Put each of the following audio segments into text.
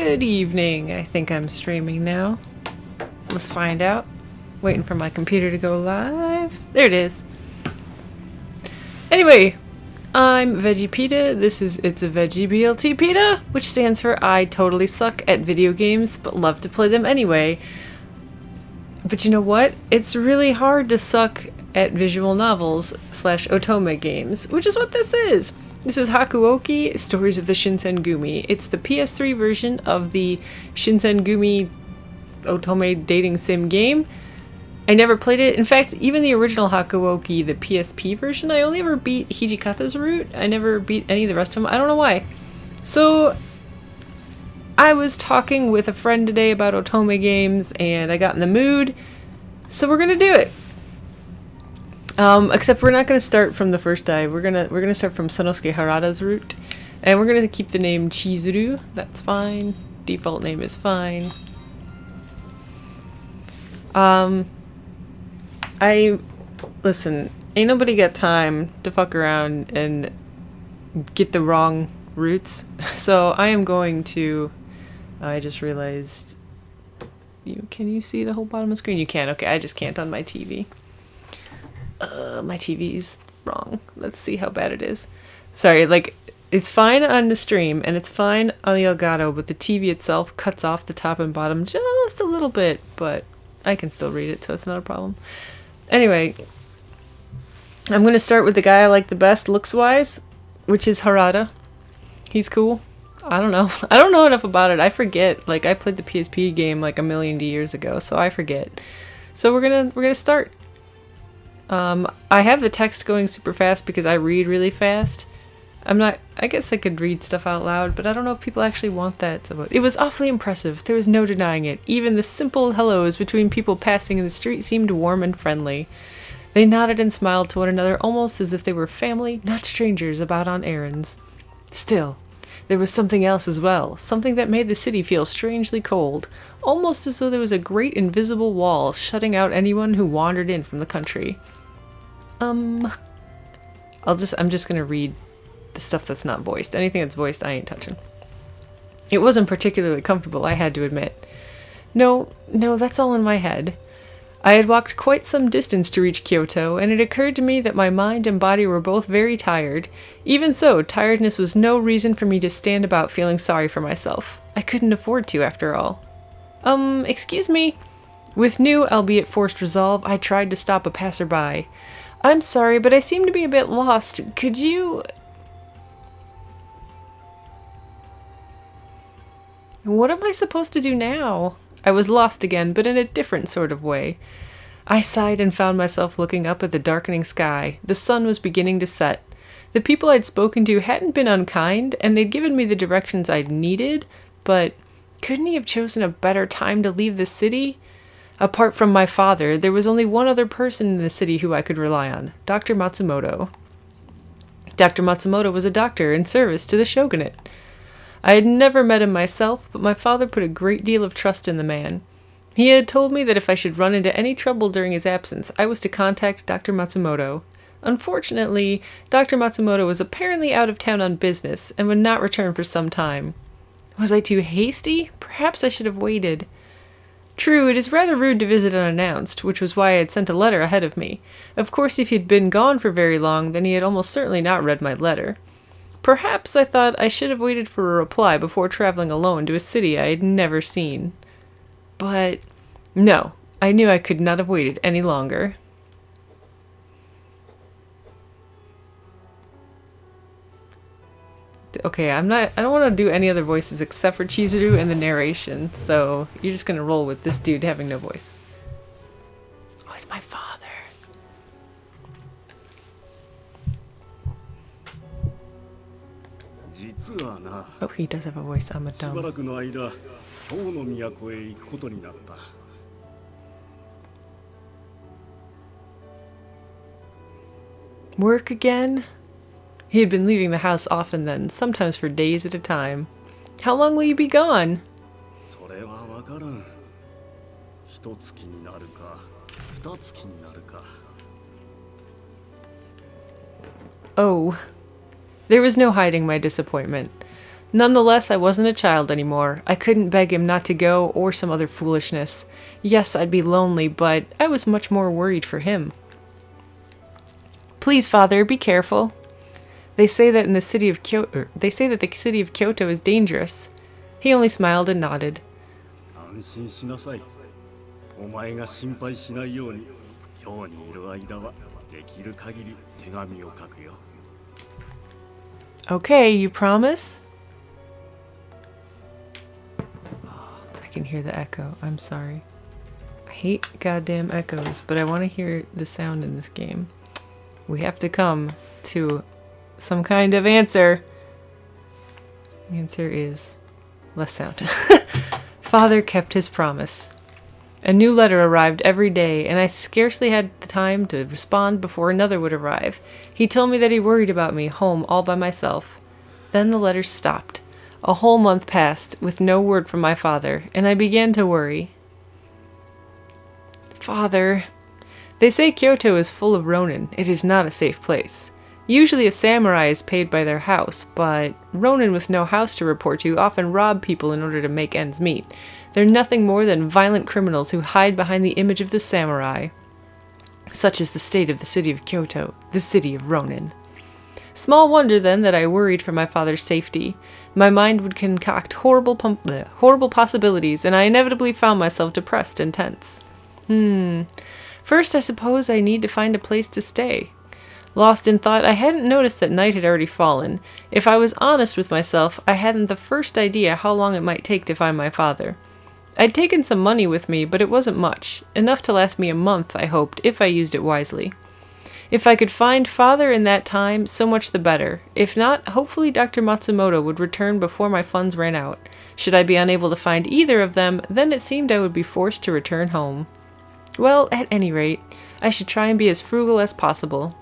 Good evening. I think I'm streaming now. Let's find out. Waiting for my computer to go live. There it is. Anyway, I'm VeggiePta. This is itsavgbltpta, which stands for I totally suck at video games, but love to play them anyway. But you know what? It's really hard to suck at visual novels / otome games, which is what this is. This is Hakuoki, Stories of the Shinsengumi. It's the PS3 version of the Shinsengumi otome dating sim game. I never played it. In fact, even the original Hakuoki, the PSP version, I only ever beat Hijikata's route. I never beat any of the rest of them. I don't know why. So, I was talking with a friend today about otome games, and I got in the mood, so we're gonna do it. Except we're not gonna start from the first dive. We're gonna start from Sanosuke Harada's route, and we're gonna keep the name Chizuru. That's fine. Default name is fine. Listen, ain't nobody got time to fuck around and get the wrong routes. So I am going to, I just realized, can you see the whole bottom of the screen? You can, okay, I just can't on my TV. My TV's wrong. Let's see how bad it is. Sorry, like, it's fine on the stream, and it's fine on the Elgato, but the TV itself cuts off the top and bottom just a little bit, but I can still read it, so it's not a problem. Anyway, I'm going to start with the guy I like the best looks-wise, which is Harada. He's cool. I don't know. I don't know enough about it. I forget. Like, I played the PSP game like a million years ago, so I forget. So we're gonna start. I have the text going super fast because I read really fast. I guess I could read stuff out loud, but I don't know if people actually want that. So it was awfully impressive. There was no denying it. Even the simple hellos between people passing in the street seemed warm and friendly. They nodded and smiled to one another almost as if they were family, not strangers about on errands. Still, there was something else as well, something that made the city feel strangely cold, almost as though there was a great invisible wall shutting out anyone who wandered in from the country. I'm just gonna read the stuff that's not voiced. Anything that's voiced, I ain't touching. It wasn't particularly comfortable, I had to admit. No, that's all in my head. I had walked quite some distance to reach Kyoto, and it occurred to me that my mind and body were both very tired. Even so, tiredness was no reason for me to stand about feeling sorry for myself. I couldn't afford to, after all. Excuse me? With new, albeit forced resolve, I tried to stop a passerby. I'm sorry, but I seem to be a bit lost. Could you... What am I supposed to do now? I was lost again, but in a different sort of way. I sighed and found myself looking up at the darkening sky. The sun was beginning to set. The people I'd spoken to hadn't been unkind, and they'd given me the directions I'd needed, but couldn't he have chosen a better time to leave the city? Apart from my father, there was only one other person in the city who I could rely on, Dr. Matsumoto. Dr. Matsumoto was a doctor in service to the shogunate. I had never met him myself, but my father put a great deal of trust in the man. He had told me that if I should run into any trouble during his absence, I was to contact Dr. Matsumoto. Unfortunately, Dr. Matsumoto was apparently out of town on business and would not return for some time. Was I too hasty? Perhaps I should have waited. True, it is rather rude to visit unannounced, which was why I had sent a letter ahead of me. Of course, if he had been gone for very long, then he had almost certainly not read my letter. Perhaps I thought I should have waited for a reply before traveling alone to a city I had never seen. But no, I knew I could not have waited any longer. Okay, I don't want to do any other voices except for Chizuru and the narration, so you're just gonna roll with this dude having no voice. Oh, it's my father. Oh, he does have a voice. I'm a dumb. Work again? He had been leaving the house often then, sometimes for days at a time. How long will you be gone? Oh. There was no hiding my disappointment. Nonetheless, I wasn't a child anymore. I couldn't beg him not to go or some other foolishness. Yes, I'd be lonely, but I was much more worried for him. Please, Father, be careful. They say that the city of Kyoto is dangerous. He only smiled and nodded. Okay, you promise? I can hear the echo. I'm sorry. I hate goddamn echoes, but I want to hear the sound in this game. We have to come to some kind of answer. The answer is less sound. Father kept his promise. A new letter arrived every day, and I scarcely had the time to respond before another would arrive. He told me that he worried about me home all by myself. Then the letters stopped. A whole month passed with no word from my father, and I began to worry. Father, they say Kyoto is full of ronin. It is not a safe place. Usually a samurai is paid by their house, but ronin with no house to report to often rob people in order to make ends meet. They're nothing more than violent criminals who hide behind the image of the samurai. Such is the state of the city of Kyoto, the city of ronin. Small wonder, then, that I worried for my father's safety. My mind would concoct horrible possibilities, and I inevitably found myself depressed and tense. First, I suppose I need to find a place to stay. Lost in thought, I hadn't noticed that night had already fallen. If I was honest with myself, I hadn't the first idea how long it might take to find my father. I'd taken some money with me, but it wasn't much. Enough to last me a month, I hoped, if I used it wisely. If I could find father in that time, so much the better. If not, hopefully Dr. Matsumoto would return before my funds ran out. Should I be unable to find either of them, then it seemed I would be forced to return home. Well, at any rate, I should try and be as frugal as possible.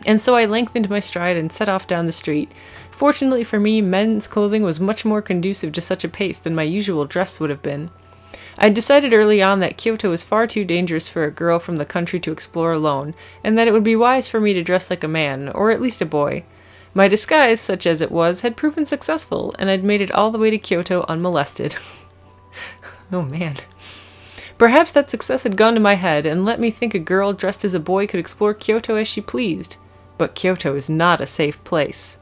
And so I lengthened my stride and set off down the street. Fortunately for me, men's clothing was much more conducive to such a pace than my usual dress would have been. I'd decided early on that Kyoto was far too dangerous for a girl from the country to explore alone, and that it would be wise for me to dress like a man, or at least a boy. My disguise, such as it was, had proven successful, and I'd made it all the way to Kyoto unmolested. Oh man. Perhaps that success had gone to my head, and let me think a girl dressed as a boy could explore Kyoto as she pleased. But Kyoto is not a safe place.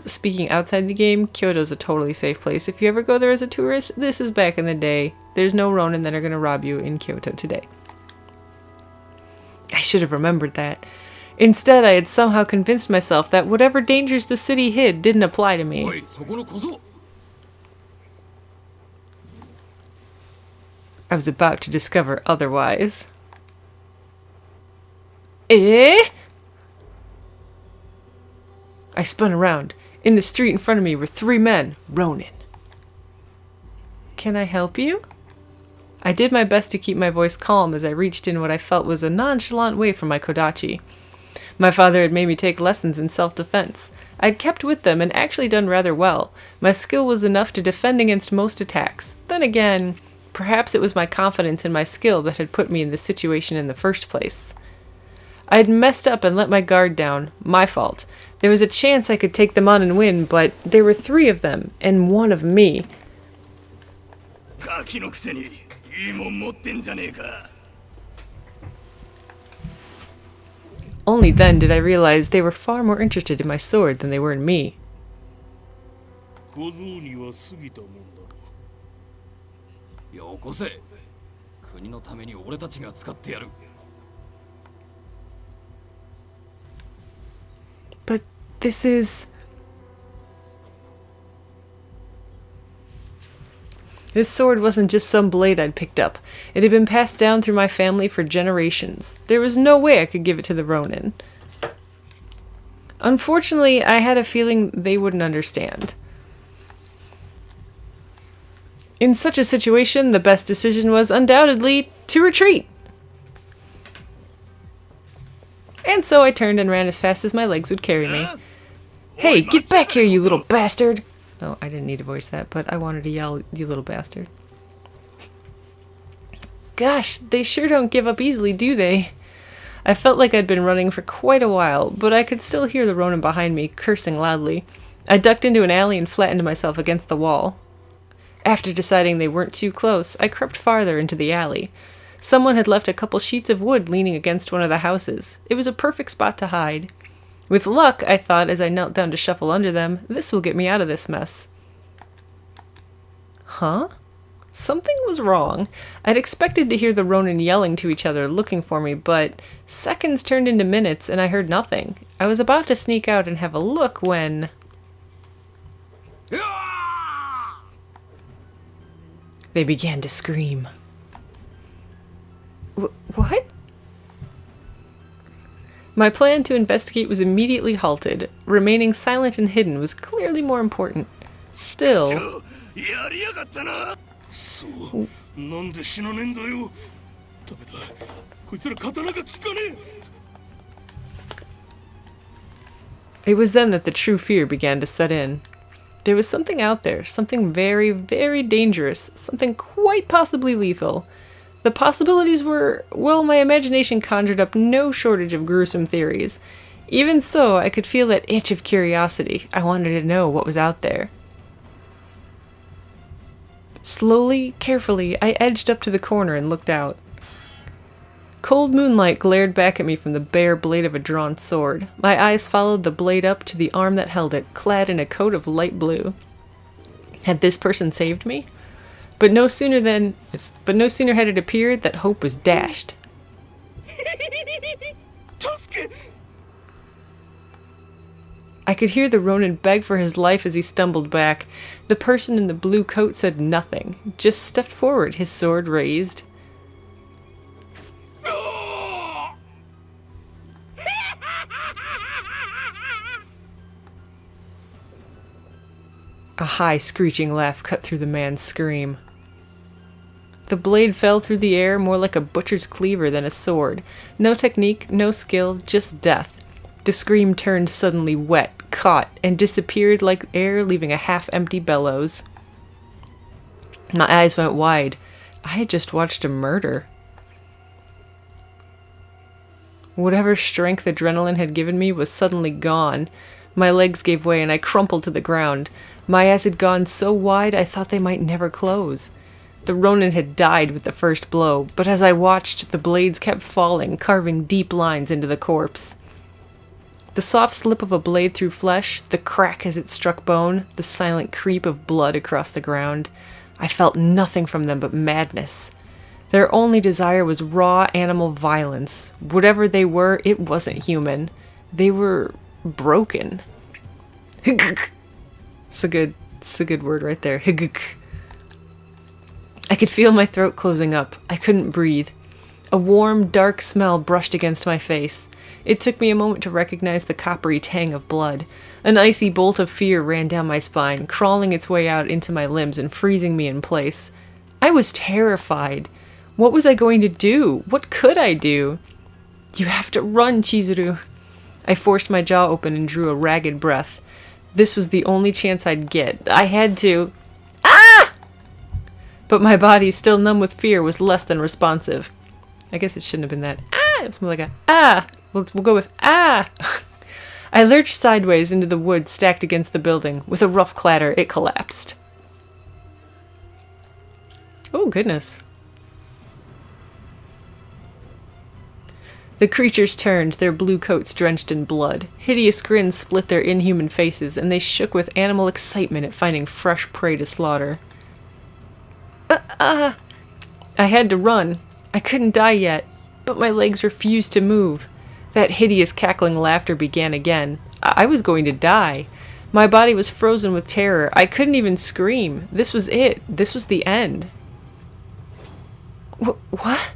Speaking outside the game, Kyoto's a totally safe place. If you ever go there as a tourist, this is back in the day. There's no ronin that are going to rob you in Kyoto today. I should have remembered that. Instead, I had somehow convinced myself that whatever dangers the city hid didn't apply to me. I was about to discover otherwise. Eh? I spun around. In the street in front of me were 3 men, ronin. Can I help you? I did my best to keep my voice calm as I reached in what I felt was a nonchalant way from my kodachi. My father had made me take lessons in self-defense. I'd kept with them and actually done rather well. My skill was enough to defend against most attacks. Then again, perhaps it was my confidence in my skill that had put me in this situation in the first place. I'd messed up and let my guard down. My fault. There was a chance I could take them on and win, but there were 3 of them, and 1 of me. Only then did I realize they were far more interested in my sword than they were in me. But this is... This sword wasn't just some blade I'd picked up. It had been passed down through my family for generations. There was no way I could give it to the ronin. Unfortunately, I had a feeling they wouldn't understand. In such a situation, the best decision was undoubtedly to retreat. And so I turned and ran as fast as my legs would carry me. Hey, get back here, you little bastard! Oh, I didn't need to voice that, but I wanted to yell, you little bastard. Gosh, they sure don't give up easily, do they? I felt like I'd been running for quite a while, but I could still hear the ronin behind me cursing loudly. I ducked into an alley and flattened myself against the wall. After deciding they weren't too close, I crept farther into the alley. Someone had left a couple sheets of wood leaning against one of the houses. It was a perfect spot to hide. With luck, I thought as I knelt down to shuffle under them, this will get me out of this mess. Huh? Something was wrong. I'd expected to hear the Ronin yelling to each other, looking for me, but seconds turned into minutes and I heard nothing. I was about to sneak out and have a look when... They began to scream. What? My plan to investigate was immediately halted. Remaining silent and hidden was clearly more important. Still... It was then that the true fear began to set in. There was something out there, something very, very dangerous, something quite possibly lethal. The possibilities were, well, my imagination conjured up no shortage of gruesome theories. Even so, I could feel that itch of curiosity. I wanted to know what was out there. Slowly, carefully, I edged up to the corner and looked out. Cold moonlight glared back at me from the bare blade of a drawn sword. My eyes followed the blade up to the arm that held it, clad in a coat of light blue. Had this person saved me? But no sooner had it appeared that hope was dashed. I could hear the Ronin beg for his life as he stumbled back. The person in the blue coat said nothing, just stepped forward, his sword raised. A high, screeching laugh cut through the man's scream. The blade fell through the air more like a butcher's cleaver than a sword. No technique, no skill, just death. The scream turned suddenly wet, caught, and disappeared like air, leaving a half-empty bellows. My eyes went wide. I had just watched a murder. Whatever strength adrenaline had given me was suddenly gone. My legs gave way and I crumpled to the ground. My eyes had gone so wide I thought they might never close. The Ronin had died with the first blow, but as I watched, the blades kept falling, carving deep lines into the corpse. The soft slip of a blade through flesh, the crack as it struck bone, the silent creep of blood across the ground. I felt nothing from them but madness. Their only desire was raw animal violence. Whatever they were, it wasn't human. They were broken. It's a good word right there. I could feel my throat closing up. I couldn't breathe. A warm, dark smell brushed against my face. It took me a moment to recognize the coppery tang of blood. An icy bolt of fear ran down my spine, crawling its way out into my limbs and freezing me in place. I was terrified. What was I going to do? What could I do? You have to run, Chizuru. I forced my jaw open and drew a ragged breath. This was the only chance I'd get. I had to... Ah! But my body, still numb with fear, was less than responsive. I guess it shouldn't have been that. Ah! It was more like a... Ah! We'll go with... Ah! I lurched sideways into the wood stacked against the building. With a rough clatter, it collapsed. Oh, goodness. The creatures turned, their blue coats drenched in blood. Hideous grins split their inhuman faces, and they shook with animal excitement at finding fresh prey to slaughter. I had to run. I couldn't die yet, but my legs refused to move. That hideous cackling laughter began again. I was going to die. My body was frozen with terror. I couldn't even scream. This was it. This was the end. What?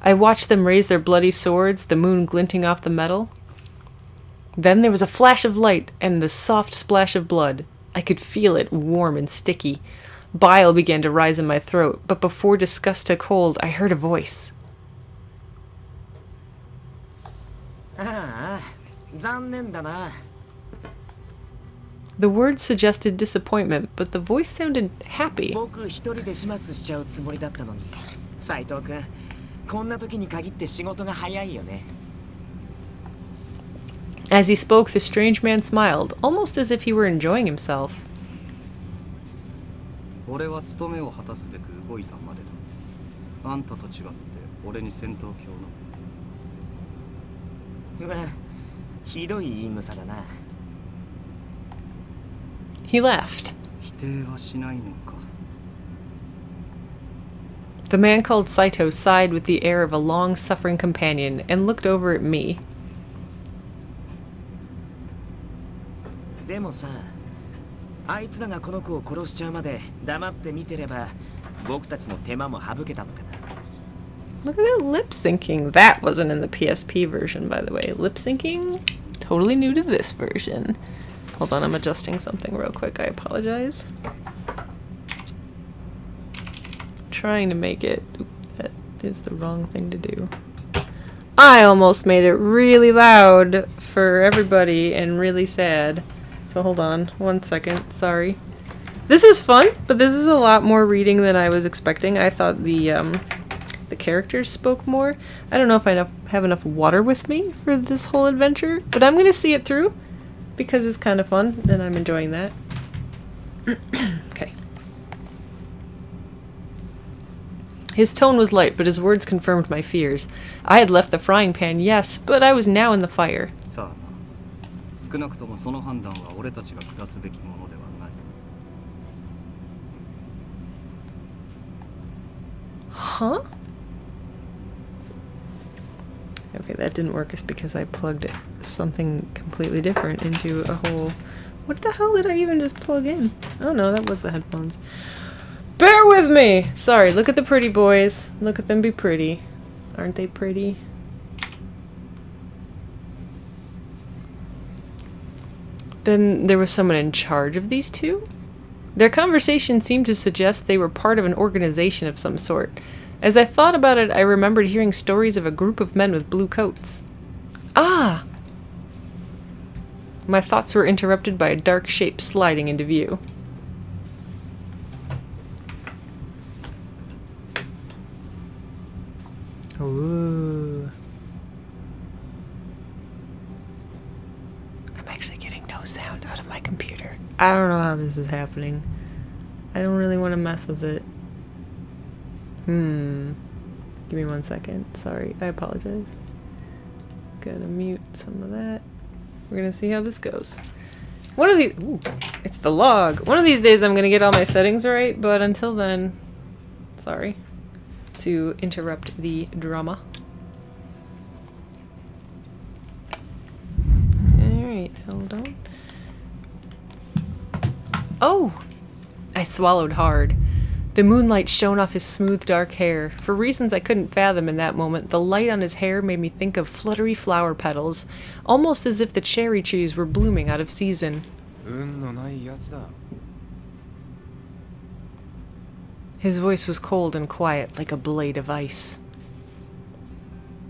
I watched them raise their bloody swords, the moon glinting off the metal. Then there was a flash of light and the soft splash of blood. I could feel it, warm and sticky. Bile began to rise in my throat, but before disgust took hold, I heard a voice. The words suggested disappointment, but the voice sounded happy. As he spoke, the strange man smiled, almost as if he were enjoying himself. 俺は務めを果たすべく動いたまでだ。あんたと違って俺に戦闘狂の。まあ、ひどい言い草だな。He laughed. 否定はしないのか。The man called Saito sighed with the air of a long-suffering companion and looked over at me. でもさ、あいつらがこの子を殺しちゃうまで黙って見てれば、僕たちの手間も省けたのかな。Look at that lip syncing. That wasn't in the PSP version, by the way. Lip syncing? Totally new to this version. Hold on, I'm adjusting something real quick. I apologize. Trying to make it. Oop, that is the wrong thing to do. I almost made it really loud for everybody and really sad. So hold on 1 second. Sorry. This is fun, but this is a lot more reading than I was expecting. I thought the characters spoke more. I don't know if I have enough water with me for this whole adventure, but I'm gonna see it through because it's kind of fun and I'm enjoying that. Okay. His tone was light, but his words confirmed my fears. I had left the frying pan, yes, but I was now in the fire. さあ、少なくともその判断は俺たちが下すべきものではない。Huh? Okay, that didn't work. It's because I plugged something completely different into a hole. What the hell did I even just plug in? Oh no, that was the headphones. Bear with me! Sorry, look at the pretty boys. Look at them be pretty. Aren't they pretty? Then there was someone in charge of these two? Their conversation seemed to suggest they were part of an organization of some sort. As I thought about it, I remembered hearing stories of a group of men with blue coats. Ah! My thoughts were interrupted by a dark shape sliding into view. Ooh. I'm actually getting no sound out of my computer. I don't know how this is happening. I don't really want to mess with it. Give me 1 second. Sorry, I apologize. Gotta mute some of that. We're gonna see how this goes. One of these... Ooh, it's the log. One of these days I'm gonna get all my settings right, but until then... Sorry. To interrupt the drama. Alright, hold on. Oh! I swallowed hard. The moonlight shone off his smooth dark hair. For reasons I couldn't fathom in that moment, the light on his hair made me think of fluttery flower petals, almost as if the cherry trees were blooming out of season. His voice was cold and quiet, like a blade of ice.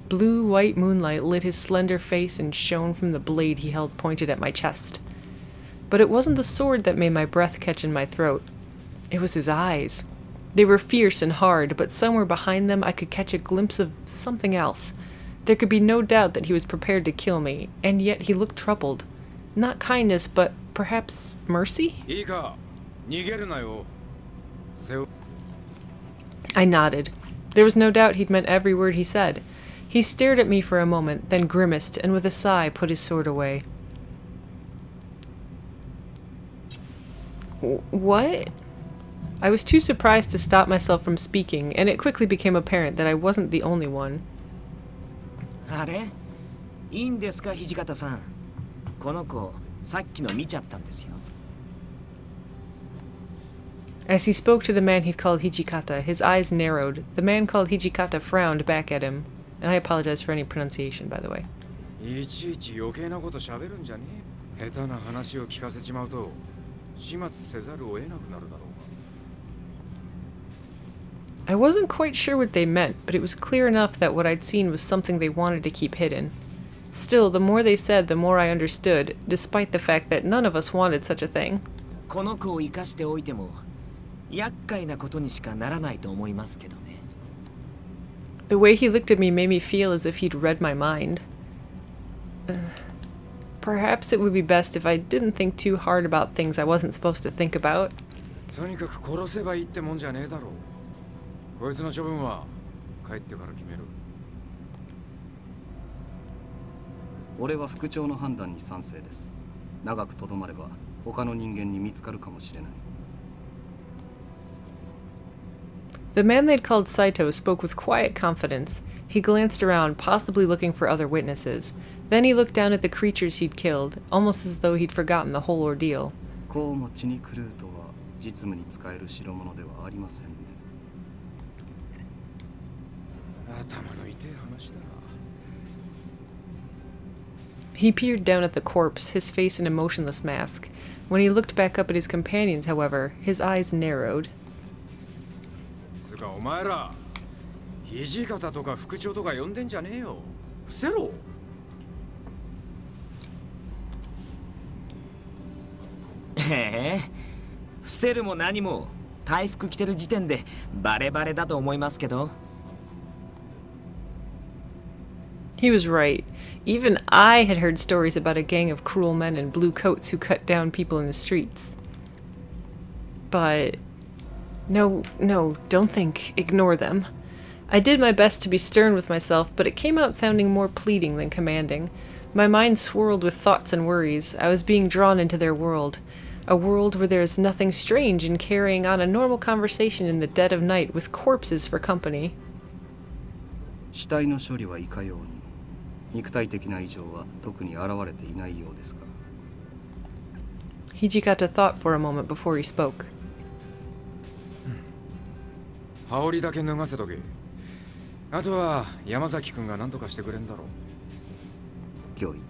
Blue-white moonlight lit his slender face and shone from the blade he held pointed at my chest. But it wasn't the sword that made my breath catch in my throat. It was his eyes. They were fierce and hard, but somewhere behind them I could catch a glimpse of something else. There could be no doubt that he was prepared to kill me, and yet he looked troubled. Not kindness, but perhaps mercy? I nodded. There was no doubt he'd meant every word he said. He stared at me for a moment, then grimaced, and with a sigh put his sword away. What? I was too surprised to stop myself from speaking, and it quickly became apparent that I wasn't the only one. あれ？いいんですか、土方さん。この子、さっきの見ちゃったんですよ。As he spoke to the man he'd called Hijikata, his eyes narrowed. The man called Hijikata frowned back at him. And I apologize for any pronunciation, by the way. I wasn't quite sure what they meant, but it was clear enough that what I'd seen was something they wanted to keep hidden. Still, the more they said, the more I understood, despite the fact that none of us wanted such a thing. この子を生かしておいても厄介なことにしかならないと思いますけどね。 The way he looked at me made me feel as if he'd read my mind. perhaps it would be best if I didn't think too hard about things I wasn't supposed to think about. とにかく殺せばいいってもんじゃねえだろう。こいつの処分は帰ってから決める。俺は副長の判断に賛成です。長くとどまれば他の人間に見つかるかもしれない。The man they'd called Saito spoke with quiet confidence. He glanced around, possibly looking for other witnesses. Then he looked down at the creatures he'd killed, almost as though he'd forgotten the whole ordeal. こうも血に狂うとは実務に使える代物ではありませんね。頭の痛い話だ。He peered down at the corpse, his face an emotionless mask. When he looked back up at his companions, however, his eyes narrowed. つかお前ら、土方とか副長とか呼んでんじゃねえよ。伏せろ。へえ、伏せるも何も回復着てる時点でバレバレだと思いますけど。He was right. Even I had heard stories about a gang of cruel men in blue coats who cut down people in the streets. But... No, don't think. Ignore them. I did my best to be stern with myself, but it came out sounding more pleading than commanding. My mind swirled with thoughts and worries. I was being drawn into their world. A world where there is nothing strange in carrying on a normal conversation in the dead of night with corpses for company. 死体の処理はいかように、肉体的な異常は特に現れていないようですが。Hijikata thought for a moment before he spoke. 羽織だけ脱がせとけ。あとは山崎君が何とかしてくれんだろう。脅威。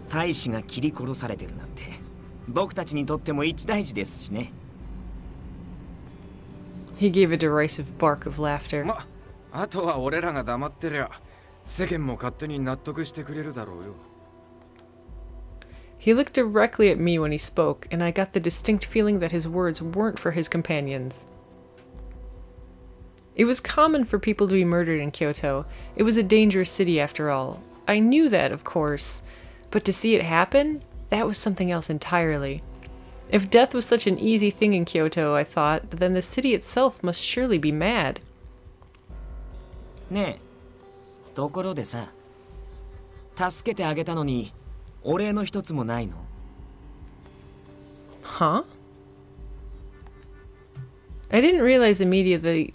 大使が切り殺されてるなんて僕たちにとっても一大事ですしね。He gave a derisive bark of laughter. ま、あとは俺らが黙ってりゃ世間も勝手に納得してくれるだろうよ。He looked directly at me when he spoke, and I got the distinct feeling that his words weren't for his companions. It was common for people to be murdered in Kyoto. It was a dangerous city after all. I knew that, of course. But to see it happen, that was something else entirely. If death was such an easy thing in Kyoto, I thought, then the city itself must surely be mad. ねえ、ところでさ、助けてあげたのにお礼の一つもないの？ Huh? I didn't realize immediately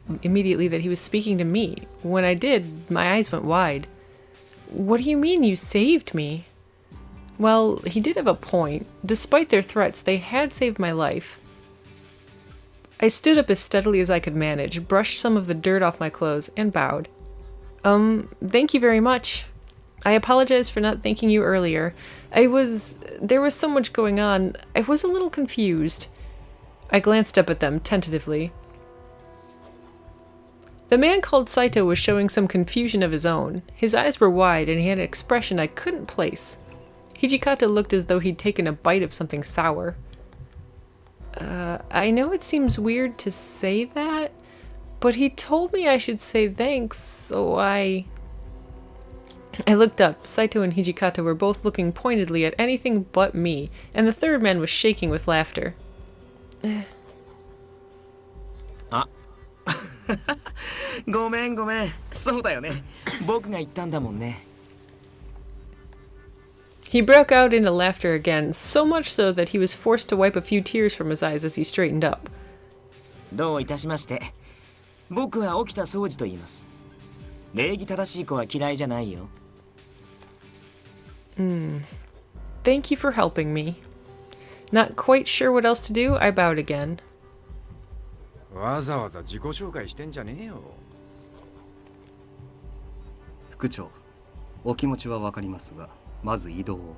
that he was speaking to me. When I did, my eyes went wide. What do you mean you saved me? Well, he did have a point. Despite their threats, they had saved my life. I stood up as steadily as I could manage, brushed some of the dirt off my clothes, and bowed. Thank you very much. I apologize for not thanking you earlier. There was so much going on. I was a little confused. I glanced up at them tentatively. The man called Saito was showing some confusion of his own. His eyes were wide and he had an expression I couldn't place. Hijikata looked as though he'd taken a bite of something sour. I know it seems weird to say that, but he told me I should say thanks, so I looked up. Saito and Hijikata were both looking pointedly at anything but me, and the third man was shaking with laughter. あ、ごめん。そうだよね。僕が言ったんだもんね。He broke out into laughter again, so much so that he was forced to wipe a few tears from his eyes as he straightened up. どういたしまして。僕は沖田総司と言います。礼儀正しい子は嫌いじゃないよ。Thank you for helping me. Not quite sure what else to do, I bowed again. わざわざ自己紹介してんじゃねえよ。副長、お気持ちはわかりますが、まず移動を。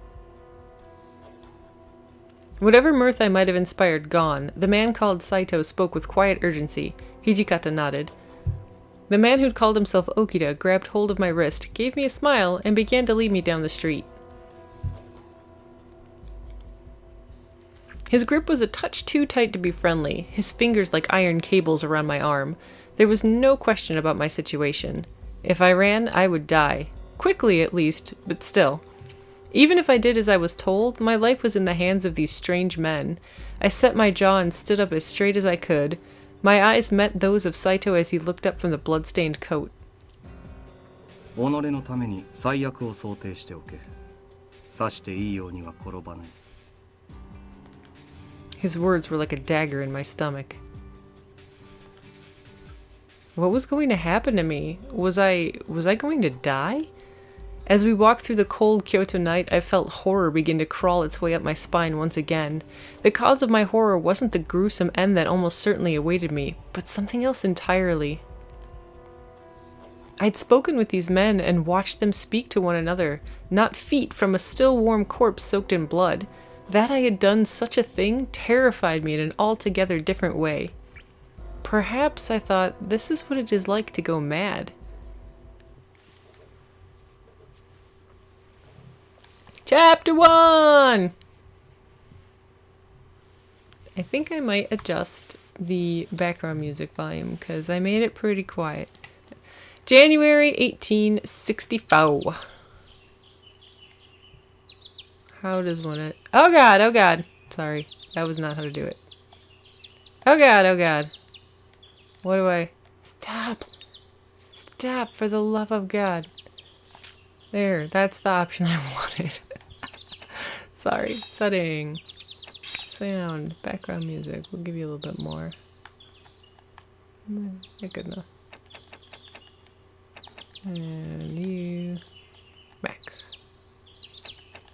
Whatever mirth I might have inspired gone, the man called Saito spoke with quiet urgency. Hijikata nodded. The man who'd called himself Okita grabbed hold of my wrist, gave me a smile, and began to lead me down the street. His grip was a touch too tight to be friendly, his fingers like iron cables around my arm. There was no question about my situation. If I ran, I would die. Quickly, at least, but still. Even if I did as I was told, my life was in the hands of these strange men. I set my jaw and stood up as straight as I could. My eyes met those of Saito as he looked up from the blood-stained coat. 己のために最悪を想定しておけ。刺していいようには転ばない。 His words were like a dagger in my stomach. What was going to happen to me? Was I going to die? As we walked through the cold Kyoto night, I felt horror begin to crawl its way up my spine once again. The cause of my horror wasn't the gruesome end that almost certainly awaited me, but something else entirely. I'd spoken with these men and watched them speak to one another, not feet from a still warm corpse soaked in blood. That I had done such a thing terrified me in an altogether different way. Perhaps I thought, this is what it is like to go mad. Chapter 1! I think I might adjust the background music volume because I made it pretty quiet. January 1864. How does one it? Oh god, oh god. Sorry, that was not how to do it. Oh god, oh god. What do I... Stop! Stop, for the love of God. There, that's the option I wanted. Sorry, setting. Sound, background music. We'll give you a little bit more. You're good enough. And you... Max.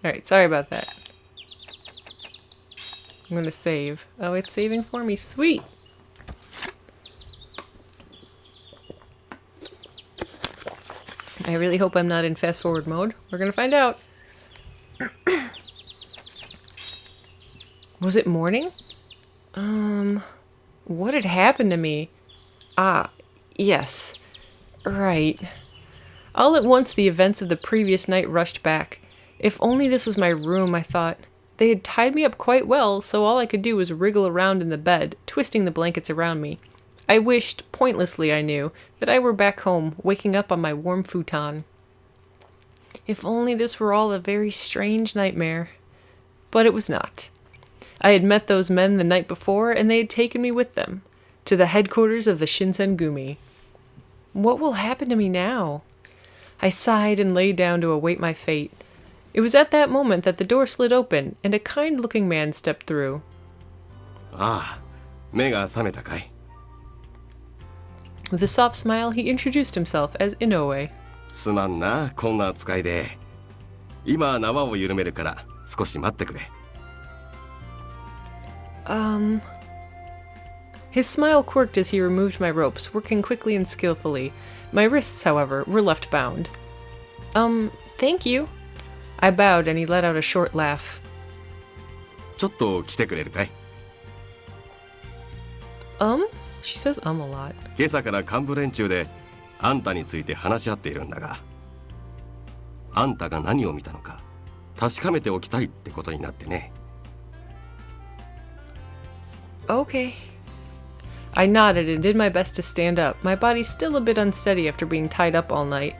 Alright, sorry about that. I'm gonna save. Oh, it's saving for me. Sweet! I really hope I'm not in fast forward mode. We're gonna find out. Was it morning? What had happened to me? Ah, yes. Right. All at once the events of the previous night rushed back. If only this was my room, I thought. They had tied me up quite well, so all I could do was wriggle around in the bed, twisting the blankets around me. I wished, pointlessly I knew, that I were back home, waking up on my warm futon. If only this were all a very strange nightmare. But it was not. I had met those men the night before, and they had taken me with them, to the headquarters of the Shinsengumi. What will happen to me now? I sighed and lay down to await my fate. It was at that moment that the door slid open, and a kind-looking man stepped through. Ah, 目が覚めたかい? With a soft smile, he introduced himself as Inoue. すまんな、こんな扱いで。今縄を緩めるから少し待ってくれ。His smile quirked as he removed my ropes, working quickly and skillfully. My wrists, however, were left bound. Thank you. I bowed and he let out a short laugh. ちょっと来てくれるかい? She says a lot. 今朝から幹部連中であんたについて話し合っているんだが、あんたが何を見たのか確かめておきたいってことになってね。Okay. I nodded and did my best to stand up, my body still a bit unsteady after being tied up all night.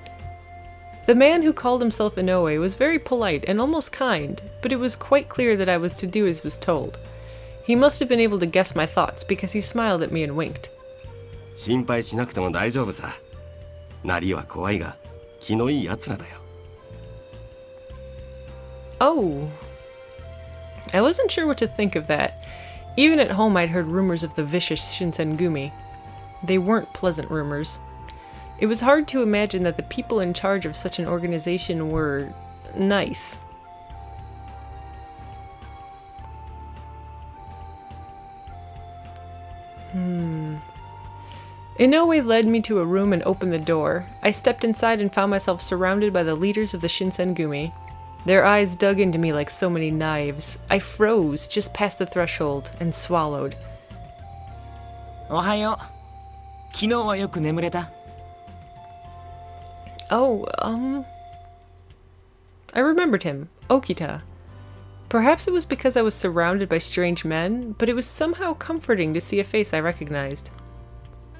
The man who called himself Inoue was very polite and almost kind, but it was quite clear that I was to do as was told. He must have been able to guess my thoughts because he smiled at me and winked. 心配しなくても大丈夫さ。なりは怖いが気のいいやつらだよ。Oh. I wasn't sure what to think of that. Even at home I'd heard rumors of the vicious Shinsengumi. They weren't pleasant rumors. It was hard to imagine that the people in charge of such an organization were nice. Inoue led me to a room and opened the door. I stepped inside and found myself surrounded by the leaders of the Shinsengumi. Their eyes dug into me like so many knives. I froze just past the threshold and swallowed. おはよう。昨日はよく眠れた? Oh, I remembered him. Okita. Perhaps it was because I was surrounded by strange men, but it was somehow comforting to see a face I recognized.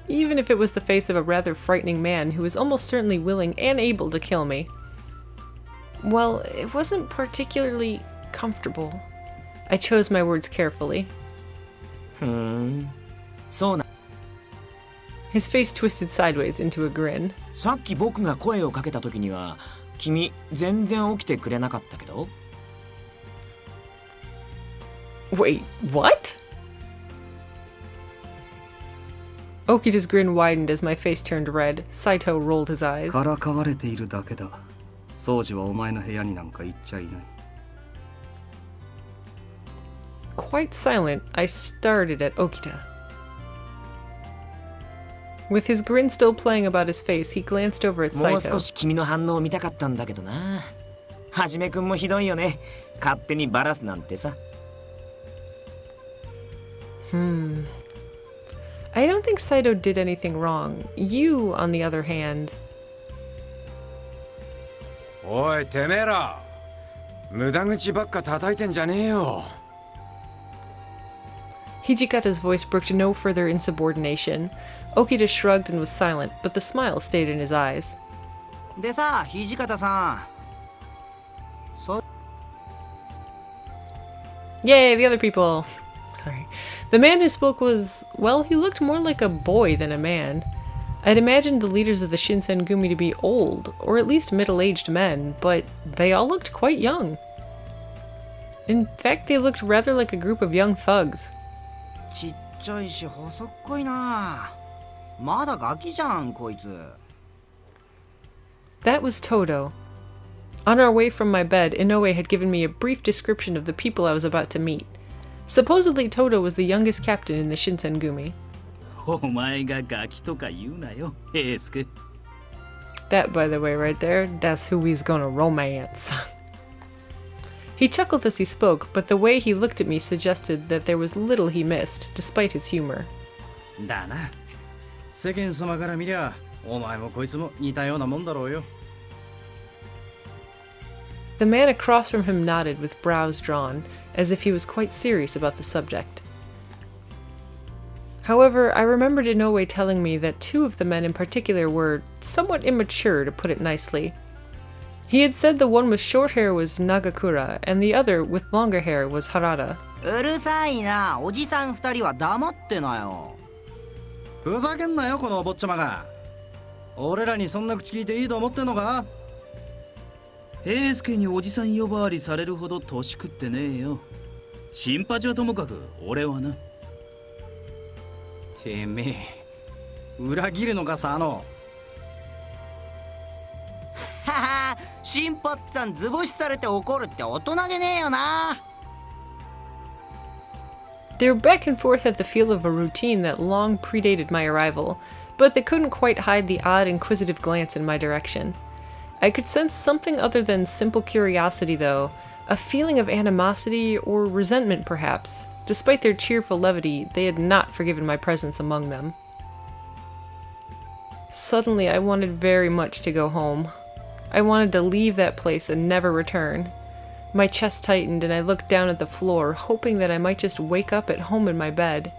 even if it was the face of a rather frightening man who was almost certainly willing and able to kill me. Well, it wasn't particularly comfortable. I chose my words carefully. そうな。 His face twisted sideways into a grin. さっき僕が声をかけた時には君全然起きてくれなかったけど。 Wait, what? Okita's grin widened as my face turned red. Saito rolled his eyes. からかわれているだけだ。掃除はお前の部屋になんか行っちゃいない。 Quite silent, I started at Okita. With his grin still playing about his face, he glanced over at もう Saito. 少し君の反応を見たかったんだけどな。はじめくんもひどいよね。勝手にバラすなんてさ。 I don't think Saito did anything wrong. You, on the other hand... おいてめえら、無駄口ばっか叩いてんじゃねえよ。 Hijikata's voice brooked no further insubordination. Okita shrugged and was silent, but the smile stayed in his eyes. でさ、土方さん。そう。 Yay, the other people! Sorry. The man who spoke was, well, he looked more like a boy than a man. I'd imagined the leaders of the Shinsengumi to be old, or at least middle-aged men, but they all looked quite young. In fact, they looked rather like a group of young thugs. ちっちゃいし細っこいな。まだガキじゃんこいつ。 That was Todo. On our way from my bed, Inoue had given me a brief description of the people I was about to meet. Supposedly, Todo was the youngest captain in the Shinsengumi. お前がガキとか言うなよ、平助。 That, by the way, right there, that's who he's gonna romance. He chuckled as he spoke, but the way he looked at me suggested that there was little he missed, despite his humor. だな。世間様から見りゃ、お前もこいつも似たようなもんだろうよ。 The man across from him nodded with brows drawn, as if he was quite serious about the subject. However, I remembered Inoue telling me that two of the men in particular were somewhat immature, to put it nicely. He had said the one with short hair was Nagakura, and the other with longer hair was Harada. うるさいな。おじさん二人は黙ってなよ。ふざけんなよ、このお坊ちゃまが。俺らにそんな口聞いていいと思ってんのか？平助におじさん呼ばわりされるほど年食ってねえよ。新八はともかく、俺はな。てめえ、裏切るのか、佐野。はは、新八さん図星されて怒るって大人げねえよな。 They were back and forth at the feel of a routine that long predated my arrival, but they couldn't quite hide the odd inquisitive glance in my direction. I could sense something other than simple curiosity, though, a feeling of animosity or resentment, perhaps. Despite their cheerful levity, they had not forgiven my presence among them. Suddenly, I wanted very much to go home. I wanted to leave that place and never return. My chest tightened and I looked down at the floor, hoping that I might just wake up at home in my bed.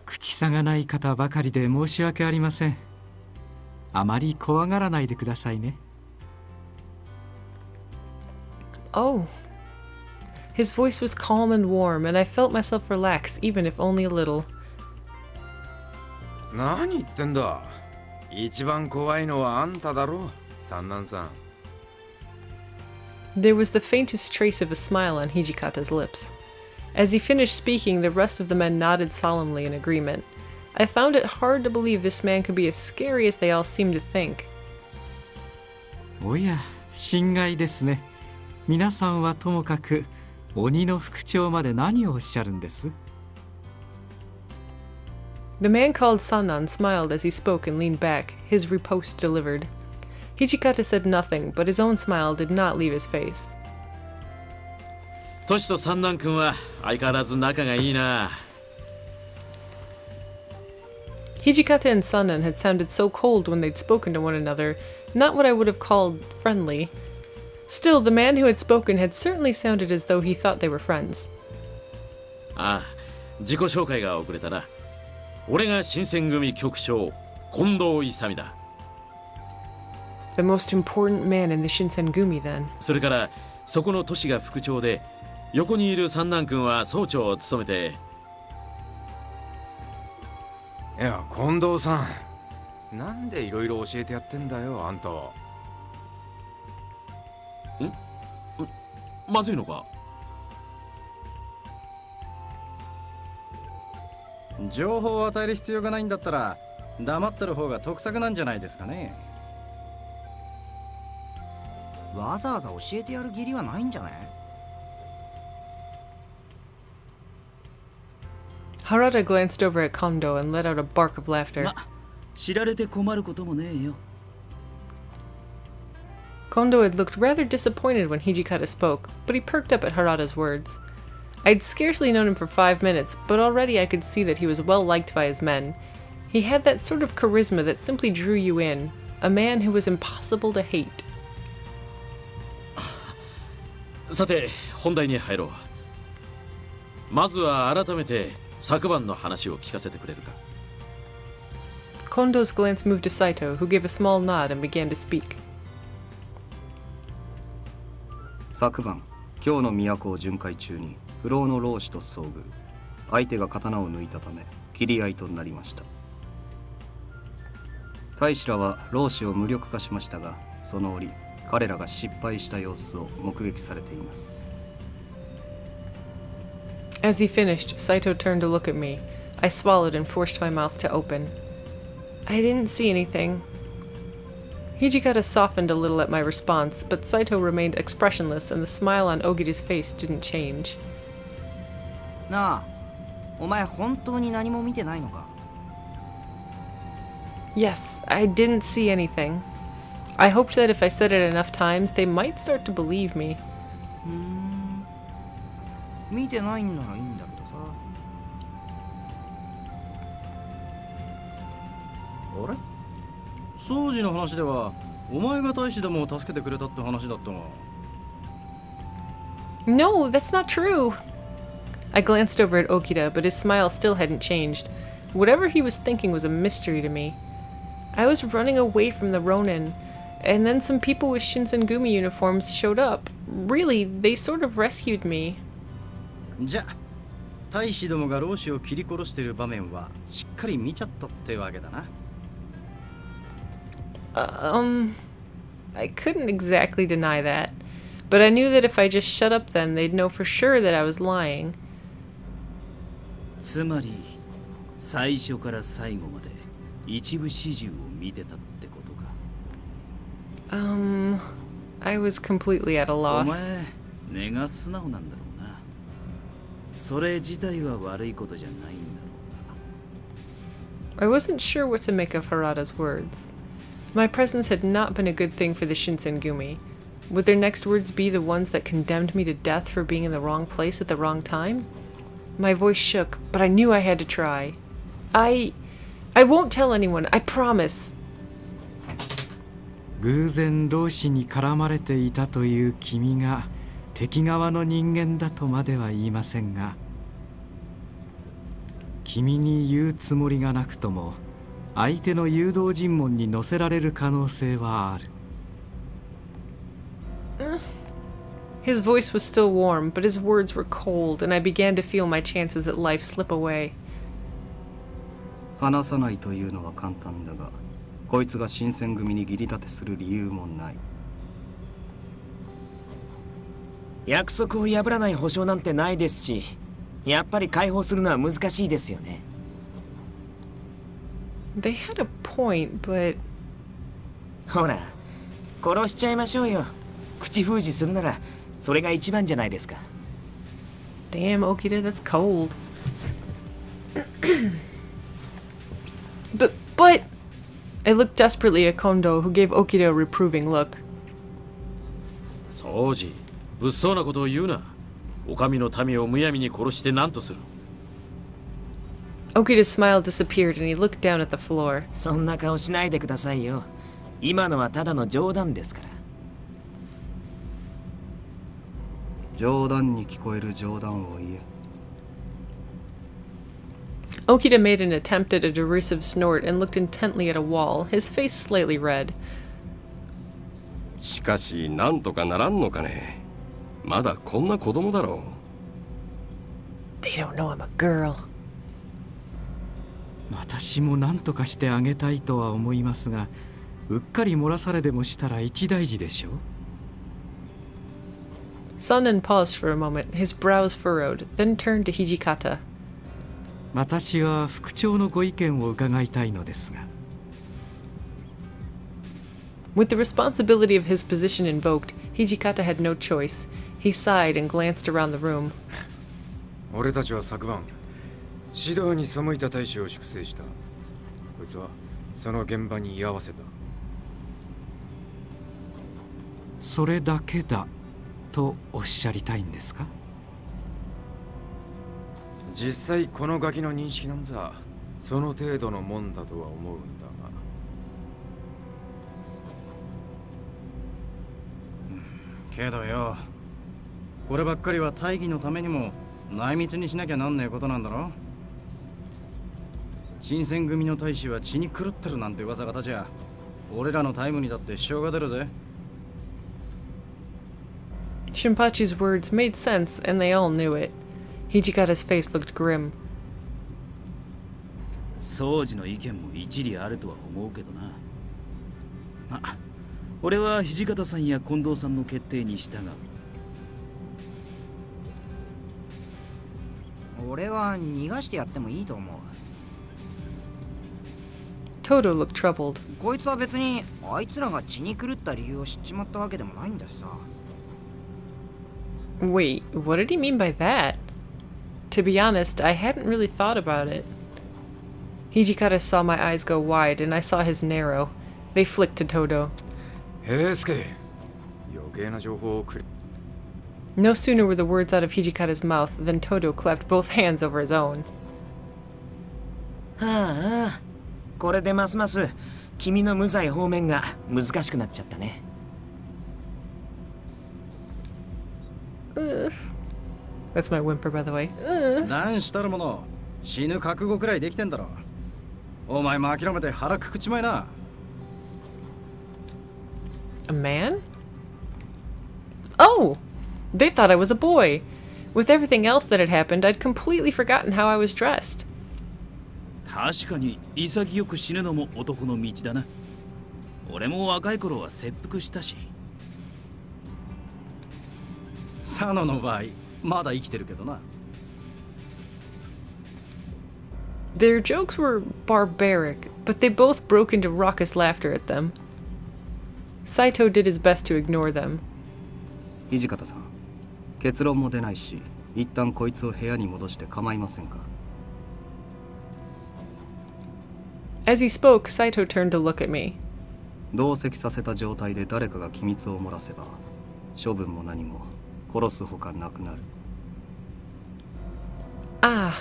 口さがない方ばかりで申し訳ありません。あまり怖がらないでくださいね。Oh. His voice was calm and warm, and I felt myself relax, even if only a little. 何言ってんだ。一番怖いのはあんただろ、三男さん。 There was the faintest trace of a smile on Hijikata's lips. As he finished speaking, the rest of the men nodded solemnly in agreement. I found it hard to believe this man could be as scary as they all seemed to think. おや、心外ですね。皆さんはともかく鬼の副長まで何をおっしゃるんです？ The man called Sannan smiled as he spoke and leaned back, his riposte delivered. Hijikata said nothing, but his own smile did not leave his face. トシと三男君は相変わらず仲がいいな。 Hijikata and Sannan had sounded so cold when they'd spoken to one another, not what I would have called friendly. Still, the man who had spoken had certainly sounded as though he thought they were friends. ああ、自己紹介が遅れたな。俺が新選組局長近藤勇だ。 The most important man in the Shinsengumi, then. それからそこの都市が副長で、横にいる三男君は総長を務めて。いや近藤さん、なんでいろいろ教えてやってんだよあんたは。まずいのか。情報を与える必要がないんだったら黙ってる方が得策なんじゃないですかね。わざわざ教えてやる義理はないんじゃない？ Harada glanced over at Kondo and let out a bark of laughter. 知られて困ることもねえよ。 Kondo had looked rather disappointed when Hijikata spoke, but he perked up at Harada's words. I'd scarcely known him for 5 minutes, but already I could see that he was well liked by his men. He had that sort of charisma that simply drew you in, a man who was impossible to hate. さて本題に入ろう。まずは改めて昨晩の話を聞かせてくれるか。 Kondo's glance moved to Saito, who gave a small nod and began to speak. 昨晩今日の都を巡回中に不老の老子と遭遇。相手が刀を抜いたため切り合いとなりました。大使らは老子を無力化しましたが、その折彼らが失敗した様子を目撃されています。 As he finished, Saito turned to look at me. I swallowed and forced my mouth to open. I didn't see anything. Hijikata softened a little at my response, but Saito remained expressionless and the smile on Ogida's face didn't change. なあ、お前本当に何も見てないのか？ Yes, I didn't see anything. I hoped that if I said it enough times, they might start to believe me. 見てないんならいいんだけどさ。あれ？掃除の話ではお前が大使でも助けてくれたって話だったが。 No, that's not true. I glanced over at Okida, but his smile still hadn't changed. Whatever he was thinking was a mystery to me. I was running away from the Ronin, and then some people with Shinsengumi uniforms showed up. Really, they sort of rescued me. じゃあ大使どもが老子を切り殺している場面はしっかり見ちゃったってわけだな。I couldn't exactly deny that, but I knew that if I just shut up then, they'd know for sure that I was lying. つまり最初から最後まで一部始終を見てたってことか。I was completely at a お loss. 前根が素直なんだろうな。それ自体は悪いことじゃないんだろう。 I wasn't sure what to make of Harada's words. My presence had not been a good thing for the Shinsengumi. Would their next words be the ones that condemned me to death for being in the wrong place at the wrong time? My voice shook, but I knew I had to try. I won't tell anyone, I promise. 偶然老子に絡まれていたという君が敵側の人間だとまでは言いませんが、君に言うつもりがなくとも相手の誘導尋問に乗せられる可能性はある。His voice was still warm, but his words were cold, and I began to feel my chances at life slip away. 話さないというのは簡単だが、こいつが新選組に義理立てする理由もない。約束を破らない保証なんてないですし、やっぱり解放するのは難しいですよね。They had a point, but ほら、殺しちゃいましょうよ。口封じするならそれが一番じゃないですか。damn, Okida, that's cold. But I looked desperately at Kondo, who gave Okida a reproving look. 掃除、物騒なことを言うな。お上の民をむやみに殺して何とする。 Okida's smile disappeared and he looked down at the floor. そんな顔しないでくださいよ。今のはただの冗談ですから。冗談に聞こえる冗談を言え。Okita made an attempt at a derisive snort and looked intently at a wall, his face slightly red. しかしなんとかならんのかね。まだこんな子供だろう。 They don't know I'm a girl. 私も何とかしてあげたいとは思いますが、うっかり漏らされでもしたら一大事でしょう。Sonnen paused for a moment, his brows furrowed, then turned to Hijikata. 私は副長のご意見を伺いたいのですが。With the responsibility of his position invoked, Hijikata had no choice. He sighed and glanced around the room. 俺たちは昨晩指導に背いた大使を粛清した。こいつはその現場に居合わせた。それだけだとおっしゃりたいんですか？実際このガキの認識なんざその程度のもんだとは思うんだが。けどよ、こればっかりは大義のためにも内密にしなきゃなんねえことなんだろ。新選組の大使は血に狂ってるなんて噂が立ちゃ、俺らのタイムにだって支障が出るぜ。Shinpachi's words made sense, and they all knew it. Hijikata's face looked grim. 掃除の意見も一理あるとは思うけどな。まあ、俺は土方さんや近藤さんの決定に従う。俺は逃がしてやってもいいと思う。 Toto looked troubled. こいつは別にあいつらが血に狂った理由を知っちまったわけでもないんだしさ。 Wait, what did he mean by that? To be honest, I hadn't really thought about it. Hijikata saw my eyes go wide, and I saw his narrow. They flicked to Toto. 平助、余計な情報をくれ。 No sooner were the words out of Hijikata's mouth than Toto clapped both hands over his own. はあ、これでますます君の無罪方面が難しくなっちゃったね。That's my whimper, by the way. 何したるもの、死ぬ覚悟くらいできてんだろ。お前も諦めて腹くくちまいな。A man? Oh! They thought I was a boy. With everything else that had happened, I'd completely forgotten how I was dressed. 確かに潔く死ぬのも男の道だな。俺も若い頃は切腹したし。佐野の場合、まだ生きてるけどな。Their jokes were barbaric, but they both broke into raucous laughter at them. Saito did his best to ignore them. 土方さん、結論も出ないし、一旦こいつを部屋に戻して構いませんか。 As he spoke, Saito turned to look at me. 同席させた状態で誰かが機密を漏らせば、処分も何も殺すほかなくなる。 Ah,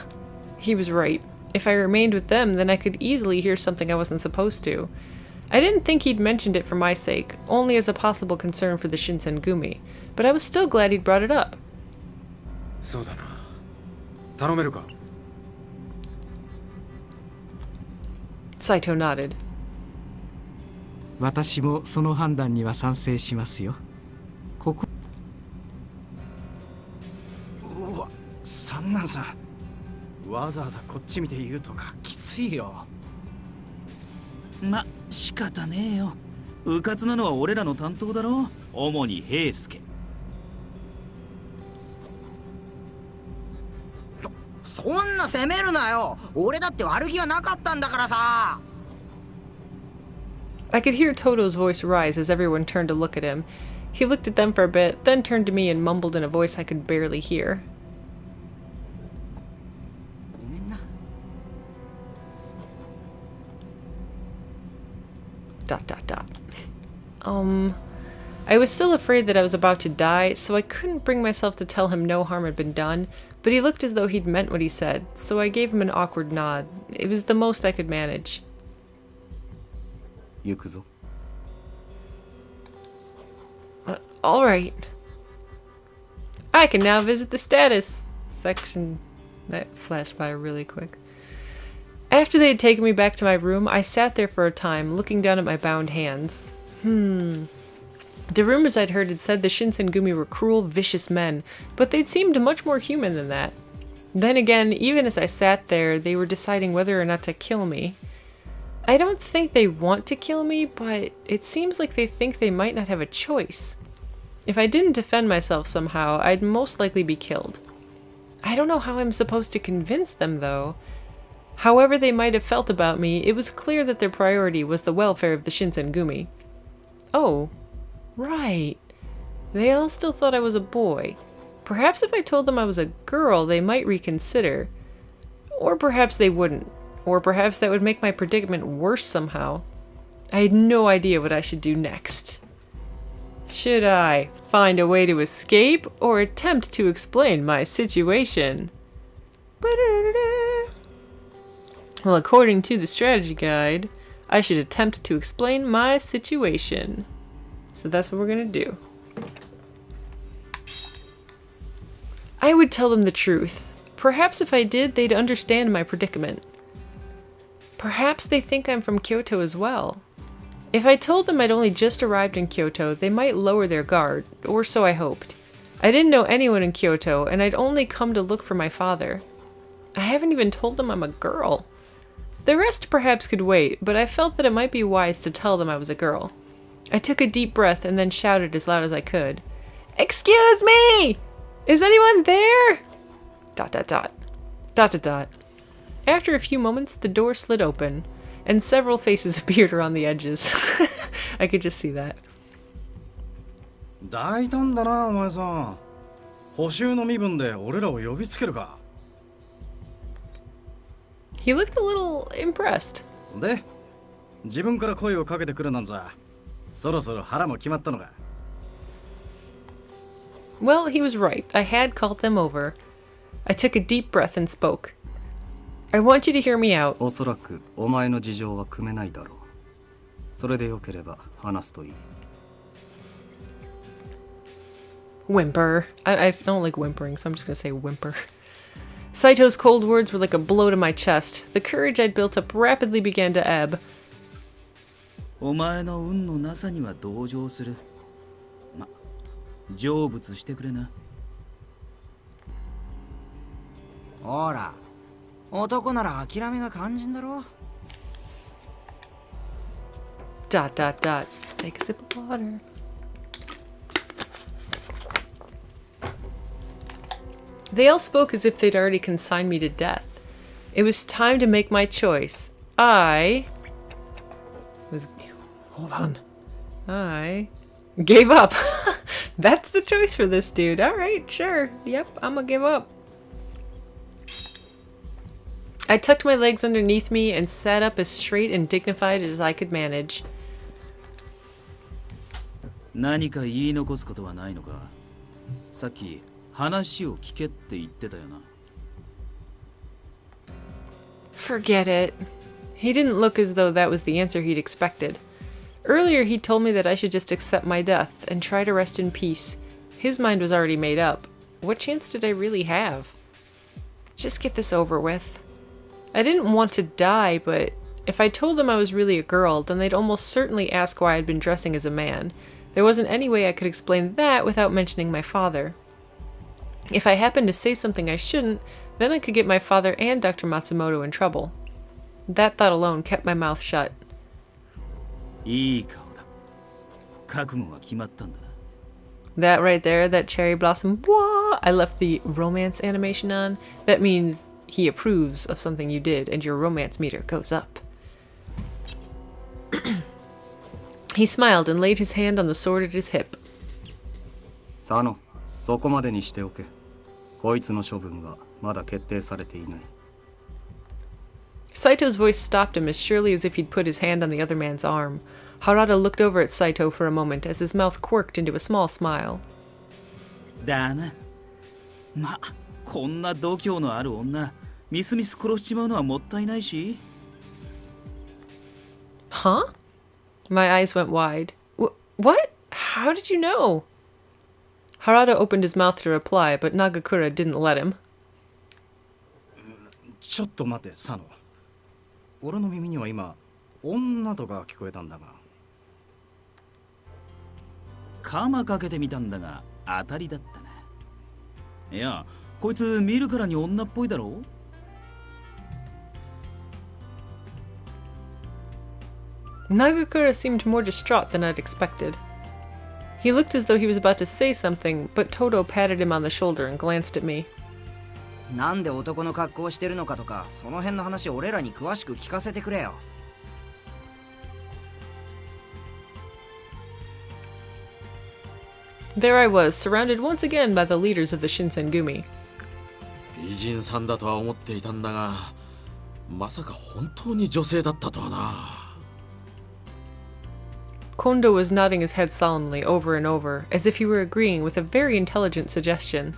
he was right. If I remained with them, then I could easily hear something I wasn't supposed to. I didn't think he'd mentioned it for my sake, only as a possible concern for the Shinsengumi, but I was still glad he'd brought it up. そうだな。頼めるか。 Saito nodded. 私もその判断には賛成しますよ。ここ。うわ、三男さん。わざわざこっち見て言うとかきついよ。ま、仕方ねえよ。うかつなのは俺らの担当だろ。主に平助。そんな責めるなよ。俺だって悪気はなかったんだからさ。 I could hear Toto's voice rise as everyone turned to look at him. He looked at them for a bit, then turned to me and mumbled in a voice I could barely hear. ごめんな。 I was still afraid that I was about to die, so I couldn't bring myself to tell him no harm had been done, but he looked as though he'd meant what he said, so I gave him an awkward nod. It was the most I could manage. 行くぞ。 All right. I can now visit the status section. That flashed by really quick. After they had taken me back to my room, I sat there for a time, looking down at my bound hands. The rumors I'd heard had said the Shinsengumi were cruel, vicious men, but they'd seemed much more human than that. Then again, even as I sat there, they were deciding whether or not to kill me. I don't think they want to kill me, but it seems like they think they might not have a choice. If I didn't defend myself somehow, I'd most likely be killed. I don't know how I'm supposed to convince them, though. However they might have felt about me, it was clear that their priority was the welfare of the Shinsengumi. Oh, right. They all still thought I was a boy. Perhaps if I told them I was a girl, they might reconsider. Or perhaps they wouldn't. Or perhaps that would make my predicament worse somehow. I had no idea what I should do next. Should I find a way to escape or attempt to explain my situation? Well, according to the strategy guide, I should attempt to explain my situation. So that's what we're gonna do. I would tell them the truth. Perhaps if I did, they'd understand my predicament. Perhaps they think I'm from Kyoto as well. If I told them I'd only just arrived in Kyoto, they might lower their guard, or so I hoped. I didn't know anyone in Kyoto, and I'd only come to look for my father. I haven't even told them I'm a girl. The rest perhaps could wait, but I felt that it might be wise to tell them I was a girl. I took a deep breath and then shouted as loud as I could. "Excuse me! Is anyone there?" ... After a few moments, the door slid open, and several faces appeared around the edges. I could just see that. 大胆だなお前さん。補修の身分で俺らを呼びつけるか。He looked a little impressed. で、自分から声をかけてくるなんざ、そろそろ腹も決まったのか。Well, he was right. I had called them over. I took a deep breath and spoke. I want you to hear me out. おそらくお前の事情は汲めないだろう。それでよければ話すといい。Whimper. I don't like whimpering, so I'm just gonna say whimper. Saito's cold words were like a blow to my chest. The courage I'd built up rapidly began to ebb. お前の運のなさには同情する。ま、成仏してくれな。ほら、男なら諦めが肝心だろ。Take a sip of water. They all spoke as if they'd already consigned me to death. It was time to make my choice. I gave up. That's the choice for this dude. Alright, sure. Yep, I'm gonna give up. I tucked my legs underneath me and sat up as straight and dignified as I could manage. 何か言い残すことはないのか。さっき話を聞けって言ってたよな。Forget it. He didn't look as though that was the answer he'd expected. Earlier he told me that I should just accept my death and try to rest in peace. His mind was already made up. What chance did I really have? Just get this over with. I didn't want to die, but if I told them I was really a girl, then they'd almost certainly ask why I'd been dressing as a man. There wasn't any way I could explain that without mentioning my father. If I happened to say something I shouldn't, then I could get my father and Dr. Matsumoto in trouble. That thought alone kept my mouth shut. いい顔だ。覚悟は決まったんだな。 That right there, that cherry blossom, wah, I left the romance animation on. That means he approves of something you did and your romance meter goes up. He smiled and laid his hand on the sword at his hip. 佐野、そこまでにしておけ。こいつの処分がまだ決定されていない。 Saito's voice stopped him as surely as if he'd put his hand on the other man's arm. Harada looked over at Saito for a moment as his mouth quirked into a small smile. だな。ま、こんな度胸のある女、みすみす殺しちまうのはもったいないし。 Huh? My eyes went wide. What? How did you know? Harada opened his mouth to reply, but Nagakura didn't let him. ちょっと待て、佐野。俺の耳には今女とか聞こえたんだが。カマかけてみたんだが当たりだったな。いや、こいつ見るからに女っぽいだろ。Nagakura seemed more distraught than I'd expected. He looked as though he was about to say something, but Toto patted him on the shoulder and glanced at me. なんで男の格好をしてるのかとか、その辺の話俺らに詳しく聞かせてくれよ。There I was, surrounded once again by the leaders of the Shinsengumi. 美人さんだとは思っていたんだが、まさか本当に女性だったとはな。Kondo was nodding his head solemnly over and over, as if he were agreeing with a very intelligent suggestion.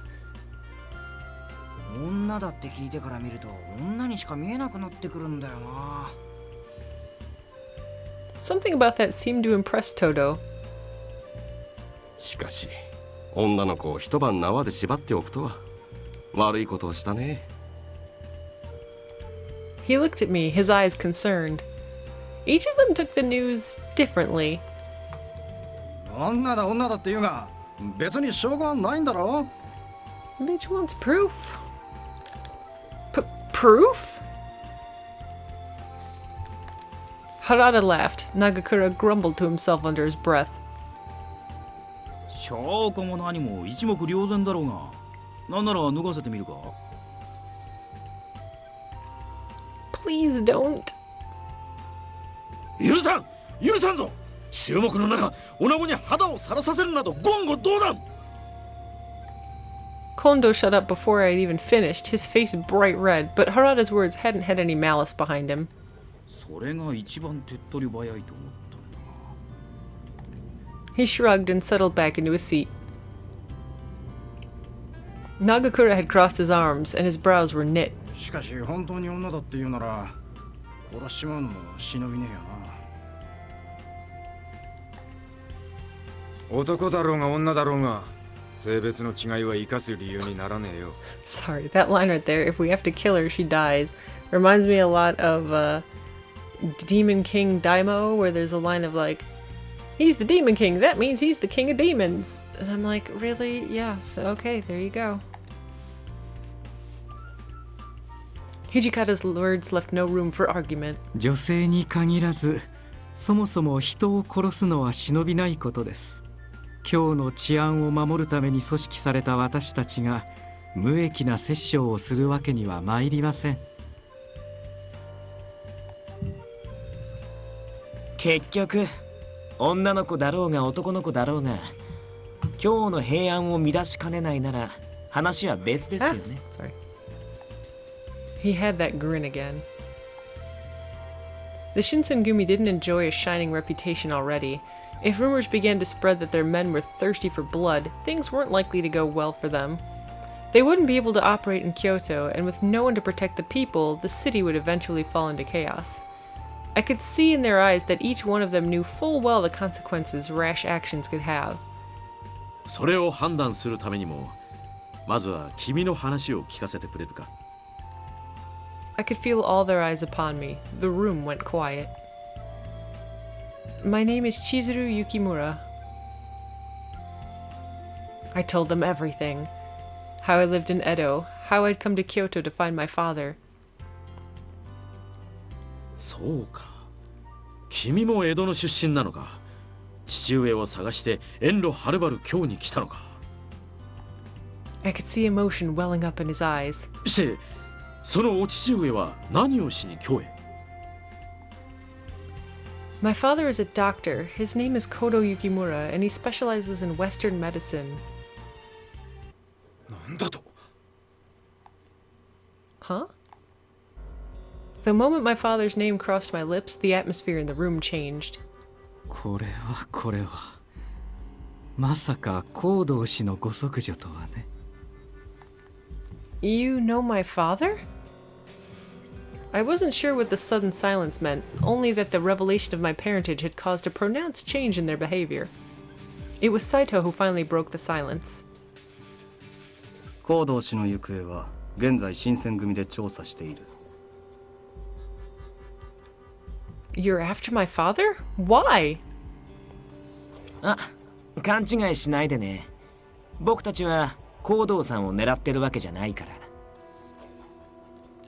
女だって聞いてから見ると女にしか見えなくなってくるんだよな。Something about that seemed to impress Toto. しかし女の子を一晩縄で縛っておくとは悪いことをしたね。He looked at me, his eyes concerned. Each of them took the news differently. 女だ女だって言うが、別に証拠はないんだろ。Bitch wants proof. Proof? Harada laughed. Nagakura grumbled to himself under his breath. 証拠も何も一目瞭然だろうが。なんなら脱がせてみるか。Please don't. 許さん許さんぞ。注目の中、女子に肌をさらさせるなど言語道断。Kondo shut up before I'd even finished, his face bright red, but Harada's words hadn't had any malice behind him. それが一番手っ取り早いと思ったんだが。 He shrugged and settled back into his seat. Nagakura had crossed his arms, and his brows were knit. しかし本当に女だって言うなら殺しちまうのも忍びねえよな。男だろうが女だろうが性別の違いは生かす理由にならねえよ。 Sorry, that line right there, if we have to kill her, she dies, reminds me a lot of Demon King Daimo, where there's a line of like, he's the Demon King, that means he's the king of demons. And I'm like, really? Yes, okay, there you go. Hijikata's words left no room for argument. 女性に限らず、そもそも人を殺すのは忍びないことです。今日の治安を守るために組織された私たちが無益な殺生をするわけには参りません。結局女の子だろうが男の子だろうが今日の平安を乱しかねないなら話は別ですよね。Sorry. He had that grin again. The Shinsengumi didn't enjoy a shining reputation already. If rumors began to spread that their men were thirsty for blood, things weren't likely to go well for them. They wouldn't be able to operate in Kyoto, and with no one to protect the people, the city would eventually fall into chaos. I could see in their eyes that each one of them knew full well the consequences rash actions could have. それを判断するためにも、まずは君の話を聞かせてくれるか。I could feel all their eyes upon me. The room went quiet. My name is Chizuru Yukimura. I told them everything. How I lived in Edo, how I'd come to Kyoto to find my father. そうか。君も江戸の出身なのか。父上を探して遠路はるばる京に来たのか。I could see emotion welling up in his eyes. して、そのお父上は何をしに京へ？ My father is a doctor. His name is Kodo Yukimura, and he specializes in Western medicine. なんだと？ Huh? The moment my father's name crossed my lips, the atmosphere in the room changed. これはまさか行動氏のご息女とはね。You know my father? I wasn't sure what the sudden silence meant, only that the revelation of my parentage had caused a pronounced change in their behavior. It was Saito who finally broke the silence. 行動氏の行方は現在新選組で調査している。You're after my father? Why? あ、勘違いしないでね。僕たちは行動さんを狙ってるわけじゃないか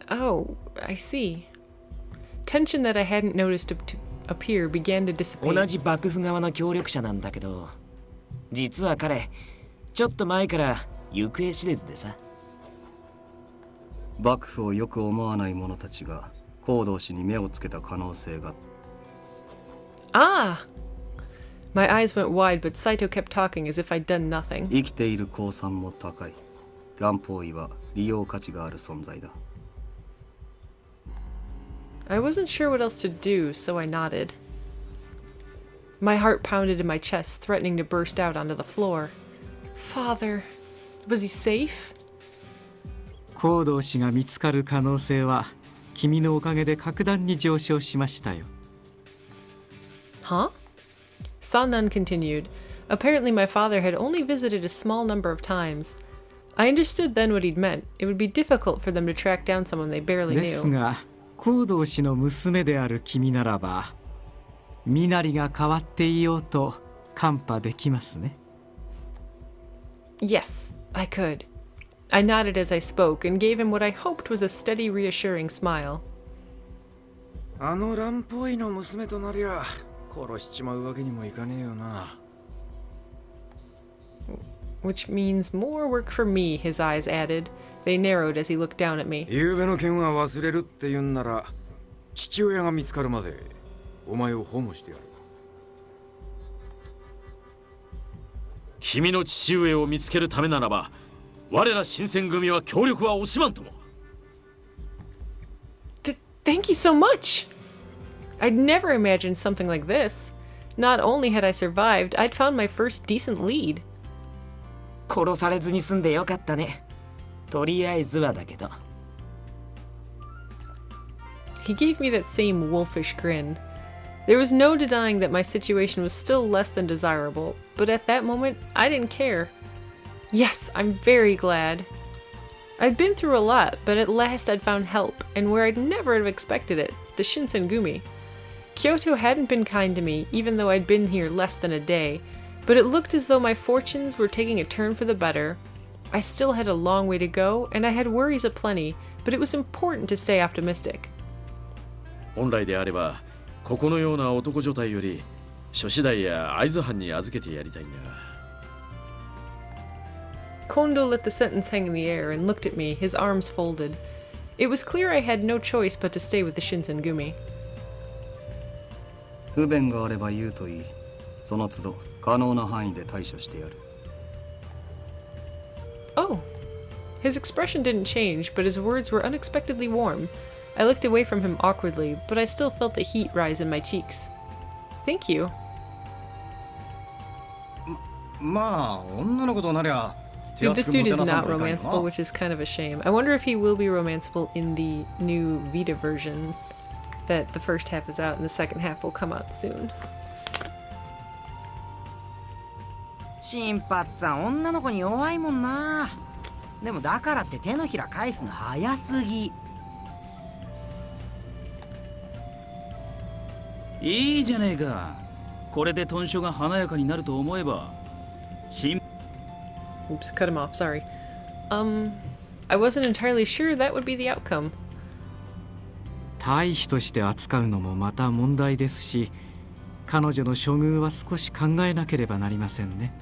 ら。Oh, I see. Tension that I hadn't noticed appear began to 同 dissipate. じ幕府側の協力者なんだけど、実は彼、ちょっと前から行方知れずでさ。幕府をよく思わない者たちが行動氏に目をつけた可能性が。 Ah! My eyes went wide, but Saito kept talking as if I'd done nothing. 生きている公算も高い。乱方医は利用価値がある存在だ。I wasn't sure what else to do, so I nodded. My heart pounded in my chest, threatening to burst out onto the floor. Father, was he safe? 行動氏が見つかる可能性は君のおかげで格段に上昇しましたよ。 Huh? Sannan continued. Apparently my father had only visited a small number of times. I understood then what he'd meant. It would be difficult for them to track down someone they barely です knew. が行動氏の娘である君ならば身なりが変わっていようと看破できますね。 Yes, I could. I nodded as I spoke and gave him what I hoped was a steady, reassuring smile. あの乱歩医の娘となりゃ殺しちまうわけにもいかねえよな。 Which means more work for me, his eyes added. They narrowed as he looked down at me. 昨夜の件は忘れるって言うんなら父親が見つかるまでお前を保護してやる。君の父上を見つけるためならば、我ら新選組は協力は惜しまんとも。Thank you so much! I'd never imagined something like this. Not only had I survived, I'd found my first decent lead. 殺されずに済んでよかったね。とりあえずはだけど。He gave me that same wolfish grin. There was no denying that my situation was still less than desirable, but at that moment, I didn't care. Yes, I'm very glad. I'd been through a lot, but at last I'd found help, and where I'd never have expected it, the Shinsengumi. Kyoto hadn't been kind to me, even though I'd been here less than a day, but it looked as though my fortunes were taking a turn for the better. I still had a long way to go, and I had worries aplenty, but it was important to stay optimistic. 本来であれば、ここのような男女体より諸子代や会津藩に預けてやりたいんだ。Kondo let the sentence hang in the air and looked at me, his arms folded. It was clear I had no choice but to stay with the Shinsengumi. 不便があれば言うといい。その都度可能な範囲で対処してやる。Oh. His expression didn't change, but his words were unexpectedly warm. I looked away from him awkwardly, but I still felt the heat rise in my cheeks. Thank you. まあ女の子となりゃ。 Dude, this dude is not romanceable, which is kind of a shame. I wonder if he will be romanceable in the new Vita version. That the first half is out and the second half will come out soon. 新八さん女の子に弱いもんな。でもだからって手のひら返すの早すぎ。いいじゃねえか。これで豚書が華やかになると思えば。Oops, cut him off, sorry. I wasn't entirely sure that would be the outcome. 大使として扱うのもまた問題ですし、彼女の処遇は少し考えなければなりませんね。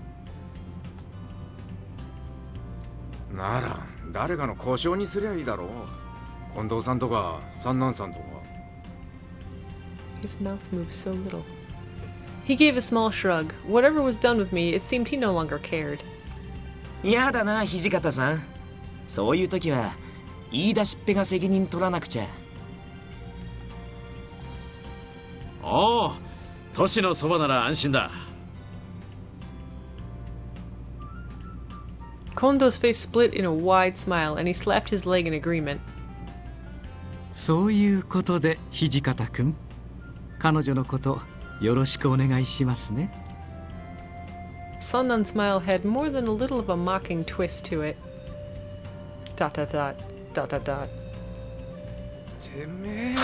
なら誰かの故障にすりゃいいだろう。近藤さんとか三男さんとか。 His mouth moved so little. He gave a small shrug. Whatever was done with me, it seemed he no longer cared. やだな、土方さん。そういう時は言い出しっぺが責任取らなくちゃ。おお、都市のそばなら安心だ。Kondo's face split in a wide smile, and he slapped his leg in agreement. そういうことで土方くん、彼女のことよろしくお願いしますね。Sonnan's smile had more than a little of a mocking twist to it. ... .てめえら。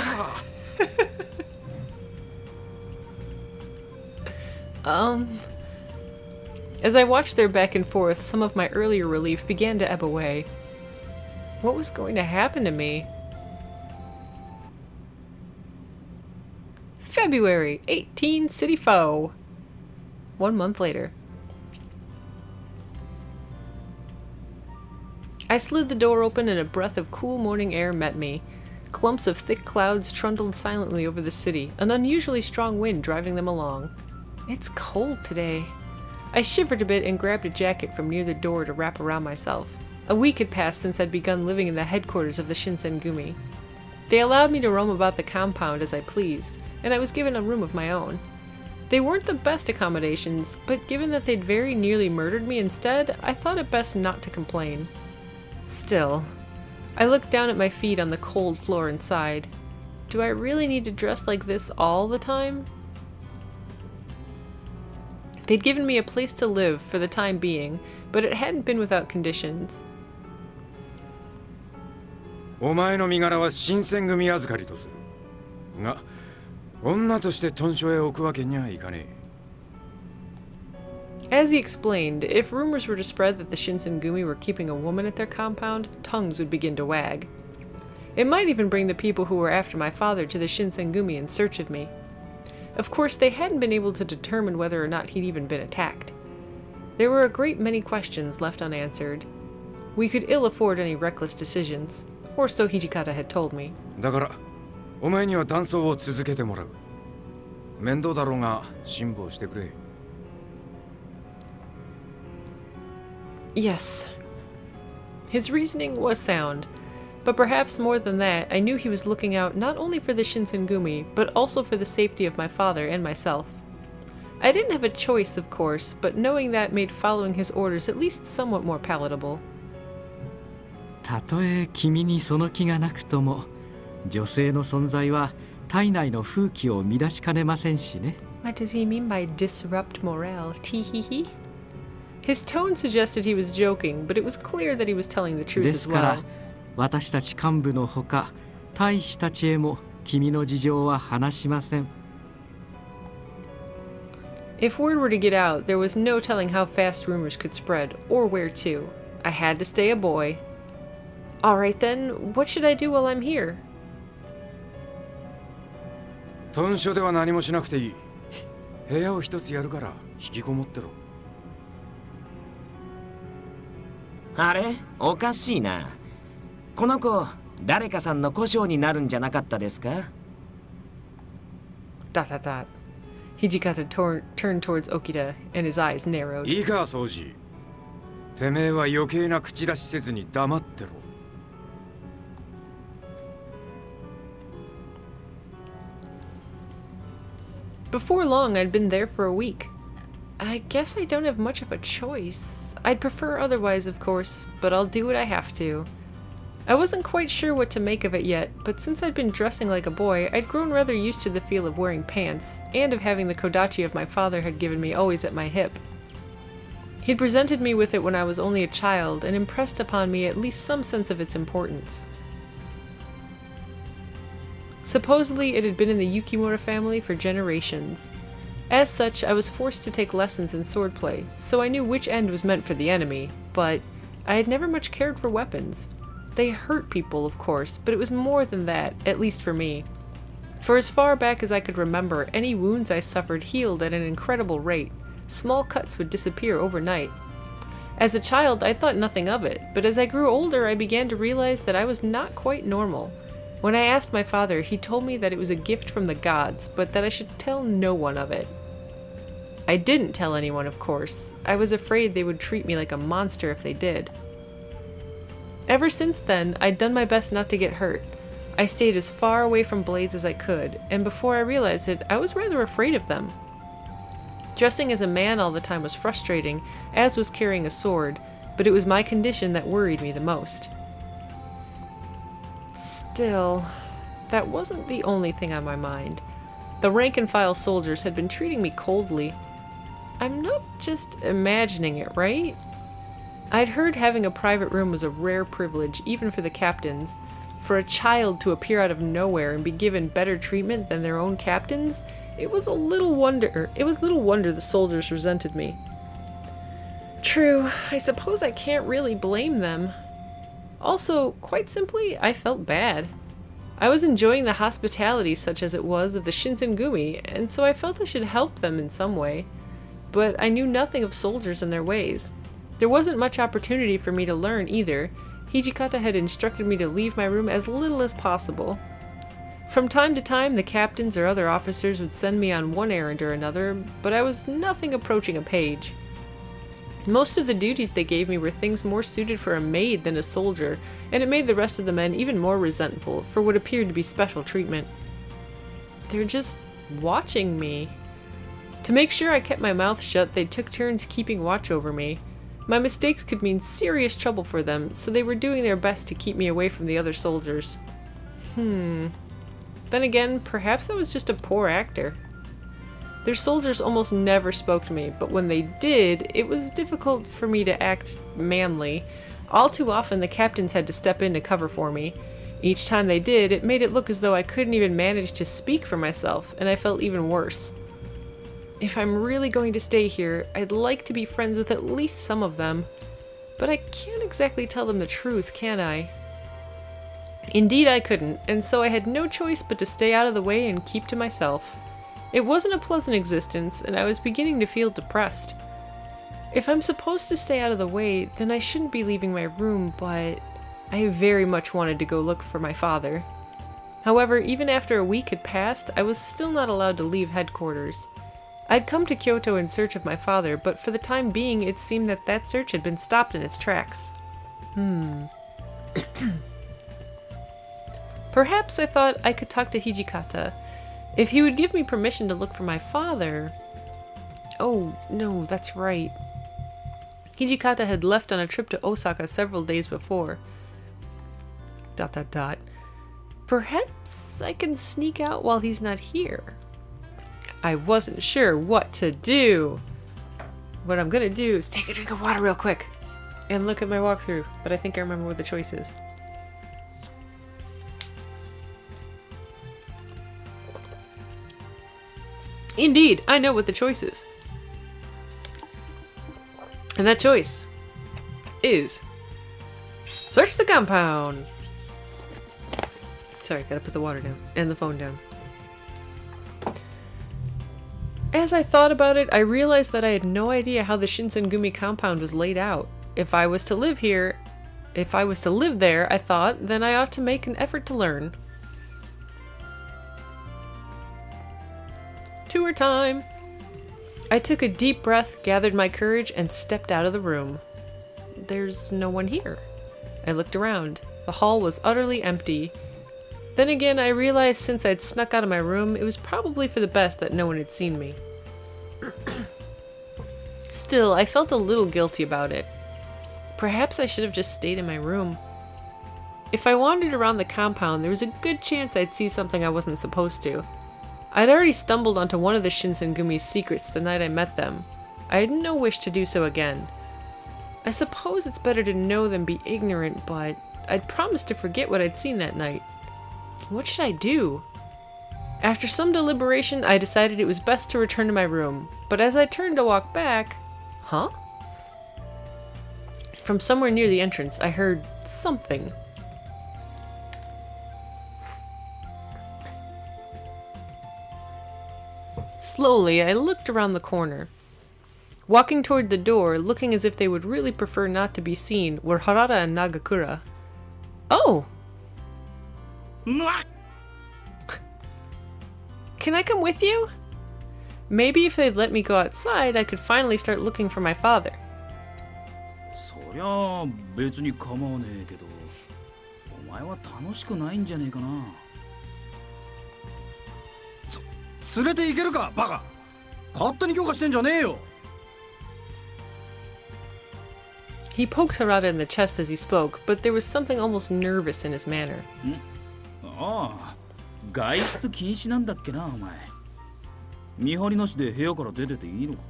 As I watched their back and forth, some of my earlier relief began to ebb away. What was going to happen to me? February 1864. 1 month later. I slid the door open and a breath of cool morning air met me. Clumps of thick clouds trundled silently over the city, an unusually strong wind driving them along. It's cold today. I shivered a bit and grabbed a jacket from near the door to wrap around myself. A week had passed since I'd begun living in the headquarters of the Shinsengumi. They allowed me to roam about the compound as I pleased, and I was given a room of my own. They weren't the best accommodations, but given that they'd very nearly murdered me instead, I thought it best not to complain. Still, I looked down at my feet on the cold floor and sighed. Do I really need to dress like this all the time? They'd given me a place to live for the time being, but it hadn't been without conditions. お前の身柄は新選組預かりとする。が、女として屯所へ置くわけにはいかねえ。 As he explained, if rumors were to spread that the Shinsengumi were keeping a woman at their compound, tongues would begin to wag. It might even bring the people who were after my father to the Shinsengumi in search of me. Of course, they hadn't been able to determine whether or not he'd even been attacked. There were a great many questions left unanswered. We could ill afford any reckless decisions, or so Hijikata had told me. だから、お前には断層を続けてもらう。面倒だろうが辛抱してくれ。 Yes. His reasoning was sound, but perhaps more than that, I knew he was looking out not only for the Shinsengumi, but also for the safety of my father and myself. I didn't have a choice, of course, but knowing that made following his orders at least somewhat more palatable. たとえ君にその気がなくとも、女性の存在は体内の風紀を乱しかねませんしね。What does he mean by disrupt morale? Tee-hee-hee? His tone suggested he was joking, but it was clear that he was telling the truth で as すから well. 私たち幹部のほか大使たちへも君の事情は話しません。 If word were to get out, there was no telling how fast rumors could spread, or where to. I had to stay a boy. Alright then, what should I do while I'm here? 屯所では何もしなくていい。部屋を一つやるから引きこもってろ。あれおかしいな。この子、誰かさんの故障になるんじゃなかったですか？ Hijikata turned towards Okita, and his eyes narrowed. いいか、掃除。てめえは余計な口出しせずに黙ってろ。 Before long, I'd been there for a week. I guess I don't have much of a choice. I'd prefer otherwise, of course, but I'll do what I have to. I wasn't quite sure what to make of it yet, but since I'd been dressing like a boy, I'd grown rather used to the feel of wearing pants, and of having the kodachi of my father had given me always at my hip. He'd presented me with it when I was only a child, and impressed upon me at least some sense of its importance. Supposedly, it had been in the Yukimura family for generations. As such, I was forced to take lessons in swordplay, so I knew which end was meant for the enemy, but I had never much cared for weapons. They hurt people, of course, but it was more than that, at least for me. For as far back as I could remember, any wounds I suffered healed at an incredible rate. Small cuts would disappear overnight. As a child, I thought nothing of it, but as I grew older, I began to realize that I was not quite normal. When I asked my father, he told me that it was a gift from the gods, but that I should tell no one of it. I didn't tell anyone, of course. I was afraid they would treat me like a monster if they did. Ever since then, I'd done my best not to get hurt. I stayed as far away from blades as I could, and before I realized it, I was rather afraid of them. Dressing as a man all the time was frustrating, as was carrying a sword, but it was my condition that worried me the most. Still, that wasn't the only thing on my mind. The rank-and-file soldiers had been treating me coldly. I'm not just imagining it, right? I'd heard having a private room was a rare privilege, even for the captains. For a child to appear out of nowhere and be given better treatment than their own captains, It was little wonder the soldiers resented me. True, I suppose I can't really blame them. Also, quite simply, I felt bad. I was enjoying the hospitality, such as it was, of the Shinsengumi, and so I felt I should help them in some way. But I knew nothing of soldiers and their ways. There wasn't much opportunity for me to learn either. Hijikata had instructed me to leave my room as little as possible. From time to time, the captains or other officers would send me on one errand or another, but I was nothing approaching a page. Most of the duties they gave me were things more suited for a maid than a soldier, and it made the rest of the men even more resentful for what appeared to be special treatment. They're just watching me. To make sure I kept my mouth shut, they took turns keeping watch over me. My mistakes could mean serious trouble for them, so they were doing their best to keep me away from the other soldiers. Then again, perhaps I was just a poor actor. Their soldiers almost never spoke to me, but when they did, it was difficult for me to act manly. All too often, the captains had to step in to cover for me. Each time they did, it made it look as though I couldn't even manage to speak for myself, and I felt even worse. If I'm really going to stay here, I'd like to be friends with at least some of them. But I can't exactly tell them the truth, can I? Indeed I couldn't, and so I had no choice but to stay out of the way and keep to myself. It wasn't a pleasant existence, and I was beginning to feel depressed. If I'm supposed to stay out of the way, then I shouldn't be leaving my room, but I very much wanted to go look for my father. However, even after a week had passed, I was still not allowed to leave headquarters. I'd come to Kyoto in search of my father, but for the time being it seemed that that search had been stopped in its tracks. Perhaps I thought I could talk to Hijikata. If he would give me permission to look for my father... Oh, no, that's right. Hijikata had left on a trip to Osaka several days before. ... Perhaps I can sneak out while he's not here. I wasn't sure what to do. What I'm gonna do is take a drink of water real quick and look at my walkthrough, but I think I remember what the choice is. Indeed, I know what the choice is. And that choice is search the compound. Sorry, gotta put the water down and the phone down. As I thought about it, I realized that I had no idea how the Shinsengumi compound was laid out. If I was to live there, I thought, then I ought to make an effort to learn. Tour time! I took a deep breath, gathered my courage, and stepped out of the room. There's no one here. I looked around. The hall was utterly empty. Then again, I realized since I'd snuck out of my room, it was probably for the best that no one had seen me. Still, I felt a little guilty about it. Perhaps I should have just stayed in my room. If I wandered around the compound, there was a good chance I'd see something I wasn't supposed to. I'd already stumbled onto one of the Shinsengumi's secrets the night I met them. I had no wish to do so again. I suppose it's better to know than be ignorant, but I'd promised to forget what I'd seen that night. What should I do? After some deliberation, I decided it was best to return to my room, but as I turned to walk back... Huh? From somewhere near the entrance, I heard something. Slowly, I looked around the corner. Walking toward the door, looking as if they would really prefer not to be seen, were Harada and Nagakura. Oh! Can I come with you? Maybe if they'd let me go outside, I could finally start looking for my father. そりゃあ別に構わねえけど、お前は楽しくないんじゃねえかな。連れて行けるか、バカ。勝手に許可してんじゃねえよ。He poked Harada in the chest as he spoke, but there was something almost nervous in his manner. ああ、外出禁止なんだっけな、お前。見張りなしで部屋から出てていいのか。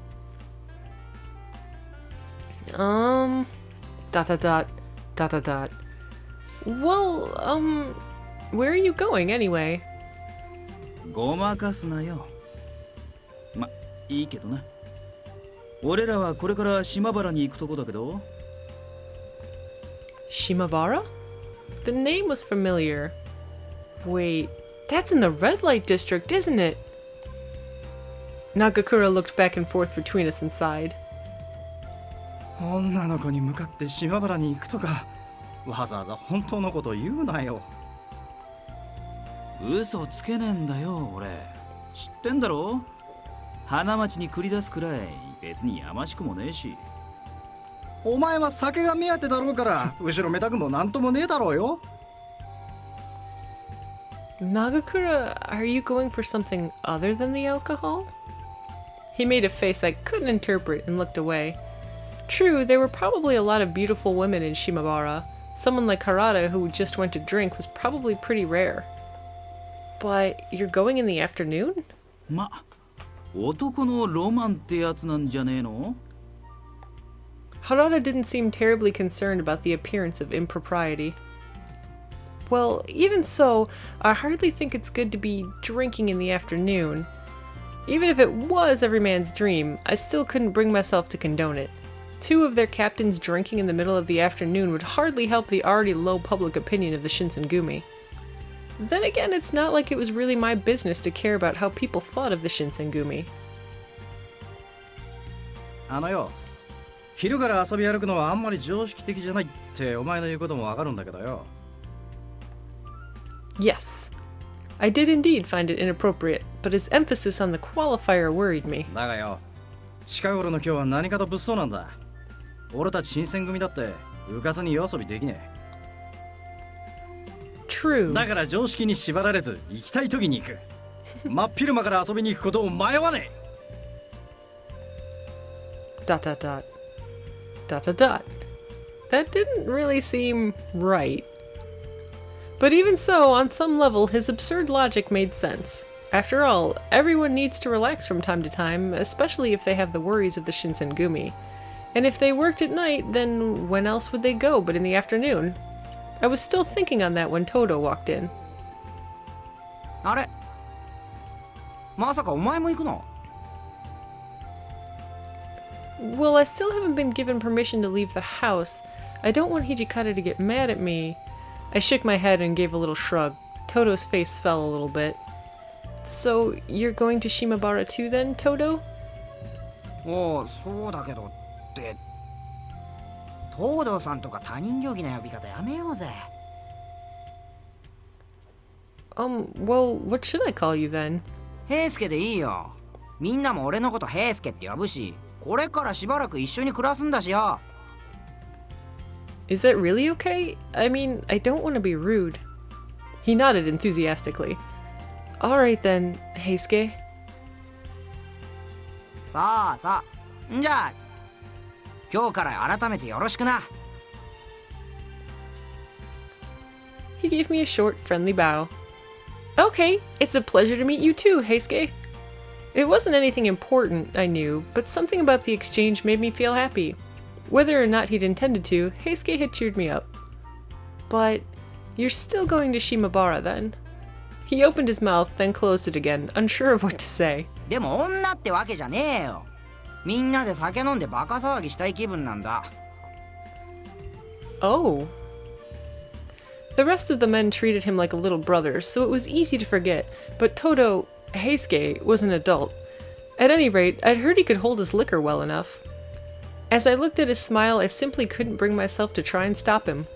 Well, where are you going anyway? ごまかすなよ。いいけどな。俺らはこれから島原に行くとこだけど。Shimabara? The name was familiar. Wait, that's in the red light district, isn't it? Nagakura looked back and forth between us and sighed. 女の子に向かって島原に行くとか、わざわざ本当のこと言うなよ。嘘つけねえんだよ、俺。知ってんだろ？花町に繰り出すくらい別にやましくもねえし。お前は酒が目当てだろうから後ろめたくもなんともねえだろうよ。Nagakura, are you going for something other than the alcohol? He made a face I couldn't interpret and looked away. True, there were probably a lot of beautiful women in Shimabara. Someone like Harada who just went to drink was probably pretty rare. But you're going in the afternoon? ま、男のロマンってやつなんじゃねえの？ Harada didn't seem terribly concerned about the appearance of impropriety. Well, even so, I hardly think it's good to be drinking in the afternoon. Even if it was every man's dream, I still couldn't bring myself to condone it. Two of their captains drinking in the middle of the afternoon would hardly help the already low public opinion of the Shinsengumi. Then again, it's not like it was really my business to care about how people thought of the Shinsengumi. あのよ、昼から遊び歩くのはあんまり常識的じゃないってお前の言うこともわかるんだけどよ。Yes, I did indeed find it inappropriate, but his emphasis on the qualifier worried me. だがよ、近頃の今日は何かと物騒なんだ。俺たち新選組だって浮かずに夜遊びできね True. え。だから常識に縛られず行きたい時に行く。真っ昼間から遊びに行くことを迷わねえ。Dot dot dot. Dot dot dot. That didn't really seem right. But even so, on some level, his absurd logic made sense. After all, everyone needs to relax from time to time, especially if they have the worries of the Shinsengumi. And if they worked at night, then when else would they go but in the afternoon? I was still thinking on that when Todo walked in. あれ、まさかお前も行くの？ Well, I still haven't been given permission to leave the house. I don't want Hijikata to get mad at me. I shook my head and gave a little shrug. Todo's face fell a little bit. So, you're going to Shimabara too then, Todo? おお、そうだけどって。東堂さんとか他人行儀な呼び方やめようぜ。Well, what should I call you then? 平介でいいよ。みんなも俺のこと平介って呼ぶし、これからしばらく一緒に暮らすんだしよ。Is that really okay? I mean, I don't want to be rude. He nodded enthusiastically. Alright then, Heisuke. さあさあ、んじゃあ今日から改めてよろしくな。 He gave me a short, friendly bow. Okay, it's a pleasure to meet you too, Heisuke. It wasn't anything important, I knew, but something about the exchange made me feel happy. Whether or not he'd intended to, Heisuke had cheered me up. But you're still going to Shimabara then? He opened his mouth, then closed it again, unsure of what to say. でも女ってわけじゃねえよ。みんなで酒飲んでバカ騒ぎしたい気分なんだ。Oh. The rest of the men treated him like a little brother, so it was easy to forget, but Todo, Heisuke, was an adult. At any rate, I'd heard he could hold his liquor well enough. As I looked at his smile, I simply couldn't bring myself to try and stop him.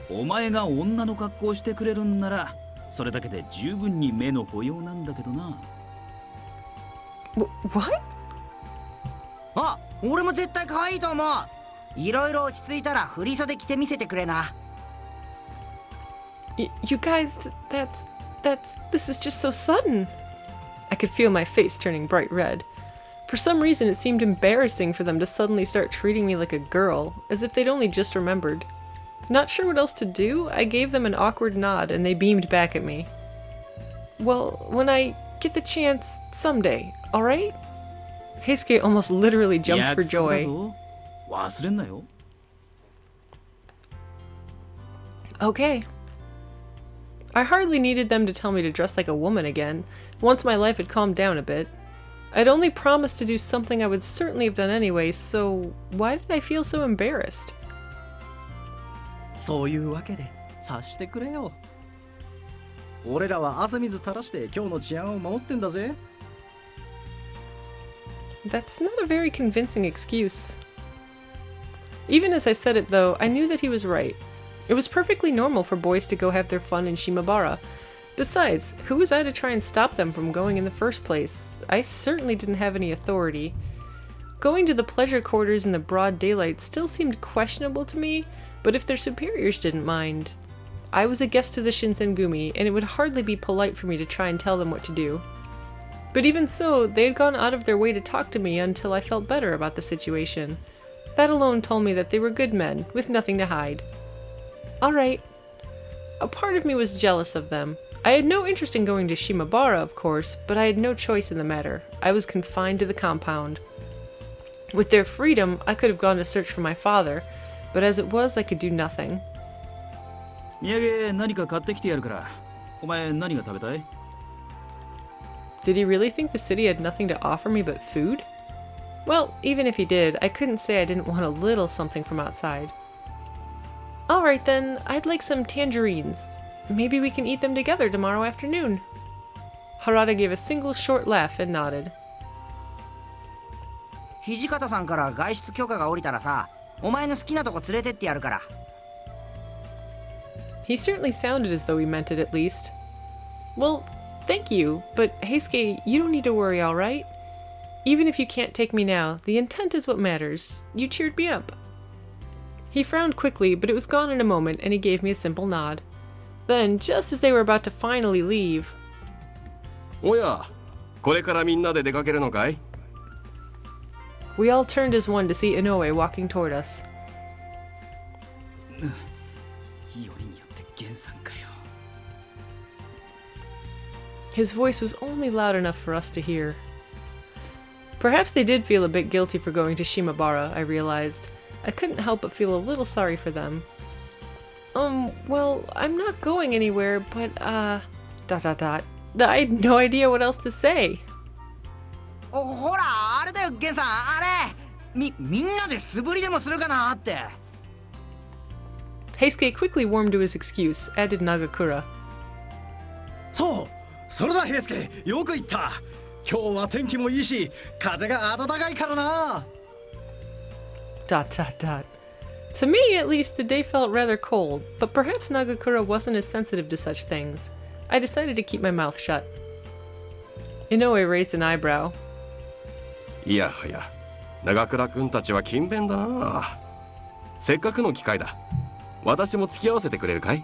お前が女の格好してくれるんなら、それだけで十分に目の保養なんだけどな。What? あ、俺も絶対可愛いと思う。いろいろ落ち着いたら振り袖着て見せてくれな。You guys, this is just so sudden. I could feel my face turning bright red. For some reason, it seemed embarrassing for them to suddenly start treating me like a girl, as if they'd only just remembered. Not sure what else to do, I gave them an awkward nod and they beamed back at me. Well, when I get the chance, someday, alright? Heisuke almost literally jumped for joy. 忘れんなよ。 Okay. I hardly needed them to tell me to dress like a woman again, once my life had calmed down a bit. I'd only promised to do something I would certainly have done anyway, so why did I feel so embarrassed? そういうわけで察してくれよ。俺らは汗水垂らして今日の治安を守ってんだぜ。That's not a very convincing excuse. Even as I said it though, I knew that he was right. It was perfectly normal for boys to go have their fun in Shimabara. Besides, who was I to try and stop them from going in the first place? I certainly didn't have any authority. Going to the pleasure quarters in the broad daylight still seemed questionable to me, but if their superiors didn't mind. I was a guest of the Shinsengumi, and it would hardly be polite for me to try and tell them what to do. But even so, they had gone out of their way to talk to me until I felt better about the situation. That alone told me that they were good men, with nothing to hide. Alright. A part of me was jealous of them. I had no interest in going to Shimabara, of course, but I had no choice in the matter. I was confined to the compound. With their freedom, I could have gone to search for my father, but as it was, I could do nothing. 土産何か買ってきてやるから。お前何が食べたい？ Did he really think the city had nothing to offer me but food? Well, even if he did, I couldn't say I didn't want a little something from outside. Alright then, I'd like some tangerines. Maybe we can eat them together tomorrow afternoon. Harada gave a single short laugh and nodded. 土方さんから外出許可が下りたらさ、お前の好きなとこ連れてってやるから。He certainly sounded as though he meant it at least. Well, thank you, but Heisuke, you don't need to worry, alright? Even if you can't take me now, the intent is what matters. You cheered me up. He frowned quickly, but it was gone in a moment, and he gave me a simple nod. Then, just as they were about to finally leave... おや、これからみんなで出かけるのかい? We all turned as one to see Inoue walking toward us. よりによって源さんかよ。 His voice was only loud enough for us to hear. Perhaps they did feel a bit guilty for going to Shimabara, I realized. I couldn't help but feel a little sorry for them. Well, I'm not going anywhere, but, I had no idea what else to say. ほら、あれだよ、ゲンさん、あれみんなで素振りでもするかなって。 Heisuke quickly warmed to his excuse, added Nagakura. そう、それだ平介、よく言った。今日は天気もいいし、風が暖かいからな。To me, at least, the day felt rather cold, but perhaps Nagakura wasn't as sensitive to such things. I decided to keep my mouth shut. Inoue raised an eyebrow. いやはや、長倉君たちは勤勉だな。せっかくの機会だ。私も付き合わせてくれるかい?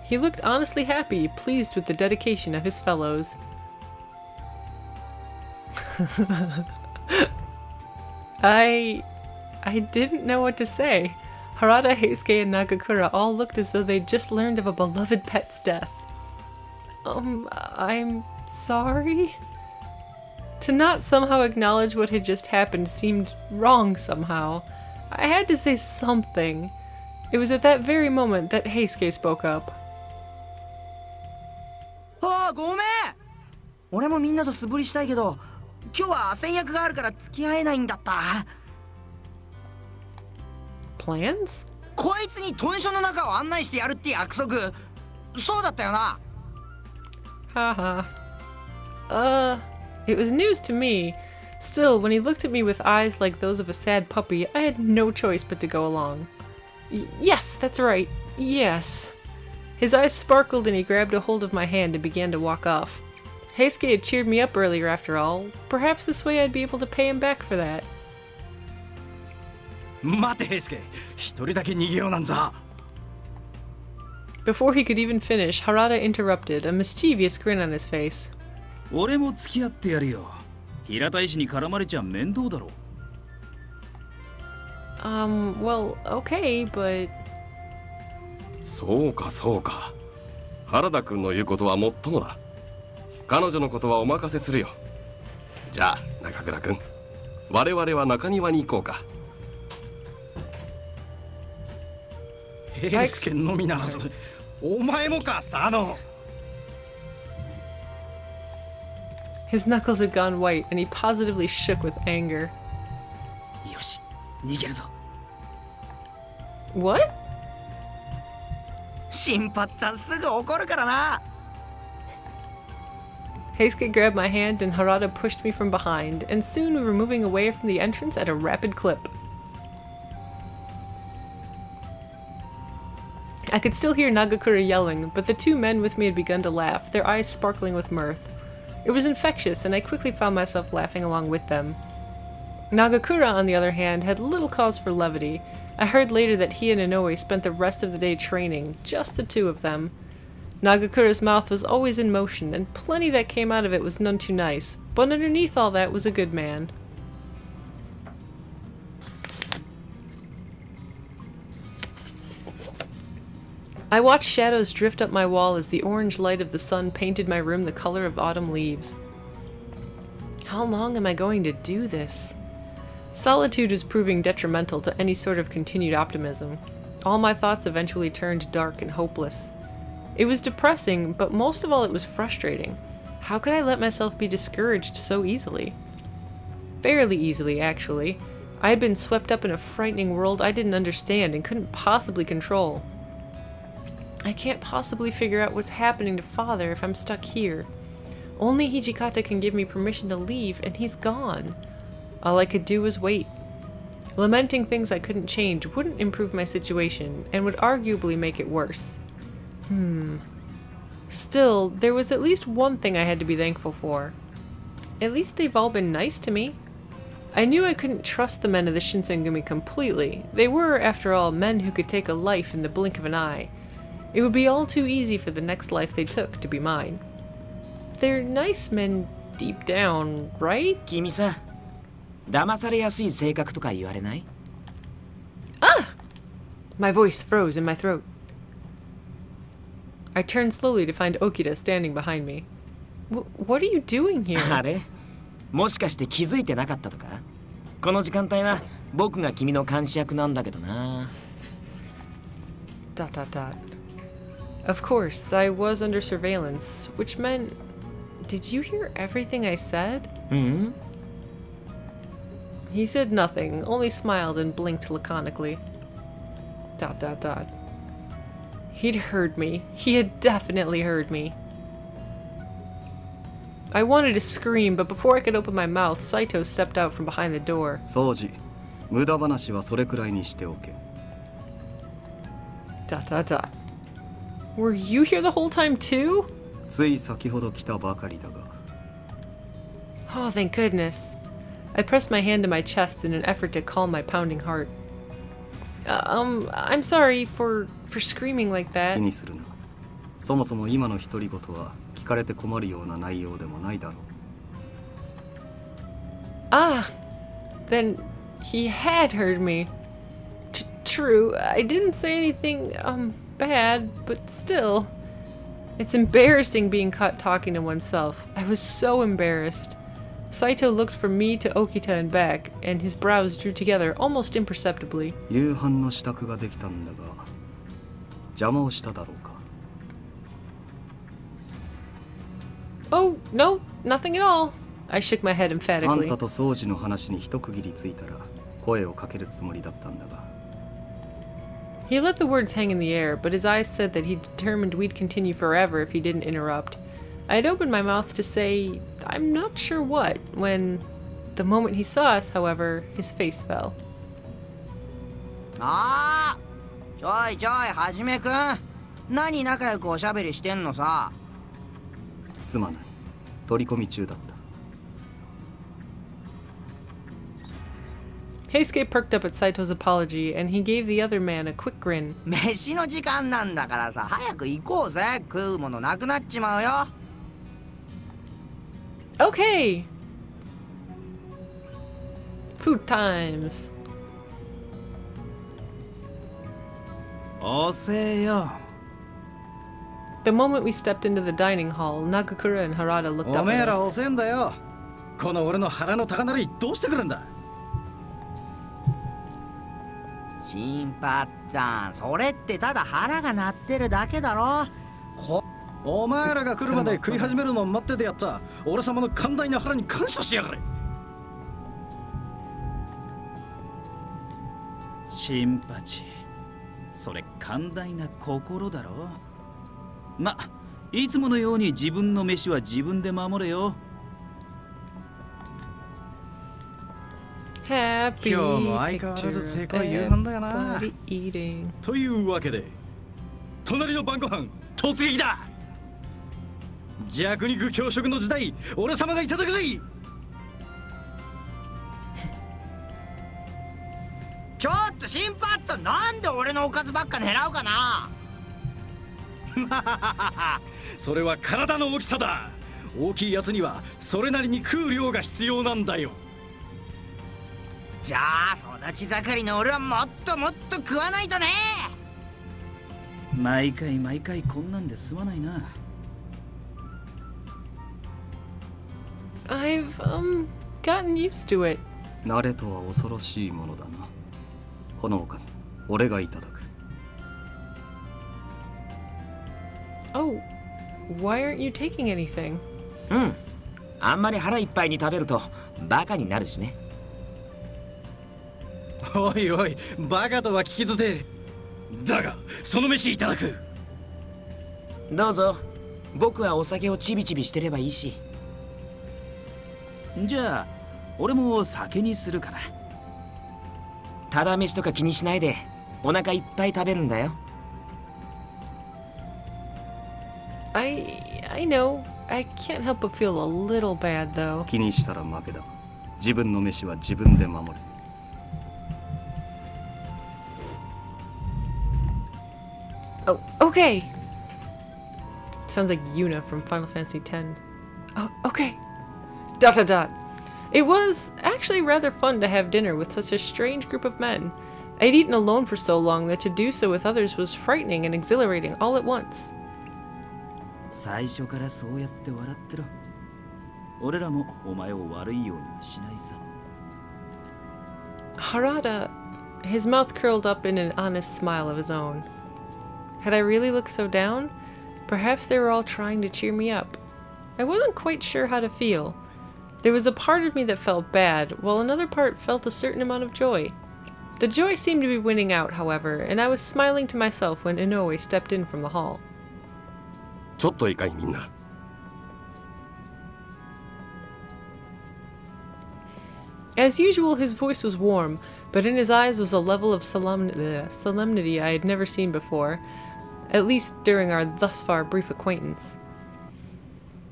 He looked honestly happy, pleased with the dedication of his fellows. I didn't know what to say. Harada, Heisuke, and Nagakura all looked as though they'd just learned of a beloved pet's death. I'm sorry? To not somehow acknowledge what had just happened seemed wrong somehow. I had to say something. It was at that very moment that Heisuke spoke up. ああ、ごめん。俺もみんなと素振りしたいけど、今日は先約があるから付き合えないんだった。Plans? こいつに豚書の中を案内してやるって約束。そうだったよな。Haha. It was news to me. Still, when he looked at me with eyes like those of a sad puppy, I had no choice but to go along. Yes, that's right. Yes. His eyes sparkled and he grabbed a hold of my hand and began to walk off. Heisuke had cheered me up earlier after all. Perhaps this way I'd be able to pay him back for that. 待て平介、一人だけ逃げようなんざ。 Before he could even finish, Harada interrupted, a mischievous grin on his face. 俺も付き合ってやるよ。平田医師に絡まれちゃ面倒だろ。Well, okay, but... そうかそうか。原田君の言うことはもっともだ。彼女のことはお任せするよ。じゃあ中倉君、我々は中庭に行こうか。平助のみならずお前もか佐野。 His knuckles had gone white, and he positively shook with anger. よし逃げるぞ。 What? 新八さんすぐ怒るからな。 Heisuke grabbed my hand and Harada pushed me from behind, and soon we were moving away from the entrance at a rapid clip. I could still hear Nagakura yelling, but the two men with me had begun to laugh, their eyes sparkling with mirth. It was infectious, and I quickly found myself laughing along with them. Nagakura, on the other hand, had little cause for levity. I heard later that he and Inoue spent the rest of the day training, just the two of them. Nagakura's mouth was always in motion, and plenty that came out of it was none too nice, but underneath all that was a good man. I watched shadows drift up my wall as the orange light of the sun painted my room the color of autumn leaves. How long am I going to do this? Solitude was proving detrimental to any sort of continued optimism. All my thoughts eventually turned dark and hopeless. It was depressing, but most of all it was frustrating. How could I let myself be discouraged so easily? Fairly easily, actually. I had been swept up in a frightening world I didn't understand and couldn't possibly control. I can't possibly figure out what's happening to Father if I'm stuck here. Only Hijikata can give me permission to leave, and he's gone. All I could do was wait. Lamenting things I couldn't change wouldn't improve my situation, and would arguably make it worse. Still, there was at least one thing I had to be thankful for. At least they've all been nice to me. I knew I couldn't trust the men of the Shinsengumi completely. They were, after all, men who could take a life in the blink of an eye. It would be all too easy for the next life they took to be mine. They're nice men deep down, right? 君さ、騙されやすい性格とか言われない？ Ah! My voice froze in my throat. I turned slowly to find Okita standing behind me. What are you doing here? あれ？もしかして気づいてなかったとか？この時間帯は僕が君の監視役なんだけどな。Dot dot dot. Of course, I was under surveillance, which meant... Did you hear everything I said? He said nothing, only smiled and blinked laconically. Dot dot dot. He'd heard me. He had definitely heard me. I wanted to scream, but before I could open my mouth, Saito stepped out from behind the door. 掃除無駄話はそれくらいにしておけ。 Dot dot dot. Were you here the whole time too? つい先ほど来たばかりだが。 Oh, thank goodness. I pressed my hand to my chest in an effort to calm my pounding heart. I'm sorry for screaming like 気 that. にするな。そもそも今の独り言は聞かれて困るような内容でもないだろう。 Ah, then he had heard me. True, I didn't say anything, bad, but still. It's embarrassing being caught talking to oneself. I was so embarrassed. Saito looked from me to Okita and back, and his brows drew together almost imperceptibly. 夕飯の支度ができたんだが、邪魔をしただろうか。 Oh, no, nothing at all. I shook my head あん emphatically. たと掃除の話に一区切りついたら声をかけるつもりだったんだが。 He let the words hang in the air, but his eyes said that he determined we'd continue forever if he didn't interrupt. I had opened my mouth to say, I'm not sure what, when, the moment he saw us, however, his face fell. ああ、ちょいちょいはじめくん、何仲良くおしゃべりしてんのさ。すまない。取り込み中だった。 Heisuke perked up at Saito's apology, and he gave the other man a quick grin. 飯の時間なんだからさ、早く行こうぜ。食うものなくなっちまうよ。 Okay! Food times. 遅えよ。 The moment we stepped into the dining hall, Nagakura and Harada looked お up めえ at ら us. 遅えんだよ。この俺の腹の高鳴りどうしてくるんだ。新八さん、それってただ腹が鳴ってるだけだろ。お前らが来るまで食い始めるのを待っててやった俺様の寛大な腹に感謝しやがれ。新八、それ寛大な心だろ。ま、いつものように自分の飯は自分で守れよ。Happy 今日も相変わらず成功夕飯だよな。 everybody eating. というわけで隣の晩ご飯突撃だ。弱肉強食の時代俺様がいただくぜ。ちょっと新八さん、なんで俺のおかずばっか狙うかな。それは体の大きさだ。大きいやつにはそれなりに食う量が必要なんだよ。じゃあ育ち盛りの俺はもっともっと食わないとね。毎回毎回こんなんで済まないな。I've gotten used to it. 慣れとは恐ろしいものだな。このおかず俺がいただく。 Oh, why aren't you taking anything? うん。あんまり腹いっぱいに食べるとバカになるしね。おいおい、バカとは聞き捨て。だがその飯いただく。どうぞ。僕はお酒をちびちびしてればいいし。じゃあ俺も酒にするかな。ただ飯とか気にしないでお腹いっぱい食べるんだよ。I know. I can't help but feel a little bad though. 気にしたら負けだ。自分の飯は自分で守る。Oh, okay. Sounds like Yuna from Final Fantasy X. Oh, okay. ... It was actually rather fun to have dinner with such a strange group of men. I'd eaten alone for so long that to do so with others was frightening and exhilarating all at once. 最初からそうやって笑ってろ。俺らもお前を悪いようにはしないさ。Harada, his mouth curled up in an honest smile of his own. Had I really looked so down? Perhaps they were all trying to cheer me up. I wasn't quite sure how to feel. There was a part of me that felt bad, while another part felt a certain amount of joy. The joy seemed to be winning out, however, and I was smiling to myself when Inoue stepped in from the hall. ちょっといいかいみんな。 As usual, his voice was warm, but in his eyes was a level of solemnity I had never seen before, at least during our thus far brief acquaintance.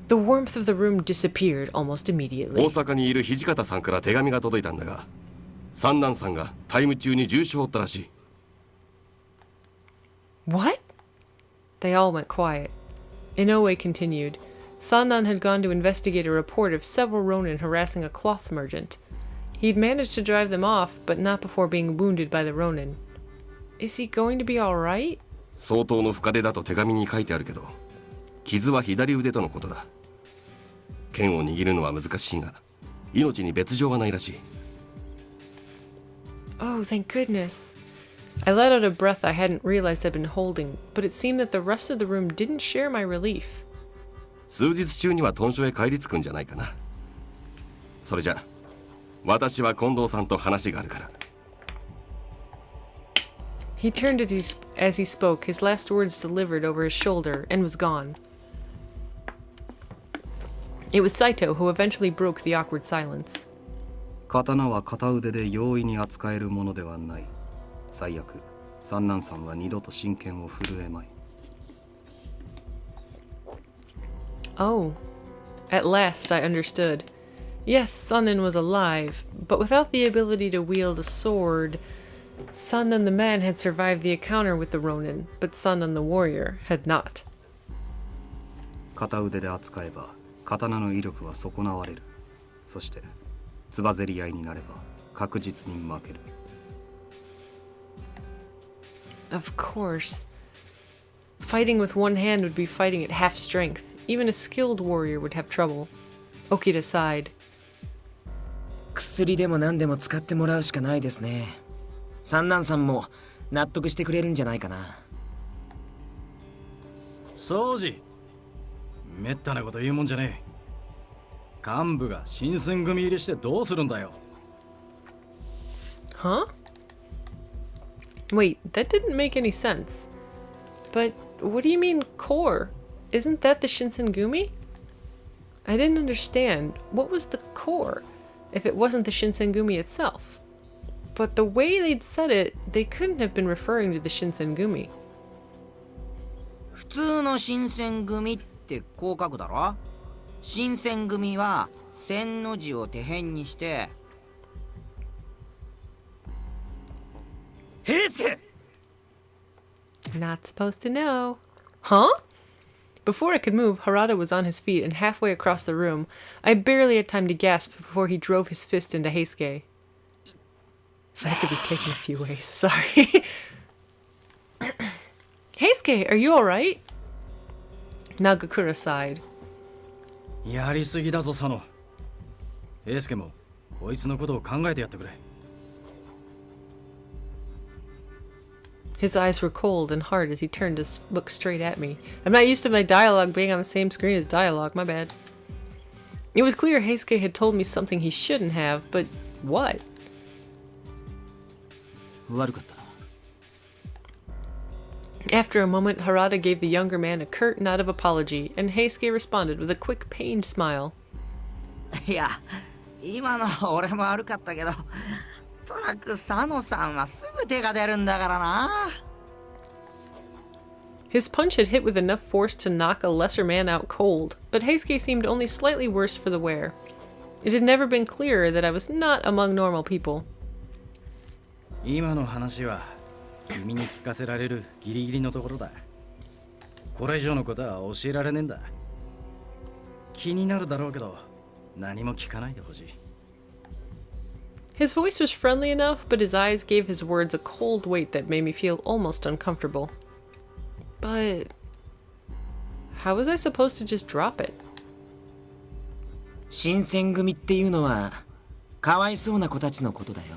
The warmth of the room disappeared almost 大 immediately. 阪にいる土方さんから手紙が届いたんだが、三男さんがタイム中に重傷を負ったらしい。 What? They all went quiet. Inoue continued. Sandan had gone to investigate a report of several Ronin harassing a cloth merchant. He'd managed to drive them off, but not before being wounded by the Ronin. Is he going to be alright? 相当の深手だと手紙に書いてあるけど、傷は左腕とのことだ。剣を握るのは難しいが、命に別状はないらしい。 Oh, thank goodness. I let out a breath I hadn't realized I'd been holding, but it seemed that the rest of the room didn't share my relief. 数日中には豚所へ帰り着くんじゃないかな。それじゃ、私は近藤さんと話があるから。 He turned as he spoke, his last words delivered over his shoulder, and was gone. It was Saito who eventually broke the awkward silence. 刀は片腕で容易に扱えるものではない。最悪、三男さんは二度と真剣を震えまい。 Oh. At last I understood. Yes, Sandan was alive, but without the ability to wield a sword. Sandan the man had survived the encounter with the Ronin, but Sandan the warrior had not. 片腕で扱えば刀の威力は損なわれる。そしてつばぜり合いになれば確実に負ける。 Of course. Fighting with one hand would be fighting at half strength. Even a skilled warrior would have trouble. Okita sighed. 薬でも何でも使ってもらうしかないですね。三男さんも納得してくれるんじゃないかな。掃除めったなこと言うもんじゃねえ。幹部が新選組入りしてどうするんだよ。 Huh? Wait, that didn't make any sense. But what do you mean core? Isn't that the Shinsengumi? I didn't understand. What was the core if it wasn't the Shinsengumi itself? But the way they'd said it, they couldn't have been referring to the Shinsengumi. 普通の新選組ってこう書くだろ。新選組は千の字を手辺にして、平助 Not supposed to know. Huh? Before I could move, Harada was on his feet and halfway across the room. I barely had time to gasp before he drove his fist into Heisuke. That could be taken a few ways. Sorry. Heisuke, are you alright? Nagakura sighed. やりすぎだぞ佐野。平助もこいつのことを考えてやってくれ。 His eyes were cold and hard as he turned to look straight at me. I'm not used to my dialogue being on the same screen as dialogue, my bad. It was clear Heisuke had told me something he shouldn't have, but what? 悪かったな。 After a moment, Harada gave the younger man a curt nod of apology, and Heisuke responded with a quick, pained smile. いや、今のは俺も悪かったけど、ったく佐野さんはすぐ手が出るんだからな。 His punch had hit with enough force to knock a lesser man out cold, but Heisuke seemed only slightly worse for the wear. It had never been clearer that I was not among normal people. 今の話は君に聞かせられるギリギリのところだ。これ以上のことは教えられねえんだ。気になるだろうけど、何も聞かないでほしい。 His voice was friendly enough, but his eyes gave his words a cold weight that made me feel almost uncomfortable. But how was I supposed to just drop it? 新選組っていうのはかわいそうな子たちのことだよ。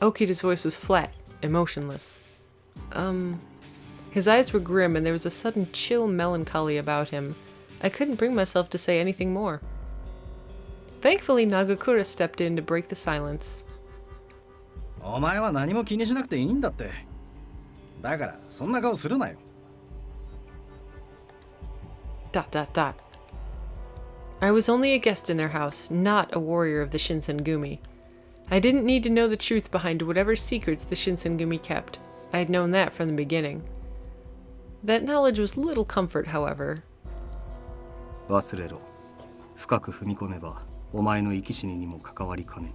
Okida's voice was flat, emotionless. His eyes were grim and there was a sudden chill melancholy about him. I couldn't bring myself to say anything more. Thankfully, Nagakura stepped in to break the silence. お前は何も気にしなくていいんだって。だからそんな顔するなよ。 I was only a guest in their house, not a warrior of the Shinsengumi. I didn't need to know the truth behind whatever secrets the Shinsengumi kept. I had known that from the beginning. That knowledge was little comfort, however. 忘れろ。深く踏み込めばお前の生き死ににも関わりかねん。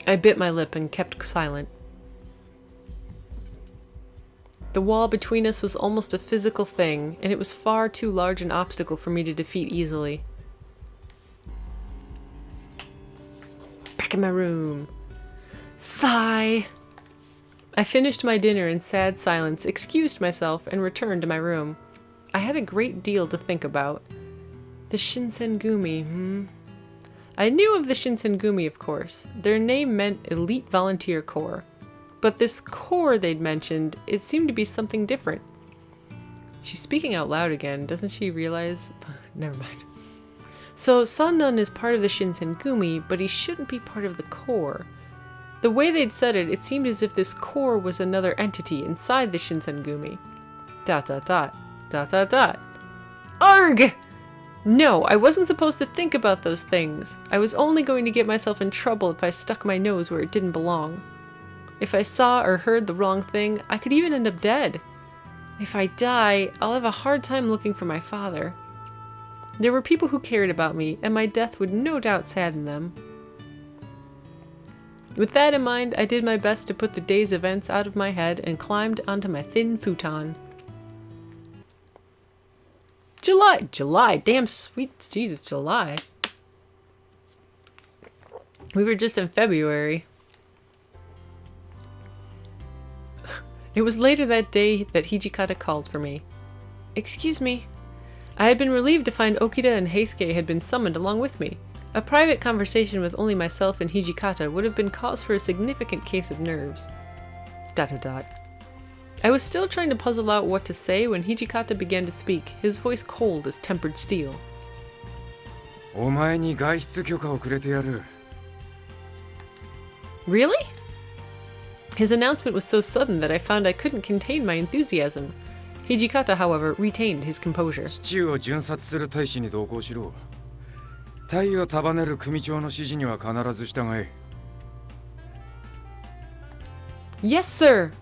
I bit my lip and kept silent. The wall between us was almost a physical thing, and it was far too large an obstacle for me to defeat easily. Back in my room. Sigh. I finished my dinner in sad silence, excused myself, and returned to my room. I had a great deal to think about. The Shinsengumi, I knew of the Shinsengumi, of course. Their name meant Elite Volunteer Corps. But this corps they'd mentioned, it seemed to be something different. She's speaking out loud again, doesn't she realize? Never mind. So Sannan is part of the Shinsengumi, but he shouldn't be part of the corps. The way they'd said it, it seemed as if this corps was another entity inside the Shinsengumi. ... Arg! No, I wasn't supposed to think about those things. I was only going to get myself in trouble if I stuck my nose where it didn't belong. If I saw or heard the wrong thing, I could even end up dead. If I die, I'll have a hard time looking for my father. There were people who cared about me, and my death would no doubt sadden them. With that in mind, I did my best to put the day's events out of my head and climbed onto my thin futon. July, damn sweet Jesus, July. We were just in February. It was later that day that Hijikata called for me. Excuse me. I had been relieved to find Okida and Heisuke had been summoned along with me. A private conversation with only myself and Hijikata would have been cause for a significant case of nerves. ... I was still trying to puzzle out what to say when Hijikata began to speak, his voice cold as tempered steel. お前に外出許可をくれてやる。 Really? His announcement was so sudden that I found I couldn't contain my enthusiasm. Hijikata, however, retained his composure. 市中を巡察する大使に同行しろ。隊を束ねる組長の指示には必ず従え。 Yes, sir!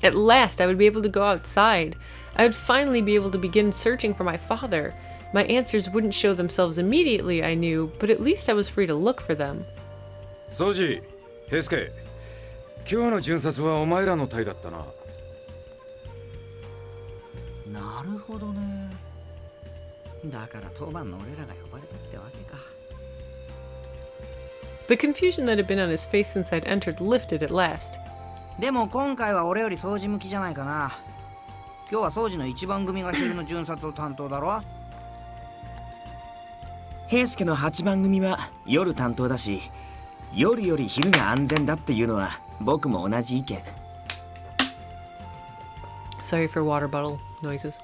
At last I would be able to go outside. I would finally be able to begin searching for my father. My answers wouldn't show themselves immediately, I knew, but at least I was free to look for them. ソジ、平助、今日の巡察はお前らの隊だったな。なるほどね。だから当番の俺らが呼ばれたってわけか。 The confusion that had been on his face since I'd entered lifted at last. でも今回は俺より掃除向きじゃないかな。今日は掃除の一番組が昼の巡察を担当だろ。平助の8番組は夜担当だし、夜より昼が安全だっていうのは僕も同じ意見。 Sorry for water bottle noises.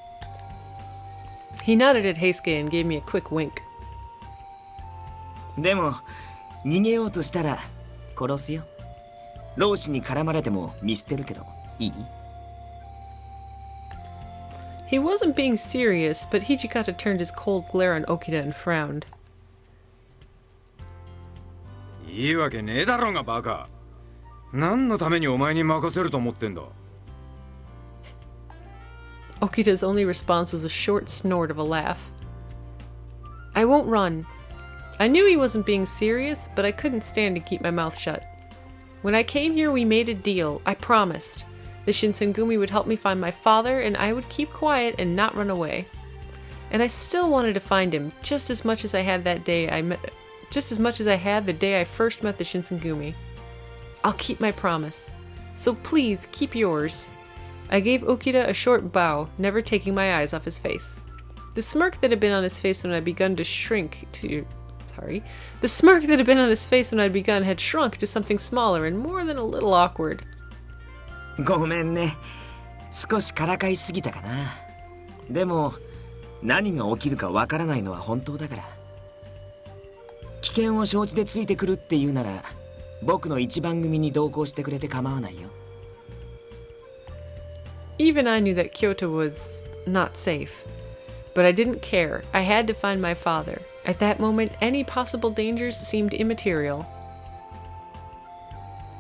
He nodded at Heisuke and gave me a quick wink. でも逃げようとしたら殺すよ。老子に絡まれても見捨てるけどいい？ He wasn't being serious, but Hijikata turned his cold glare on Okita and frowned. いいわけねえだろうがバカ。何のためにお前に任せると思ってんだ。 Okita's only response was a short snort of a laugh. I won't run. I knew he wasn't being serious, but I couldn't stand to keep my mouth shut. When I came here, we made a deal. I promised. The Shinsengumi would help me find my father, and I would keep quiet and not run away. And I still wanted to find him, just as much as I had the day I first met the Shinsengumi. I'll keep my promise. So please, keep yours. I gave Okita a short bow, never taking my eyes off his face. The smirk that had been on his face when I'd begun had shrunk to something smaller and more than a little awkward. ごめんね。少しからかいすぎたかな。でも何が起きるかわからないのは本当だから。危険を承知でついてくるっていうなら、僕の一番組に同行してくれて構わないよ。 Even I knew that Kyoto was not safe. But I didn't care. I had to find my father. At that moment, any possible dangers seemed immaterial.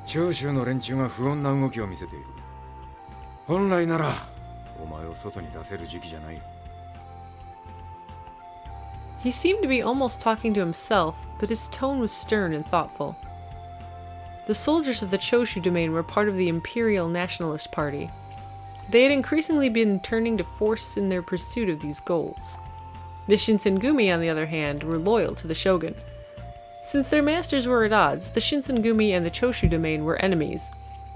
長州の連中が不穏な動きを見せている。本来ならお前を外に出せる時期じゃない。 He seemed to be almost talking to himself, but his tone was stern and thoughtful. The soldiers of the Choshu domain were part of the Imperial Nationalist Party. They had increasingly been turning to force in their pursuit of these goals. The Shinsengumi, on the other hand, were loyal to the shogun. Since their masters were at odds, the Shinsengumi and the Choshu domain were enemies.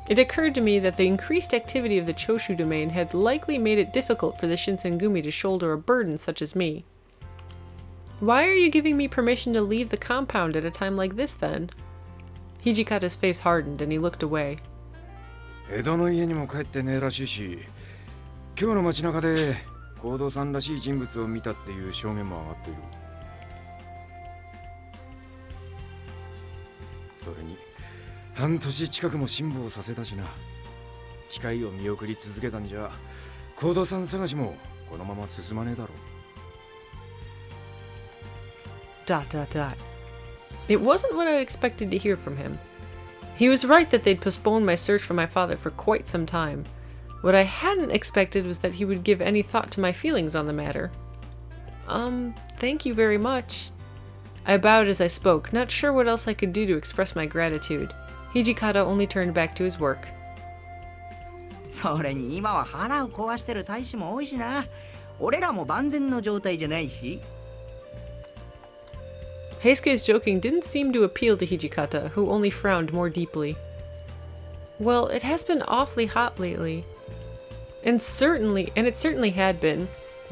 It occurred to me that the increased activity of the Choshu domain had likely made it difficult for the Shinsengumi to shoulder a burden such as me. Why are you giving me permission to leave the compound at a time like this, then? Hijikata's face hardened and he looked away. 江戸の家にも帰ってねえらしいし、今日の街中で行動さんらしい人物を見たっていう証言も上がっている。それに半年近くも辛抱させたしな。機会を見送り続けたんじゃ行動さん探しもこのまま進まねえだろう。It wasn't what I expected to hear from him. He was right that they'd postponed my search for my father for quite some time. What I hadn't expected was that he would give any thought to my feelings on the matter. Thank you very much. I bowed as I spoke, not sure what else I could do to express my gratitude. Hijikata only turned back to his work. それに今は腹を壊してる大使も多いしな。俺らも万全の状態じゃないし。Heisuke's joking didn't seem to appeal to Hijikata, who only frowned more deeply. Well, it has been awfully hot lately. And it certainly had been.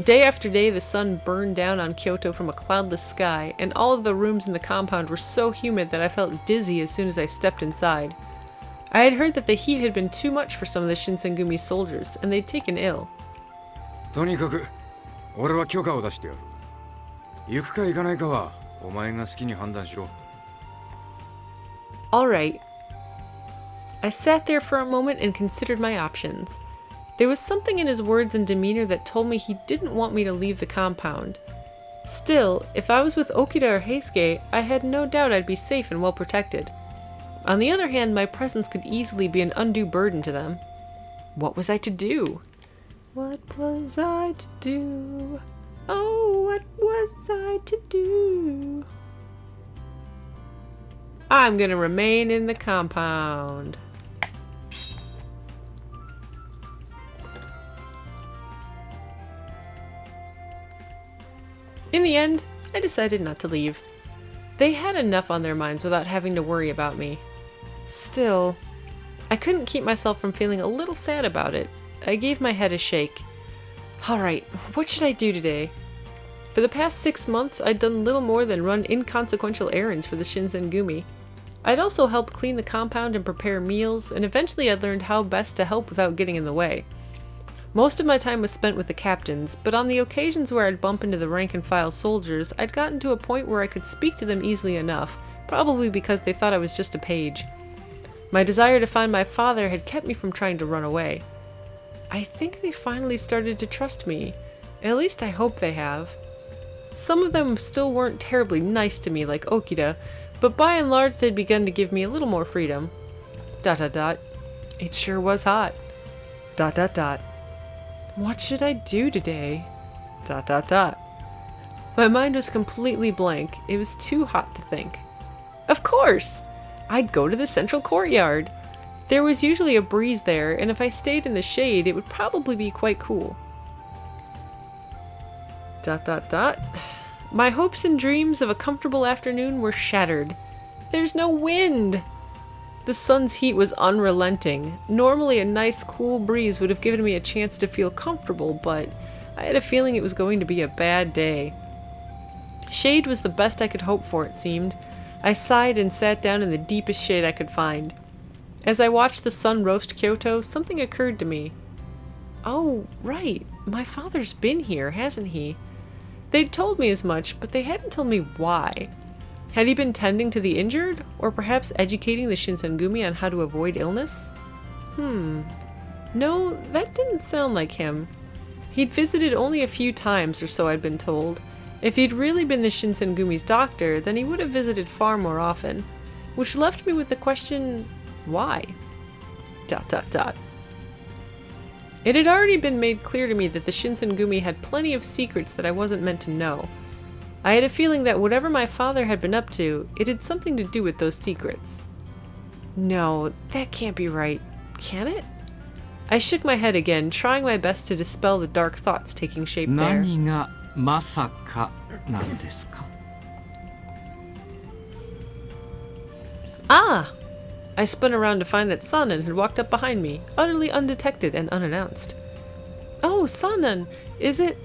Day after day, the sun burned down on Kyoto from a cloudless sky, and all of the rooms in the compound were so humid that I felt dizzy as soon as I stepped inside. I had heard that the heat had been too much for some of the Shinsengumi soldiers, and they'd taken ill. とにかく俺は許可を出してやる。行くか行かないかはお前が好きに判断しろ。All right. I sat there for a moment and considered my options. There was something in his words and demeanor that told me he didn't want me to leave the compound. Still, if I was with Okida or Heisuke, I had no doubt I'd be safe and well protected. On the other hand, my presence could easily be an undue burden to them. What was I to do? What was I to do? Oh, what was I to do? I'm gonna remain in the compound. In the end, I decided not to leave. They had enough on their minds without having to worry about me. Still, I couldn't keep myself from feeling a little sad about it. I gave my head a shake. Alright, what should I do today? For the past 6 months, I'd done little more than run inconsequential errands for the Shinsengumi. I'd also helped clean the compound and prepare meals, and eventually I'd learned how best to help without getting in the way. Most of my time was spent with the captains, but on the occasions where I'd bump into the rank-and-file soldiers, I'd gotten to a point where I could speak to them easily enough, probably because they thought I was just a page. My desire to find my father had kept me from trying to run away. I think they finally started to trust me. At least I hope they have. Some of them still weren't terribly nice to me like Okida, but by and large they'd begun to give me a little more freedom. ... It sure was hot. ... What should I do today? ... My mind was completely blank. It was too hot to think. Of course! I'd go to the central courtyard. There was usually a breeze there, and if I stayed in the shade, it would probably be quite cool. ... My hopes and dreams of a comfortable afternoon were shattered. There's no wind! The sun's heat was unrelenting. Normally a nice cool breeze would have given me a chance to feel comfortable, but I had a feeling it was going to be a bad day. Shade was the best I could hope for, it seemed. I sighed and sat down in the deepest shade I could find. As I watched the sun roast Kyoto, something occurred to me. Oh, right. My father's been here, hasn't he? They'd told me as much, but they hadn't told me why. Had he been tending to the injured? Or perhaps educating the Shinsengumi on how to avoid illness? No, that didn't sound like him. He'd visited only a few times or so, I'd been told. If he'd really been the Shinsengumi's doctor, then he would have visited far more often. Which left me with the question, why? ... It had already been made clear to me that the Shinsengumi had plenty of secrets that I wasn't meant to know. I had a feeling that whatever my father had been up to, it had something to do with those secrets. No, that can't be right. Can it? I shook my head again, trying my best to dispel the dark thoughts taking shape there. 何がまさかなんですか? Ah! I spun around to find that Sanan had walked up behind me, utterly undetected and unannounced. Oh, Sanan! Is it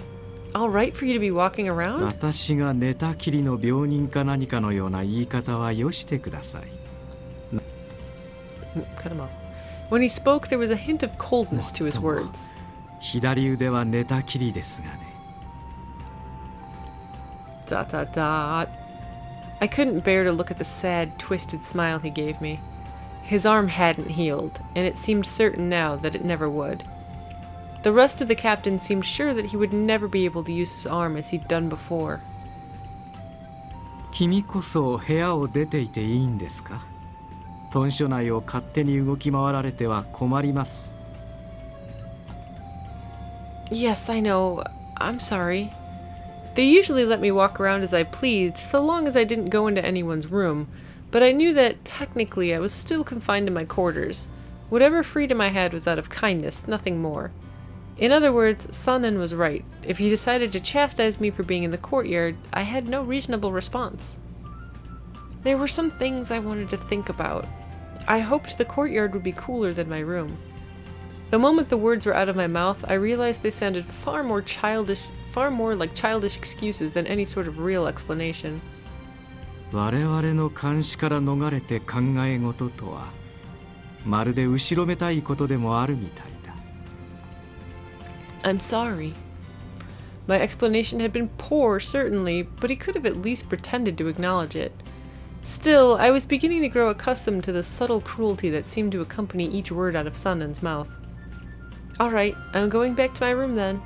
alright for you to be walking around? 私が寝たきりの病人か何かのような言い方はよしてください。 Cut him off. When he spoke, there was a hint of coldness to his words. 左腕は寝たきりですがね。 I couldn't bear to look at the sad, twisted smile he gave me. His arm hadn't healed, and it seemed certain now that it never would. The rest of the captain seemed sure that he would never be able to use his arm as he'd done before. 君こそ部屋を出ていていいんですか? 豚舎内を勝手に動き回られては困ります。 Yes, I know. I'm sorry. They usually let me walk around as I pleased, so long as I didn't go into anyone's room, but I knew that, technically, I was still confined to my quarters. Whatever freedom I had was out of kindness, nothing more. In other words, Sanan was right. If he decided to chastise me for being in the courtyard, I had no reasonable response. There were some things I wanted to think about. I hoped the courtyard would be cooler than my room. The moment the words were out of my mouth, I realized they sounded far far more like childish excuses than any sort of real explanation. 我々の監視から逃れて考え事とはまるで後ろめたいことでもあるみたいだ。 I'm sorry. My explanation had been poor, certainly, but he could have at least pretended to acknowledge it. Still, I was beginning to grow accustomed to the subtle cruelty that seemed to accompany each word out of Sannen's mouth. All right, I'm going back to my room then.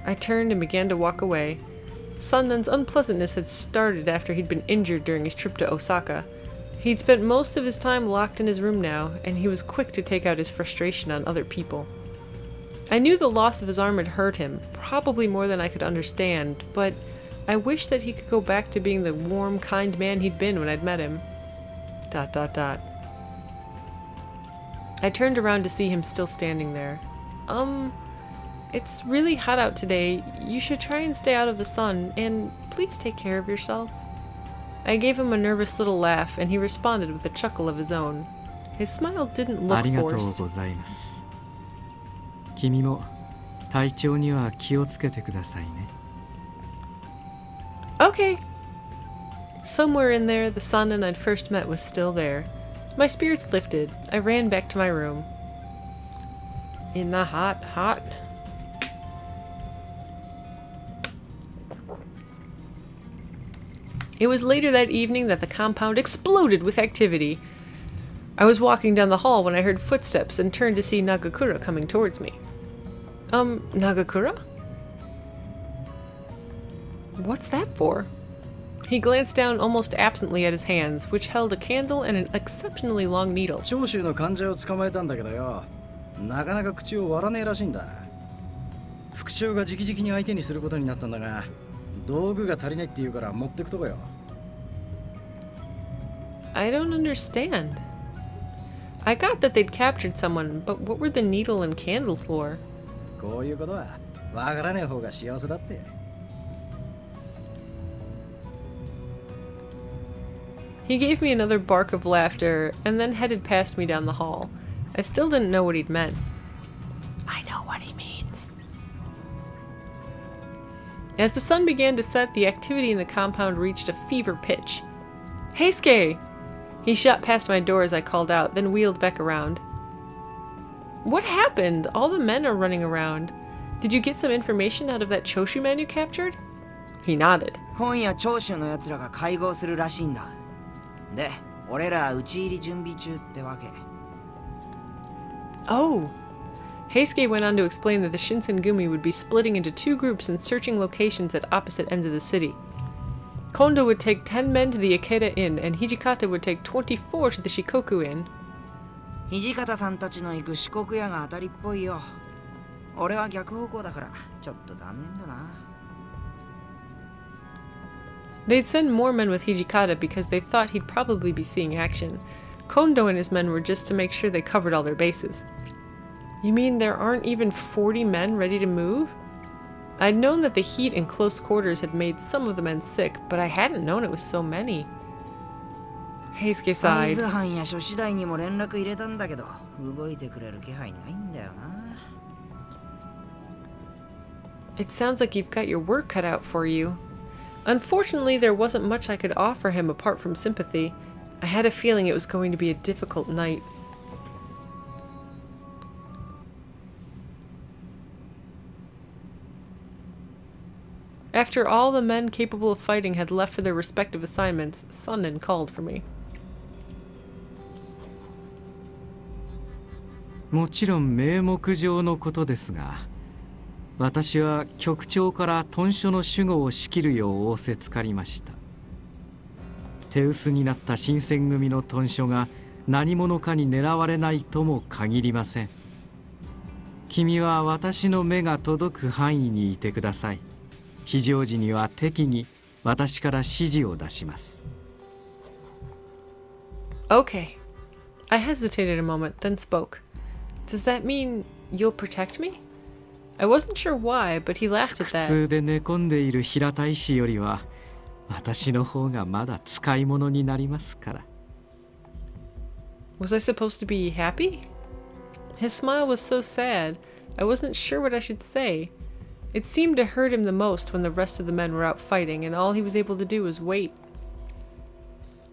I turned and began to walk away. Sannen's unpleasantness had started after he'd been injured during his trip to Osaka. He'd spent most of his time locked in his room now, and he was quick to take out his frustration on other people. I knew the loss of his arm had hurt him, probably more than I could understand, but I wished that he could go back to being the warm, kind man he'd been when I'd met him. ... I turned around to see him still standing there. It's really hot out today. You should try and stay out of the sun, and please take care of yourself. I gave him a nervous little laugh, and he responded with a chuckle of his own. His smile didn't look ありがとう forced. ございます。君も体調には気をつけてくださいね。 Okay. Somewhere in there, the Sannen I'd first met was still there. My spirits lifted. I ran back to my room. In the hot. It was later that evening that the compound exploded with activity. I was walking down the hall when I heard footsteps and turned to see Nagakura coming towards me. Nagakura? What's that for? He glanced down almost absently at his hands, which held a candle and an exceptionally long needle. 長州の患者を捕まえたんだけどよ、なかなか口を割らねえらしいんだ。副長が直々に相手にすることになったんだが、道具が足りないって言うから持ってくとこよ。 I don't understand. I got that they'd captured someone, but what were the needle and candle for? こういうことはわからねえ方が幸せだって。 He gave me another bark of laughter and then headed past me down the hall. I still didn't know what he'd meant. I know what he means. As the sun began to set, the activity in the compound reached a fever pitch. Heisuke! He shot past my door as I called out, then wheeled back around. What happened? All the men are running around. Did you get some information out of that Choshu man you captured? He nodded. 今夜長州のやつらが会合するらしいんだ。で、俺ら討ち入り準備中ってわけ。 Oh. Heisuke went on to explain that the Shinsengumi would be splitting into two groups and searching locations at opposite ends of the city. Kondo would take 10 men to the Ikedaya Inn, and Hijikata would take 24 to the Shikoku Inn. 土方さんたちの行く四国屋が当たりっぽいよ。俺は逆方向だからちょっと残念だな。 They'd send more men with Hijikata because they thought he'd probably be seeing action. Kondo and his men were just to make sure they covered all their bases. You mean there aren't even 40 men ready to move? I'd known that the heat in close quarters had made some of the men sick, but I hadn't known it was so many. Heisuke 会 sighed. 津藩や諸次第にも連絡入れたんだけど、動いてくれる気配ないんだよな。 It sounds like you've got your work cut out for you. Unfortunately, there wasn't much I could offer him apart from sympathy. I had a feeling it was going to be a difficult night. After all the men capable of fighting had left for their respective assignments, Sannen called for me. もちろん名目上のことですが、私は局長から屯所の守護を仕切るよう仰せつかりました。手薄になった新選組の屯所が何者かに狙われないとも限りません。君は私の目が届く範囲にいてください。非常時には適宜私から指示を出します。 Okay. I hesitated a moment, then spoke. Does that mean you'll protect me? I wasn't sure why, but he laughed at 普 that. 通で寝込んでいる平大使よりは私の方がまだ使い物になりますから。 Was I supposed to be happy? His smile was so sad, I wasn't sure what I should say. It seemed to hurt him the most when the rest of the men were out fighting, and all he was able to do was wait.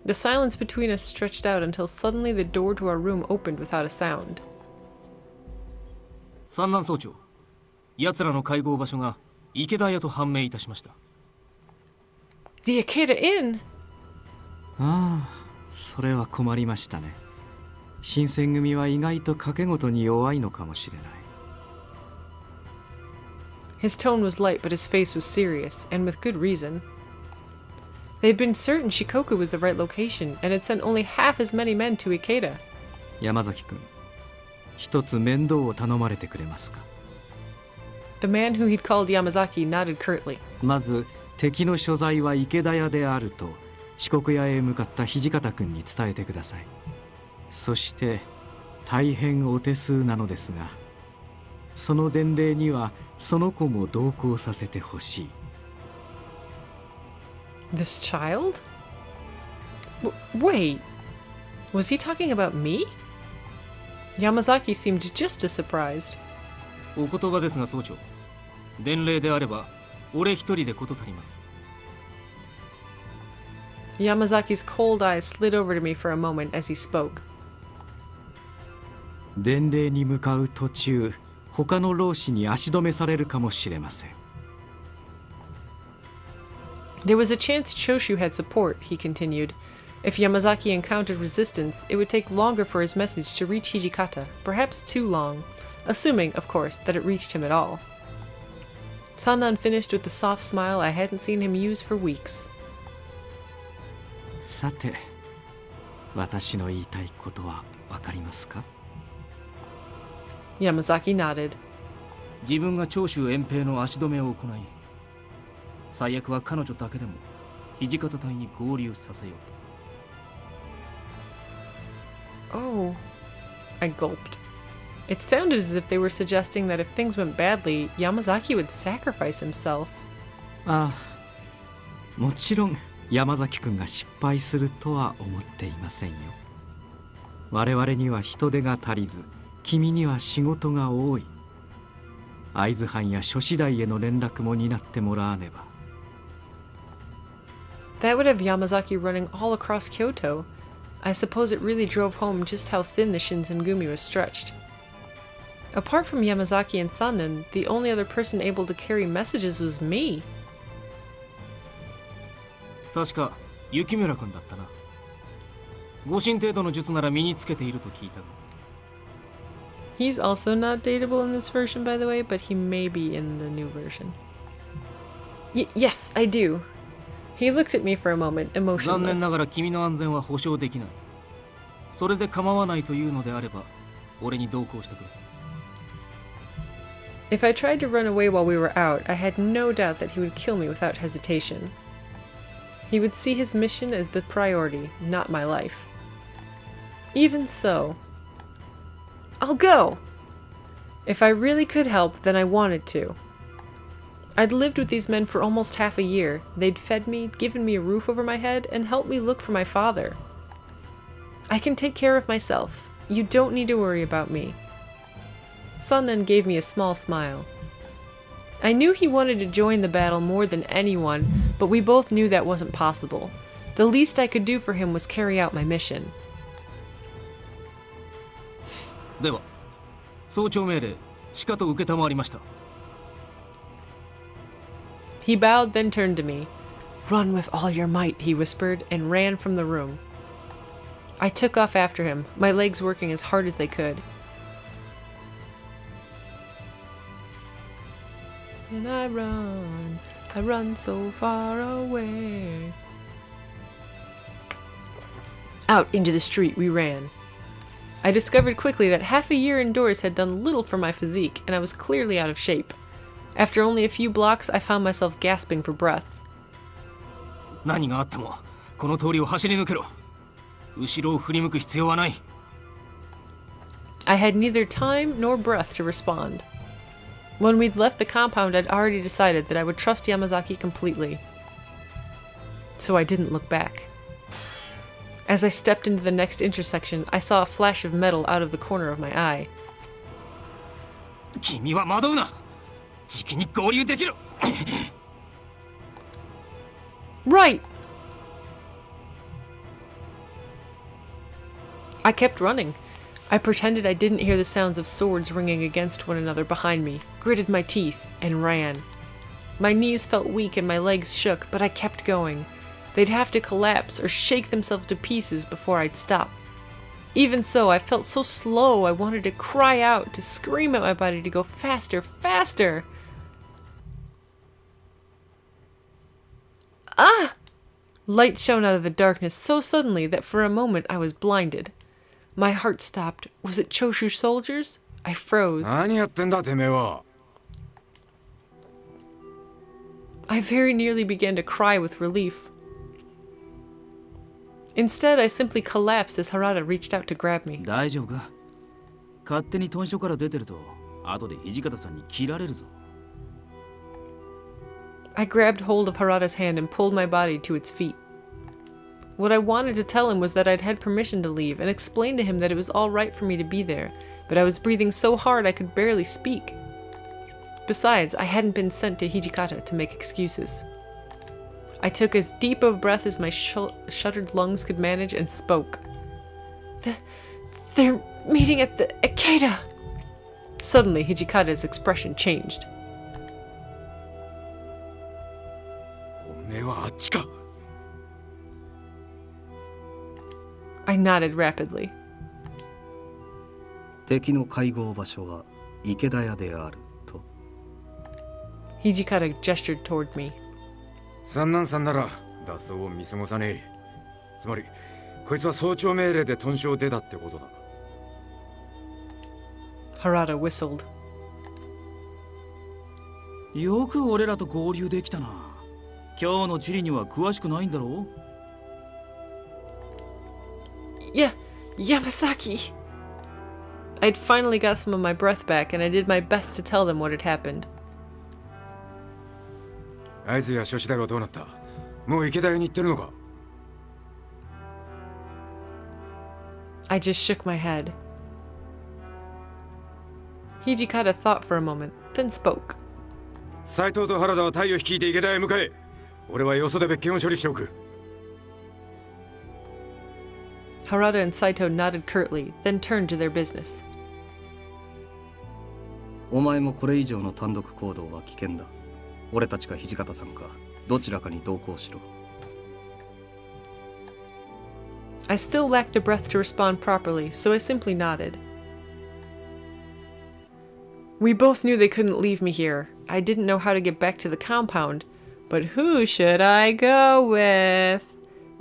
The silence between us stretched out until suddenly the door to our room opened without a sound. 三男総長、奴らの会合場所が池田屋と判明いたしました。 The Ikeda Inn? ああ、それは困りましたね。新選組は意外と賭け事に弱いのかもしれない。His tone was light, but his face was serious, and with good reason. They had been certain Shikoku was the right location, and had sent only half as many men to Ikeda. 山崎君、一つ面倒を頼まれてくれますか。 The man who he'd called Yamazaki nodded curtly. まず敵の所在は池田屋であると四国屋へ向かった土方君に伝えてください。そして大変お手数なのですが、その伝令にはその子も同行させてほしい。 This child? Wait, was he talking about me? Yamazaki seemed just as surprised. お言葉ですが総長、伝令であれば俺一人で事足ります。 Yamazaki's cold eyes slid over to me for a moment as he spoke. 伝令に向かう途中、他の浪士に足止めされるかもしれません。 There was a chance Choshu had support, he continued. If Yamazaki encountered resistance, it would take longer for his message to reach Hijikata, perhaps too long, assuming, of course, that it reached him at all. Sannan finished with the soft smile I hadn't seen him use for weeks. さて、私の言いたいことはわかりますか？ Yamazaki nodded. 自分が長州遠平の足止めを行い、最悪は彼女だけでも土方隊に合流させようと。 Oh, I gulped. It sounded as if they were suggesting that if things went badly, Yamazaki would sacrifice himself. ああ、もちろん山崎君が失敗するとは思っていませんよ。我々には人手が足りず、君には仕事が多い。会津藩や諸子代への連絡も担ってもらわねば。 That would have Yamazaki running all across Kyoto. I suppose it really drove home just how thin the Shinsengumi was stretched. Apart from Yamazaki and Sannan, the only other person able to carry messages was me. 確か雪村君だったな。護身程度の術なら身につけていると聞いたが。 He's also not dateable in this version, by the way, but he may be in the new version. Yes, I do. He looked at me for a moment, 残念な emotionless. がら君の安全は保証できない。それで構わないというのであれば、俺に同行してくれ。 If I tried to run away while we were out, I had no doubt that he would kill me without hesitation. He would see his mission as the priority, not my life. Even so, I'll go! If I really could help, then I wanted to. I'd lived with these men for almost half a year. They'd fed me, given me a roof over my head, and helped me look for my father. I can take care of myself. You don't need to worry about me. Sannan gave me a small smile. I knew he wanted to join the battle more than anyone, but we both knew that wasn't possible. The least I could do for him was carry out my mission. では、総長命令、しかと承りました。 He bowed, then turned to me. Run with all your might, he whispered, and ran from the room. I took off after him, my legs working as hard as they could. And I run so far away. Out into the street we ran. I discovered quickly that half a year indoors had done little for my physique, and I was clearly out of shape. After only a few blocks, I found myself gasping for breath. 何があっても、この通りを走り抜けろ。後ろを振り向く必要はない。 I had neither time nor breath to respond. When we'd left the compound, I'd already decided that I would trust Yamazaki completely. So I didn't look back. As I stepped into the next intersection, I saw a flash of metal out of the corner of my eye. 君は惑うな。じきに合流できる。 Right! I kept running. I pretended I didn't hear the sounds of swords ringing against one another behind me, gritted my teeth, and ran. My knees felt weak and my legs shook, but I kept going. They'd have to collapse or shake themselves to pieces before I'd stop. Even so, I felt so slow I wanted to cry out, to scream at my body to go faster, faster! Ah! Light shone out of the darkness so suddenly that for a moment I was blinded. My heart stopped. Was it Choshu soldiers? I froze. 何やってんだてめえは。 I very nearly began to cry with relief. Instead, I simply collapsed as Harada reached out to grab me. 大丈夫か？勝手に豚書から出てると後で土方さんに切られるぞ。 I grabbed hold of Harada's hand and pulled my body to its feet. What I wanted to tell him was that I'd had permission to leave and explain to him that it was all right for me to be there, but I was breathing so hard I could barely speak. Besides, I hadn't been sent to Hijikata to make excuses. I took as deep a breath as my shuttered lungs could manage and spoke. They're meeting at the Ikeda! Suddenly, Hijikata's expression changed. おめえはあっちか。 I nodded rapidly. 敵の会合場所は池田屋であると。 Hijikata gestured toward me. 三男さんなら脱走を見過ごさねえ。つまりこいつは早朝命令で豚書を出たってことだ。 Harada whistled. よく俺らと合流できたな。今日の地理には詳しくないんだろう？ Yamasaki! I'd finally got some of my breath back, and I did my best to tell them what had happened. あいつや吉田がどうなった？もう池田屋に行ってるのか？ I just shook my head. Hijikata thought for a moment, then spoke. 斉藤と原田は隊を率いて池田屋へ向かえ。俺はよそで別件を処理しておく。 Harada and Saito nodded curtly, then turned to their business. お前もこれ以上の単独行動は危険だ。俺たちか土方さんかどちらかに同行しろ。 I still lacked the breath to respond properly, so I simply nodded. We both knew they couldn't leave me here. I didn't know how to get back to the compound, but who should I go with?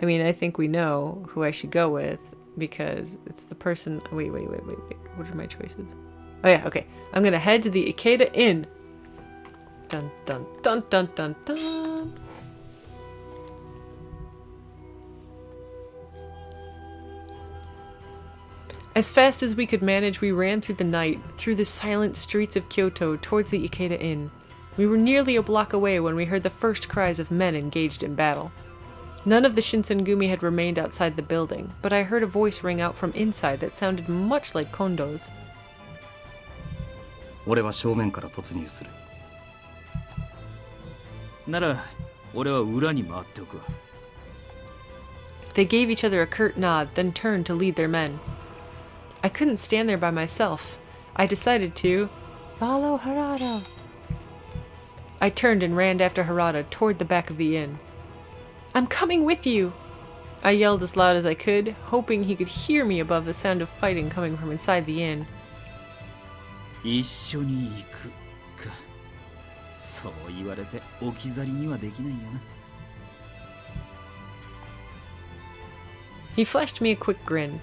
I mean, I think we know who I should go with, because it's the person... Wait. What are my choices? Oh yeah, okay. I'm gonna head to the Ikeda Inn. Dun dun dun dun dun dun. As fast as we could manage, we ran through the night, through the silent streets of Kyoto, towards the Ikeda Inn. We were nearly a block away when we heard the first cries of men engaged in battle. None of the Shinsengumi had remained outside the building, but I heard a voice ring out from inside that sounded much like Kondo's. 俺は正面から突入する。なら、俺は裏に回っておくわ。 They gave each other a curt nod, then turned to lead their men. I couldn't stand there by myself. I decided to follow Harada. I turned and ran after Harada toward the back of the inn. I'm coming with you! I yelled as loud as I could, hoping he could hear me above the sound of fighting coming from inside the inn. 一緒に行くか。そう言われて置き去りにはできないよな。 He flashed me a quick grin.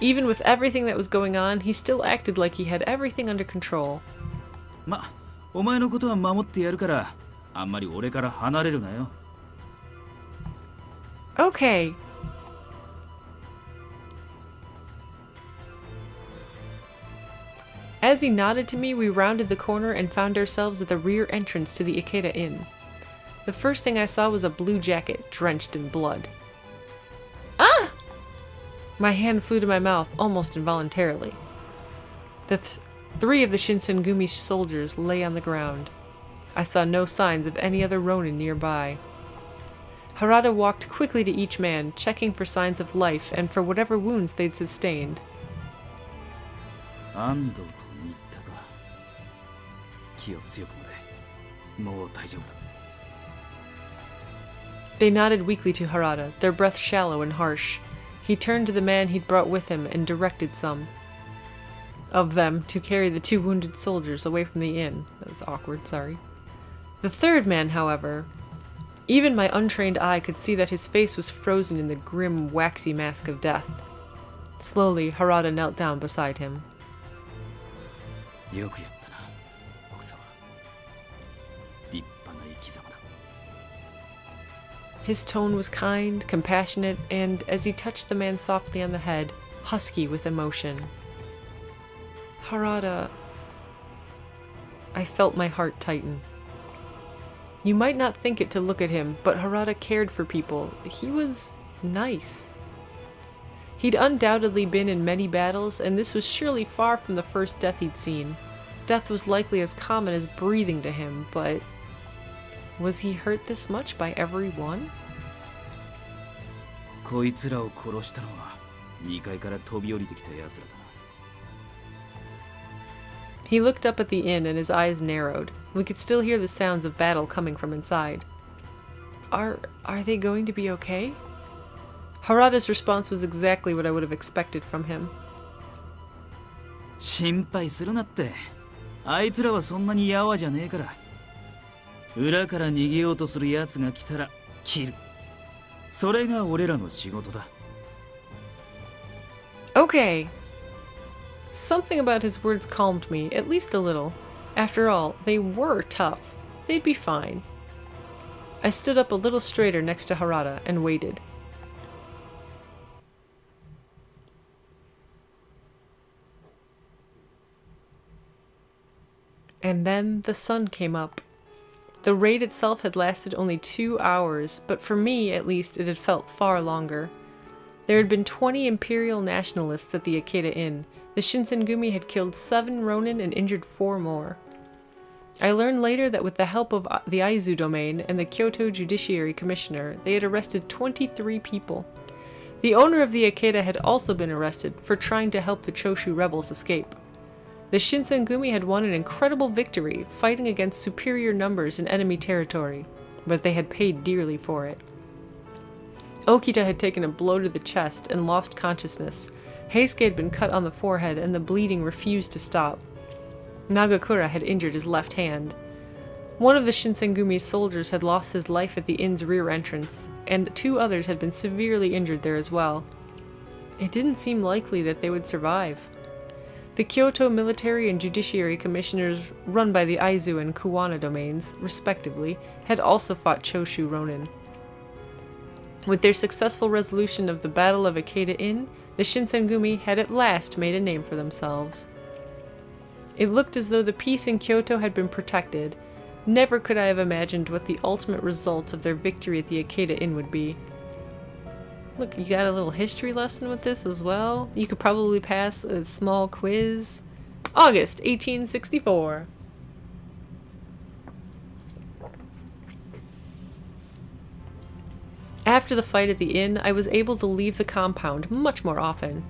Even with everything that was going on, he still acted like he had everything under control. ま、お前のことは守ってやるから、あんまり俺から離れるなよ。 Okay. As he nodded to me, we rounded the corner and found ourselves at the rear entrance to the Ikeda Inn. The first thing I saw was a blue jacket, drenched in blood. Ah! My hand flew to my mouth almost involuntarily. The three of the Shinsengumi soldiers lay on the ground. I saw no signs of any other Ronin nearby. Harada walked quickly to each man, checking for signs of life and for whatever wounds they'd sustained. 安藤と新田か。気を強く持て。もう大丈夫だ。 They nodded weakly to Harada, their breath shallow and harsh. He turned to the man he'd brought with him and directed some of them to carry the 2 wounded soldiers away from the inn. That was awkward, sorry. The third man, however, even my untrained eye could see that his face was frozen in the grim, waxy mask of death. Slowly, Harada knelt down beside him. よくやったな、奥様。立派な生き様だ。 His tone was kind, compassionate, and, as he touched the man softly on the head, husky with emotion. Harada... I felt my heart tighten. You might not think it to look at him, but Harada cared for people. He was nice. He'd undoubtedly been in many battles, and this was surely far from the first death he'd seen. Death was likely as common as breathing to him, but... was he hurt this much by everyone? こいつらを殺したのは2階から飛び降りてきた奴らだ。 He looked up at the inn and his eyes narrowed. We could still hear the sounds of battle coming from inside. Are they going to be okay? Harada's response was exactly what I would have expected from him. 心配するなって。あいつらはそんなにやわじゃねえから。裏から逃げようとする奴が来たら切る。それが俺らの仕事だ。 Okay. Something about his words calmed me, at least a little. After all, they were tough. They'd be fine. I stood up a little straighter next to Harada and waited. And then the sun came up. The raid itself had lasted only 2 hours, but for me, at least, it had felt far longer. There had been 20 Imperial nationalists at the Ikeda Inn. The Shinsengumi had killed 7 Ronin and injured 4 more. I learned later that with the help of the Aizu domain and the Kyoto Judiciary Commissioner, they had arrested 23 people. The owner of the Ikeda had also been arrested for trying to help the Choshu rebels escape. The Shinsengumi had won an incredible victory, fighting against superior numbers in enemy territory, but they had paid dearly for it. Okita had taken a blow to the chest and lost consciousness. Heisuke had been cut on the forehead and the bleeding refused to stop. Nagakura had injured his left hand. One of the Shinsengumi's soldiers had lost his life at the inn's rear entrance, and 2 others had been severely injured there as well. It didn't seem likely that they would survive. The Kyoto Military and Judiciary Commissioners, run by the Aizu and Kuwana domains, respectively, had also fought Choshu Ronin. With their successful resolution of the Battle of Ikedaya Inn, the Shinsengumi had at last made a name for themselves. It looked as though the peace in Kyoto had been protected. Never could I have imagined what the ultimate result of their victory at the Ikedaya Inn would be. Look, you got a little history lesson with this as well. You could probably pass a small quiz. August 1864. After the fight at the inn, I was able to leave the compound much more often.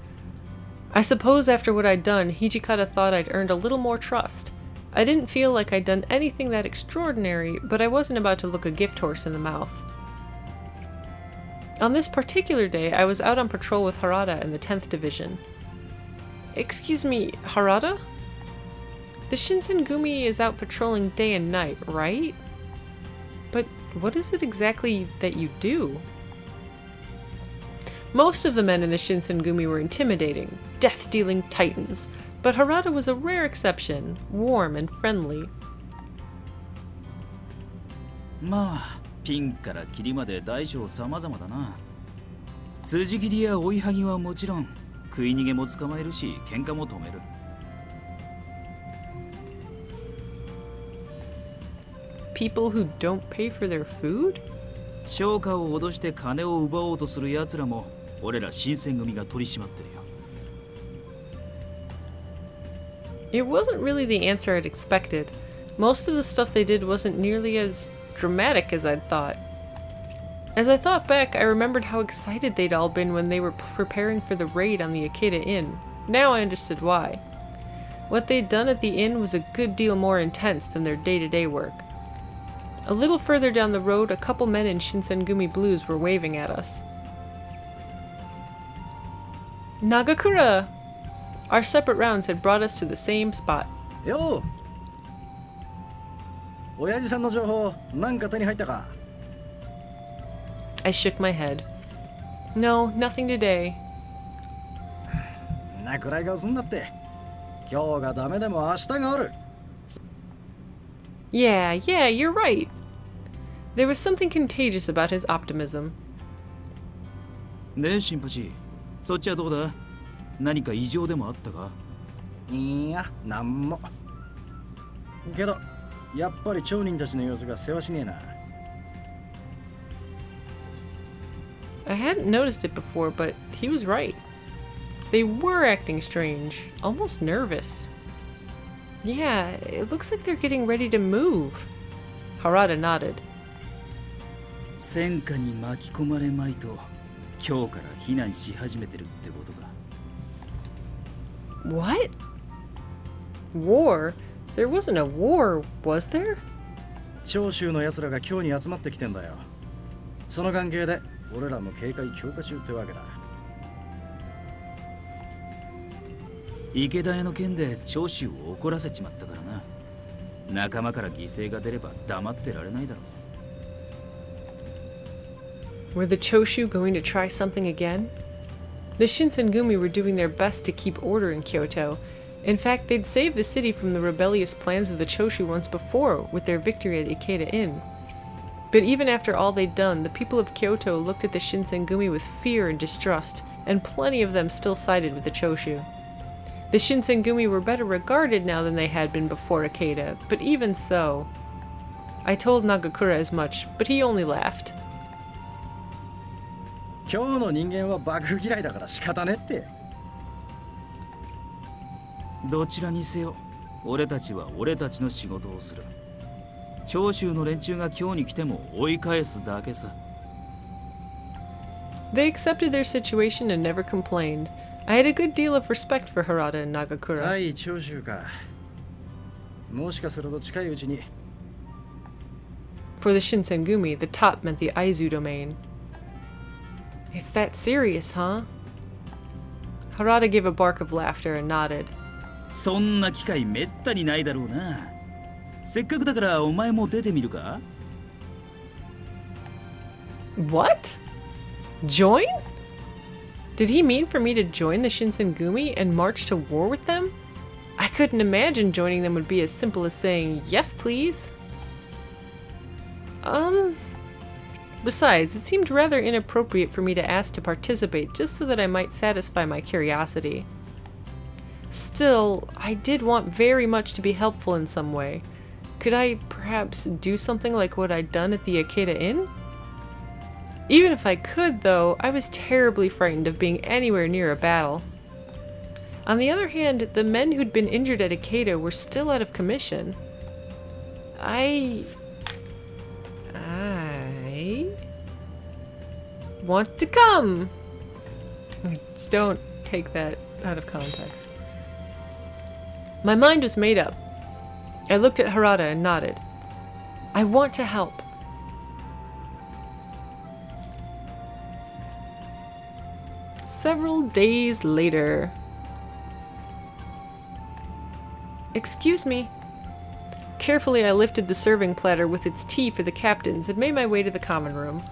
I suppose after what I'd done, Hijikata thought I'd earned a little more trust. I didn't feel like I'd done anything that extraordinary, but I wasn't about to look a gift horse in the mouth. On this particular day, I was out on patrol with Harada in the 10th Division. Excuse me, Harada? The Shinsengumi is out patrolling day and night, right? But what is it exactly that you do? Most of the men in the Shinsengumi were intimidating, death-dealing titans, but Harada was a rare exception, warm and friendly. まあ、ピンからキリまで大小様々だな。辻斬りや追いはぎはもちろん、食い逃げも捕まえるし、喧嘩も止める。People who don't pay for their food? 商家を脅して金を奪おうとする奴らも、俺ら新選組が取り締まってるよ。It wasn't really the answer I'd expected. Most of the stuff they did wasn't nearly as dramatic as I'd thought. As I thought back, I remembered how excited they'd all been when they were preparing for the raid on the Ikedaya Inn. Now I understood why. What they'd done at the inn was a good deal more intense than their day-to-day work. A little further down the road, a couple men in Shinsengumi blues were waving at us. Nagakura! Our separate rounds had brought us to the same spot. Yo! 親父さんの情報なんか手に入ったか? I shook my head. No, nothing today. なくらい顔すんなって。今日がダメでも明日がある。Yeah, you're right. There was something contagious about his optimism. ねえ、シンパシー。そっちはどうだ？何か異常でもあったか？いや、なんも。けど、やっぱり町人たちの様子がせわしねえな。I hadn't noticed it before, but he was right. They were acting strange, almost nervous. Yeah, it looks like they're getting ready to move. Harada nodded. 戦火に巻き込まれまいと今日から避難し始めてるってことか。What? War? There wasn't a war, was there? 長州の奴らが今日に集まってきてんだよ。その関係で俺らも警戒強化中ってわけだ。池田屋の件で長州を怒らせちまったからな。仲間から犠牲が出れば黙ってられないだろう。Were the Choshu going to try something again? The Shinsengumi were doing their best to keep order in Kyoto. In fact, they'd saved the city from the rebellious plans of the Choshu once before with their victory at Ikedaya Inn. But even after all they'd done, the people of Kyoto looked at the Shinsengumi with fear and distrust, and plenty of them still sided with the Choshu. The Shinsengumi were better regarded now than they had been before Ikedaya, but even so... I told Nagakura as much, but he only laughed. 今日の人間は幕府嫌いだから仕方ねって。どちらにせよ、俺たちは俺たちの仕事をする。長州の連中が今日に来ても追い返すだけさ。They accepted their situation and never complained. I had a good deal of respect for Harada and Nagakura. 対長州か。もしかすると近いうちに。For the Shinsengumi, the top meant the Aizu domain. It's that serious, huh? Harada gave a bark of laughter and nodded. そんな機会めったにないだろうな。せっかくだからお前も出てみるか？ What? Join? Did he mean for me to join the Shinsengumi and march to war with them? I couldn't imagine joining them would be as simple as saying, yes, please. Besides, it seemed rather inappropriate for me to ask to participate just so that I might satisfy my curiosity. Still, I did want very much to be helpful in some way. Could I perhaps do something like what I'd done at the Ikedaya Inn? Even if I could, though, I was terribly frightened of being anywhere near a battle. On the other hand, the men who'd been injured at Ikedaya were still out of commission. I want to come! Don't take that out of context. My mind was made up. I looked at Harada and nodded. I want to help. Several days later. Excuse me. Carefully I lifted the serving platter with its tea for the captains and made my way to the common room.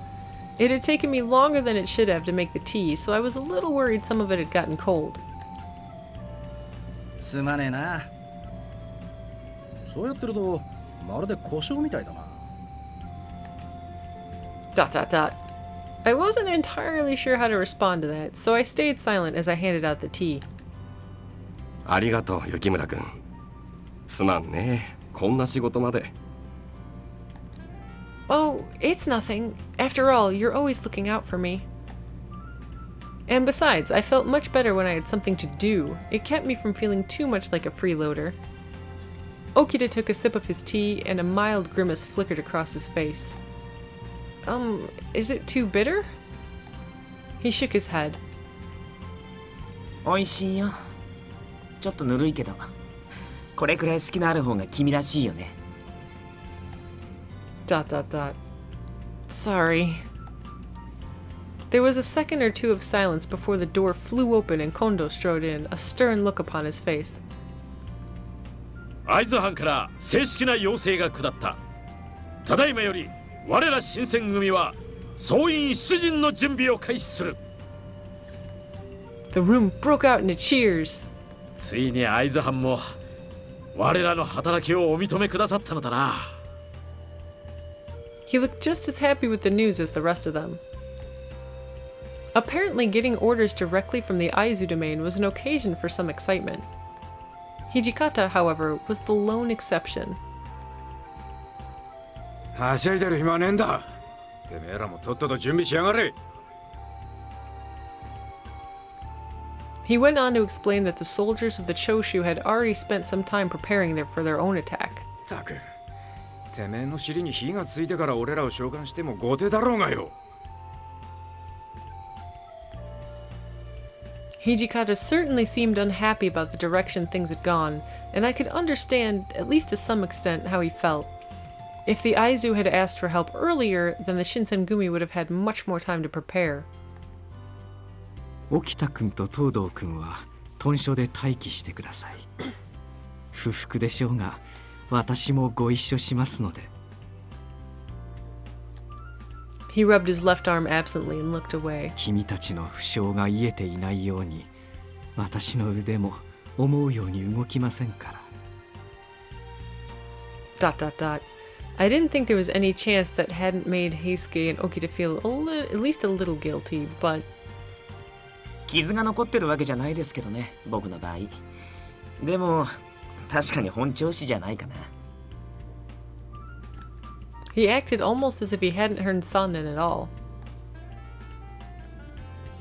It had taken me longer than it should have to make the tea, so I was a little worried some of it had gotten cold. すまねえな。そうやってるとまるで故障みたいだな。I wasn't entirely sure how to respond to that, so I stayed silent as I handed out the tea. ありがとう、雪村くん。すまんね。こんな仕事まで。Oh, it's nothing. After all, you're always looking out for me. And besides, I felt much better when I had something to do. It kept me from feeling too much like a freeloader. Okita took a sip of his tea, and a mild grimace flickered across his face. Is it too bitter? He shook his head. おいしいよ。ちょっとぬるいけど、これくらい好きのある方が君らしいよね。Sorry. There was a second or two of silence before the door flew open and Kondo strode in, a stern look upon his face. 会津藩から正式な要請が下った。ただいまより我ら新選組は総員出陣の準備を開始する。The room broke out into cheers. ついに会津藩も我らの働きをお認めくださったのだな。He looked just as happy with the news as the rest of them. Apparently, getting orders directly from the Aizu domain was an occasion for some excitement. Hijikata, however, was the lone exception. はしゃいでる暇はねえんだ。てめえらもとっとと準備しやがれ。He went on to explain that the soldiers of the Choshu had already spent some time preparing for their own attack. たく、てめえの尻に火がついてから俺らを召喚しても後手だろうがよ。Hijikata certainly seemed unhappy about the direction things had gone, and I could understand, at least to some extent, how he felt. If the Aizu had asked for help earlier, then the Shinsengumi would have had much more time to prepare. 沖田君と東堂君は屯所で待機してください。不服でしょうが、私もご一緒しますので。He rubbed his left arm absently and looked away. 君たちの負傷が癒えていないように、私の腕も思うように動きませんから。I didn't think there was any chance that hadn't made Heisuke and Okita feel at least a little guilty, but 傷が残ってるわけじゃないですけどね、僕の場合。でも確かに本調子じゃないかな。he acted almost as if he hadn't heard Sannen at all.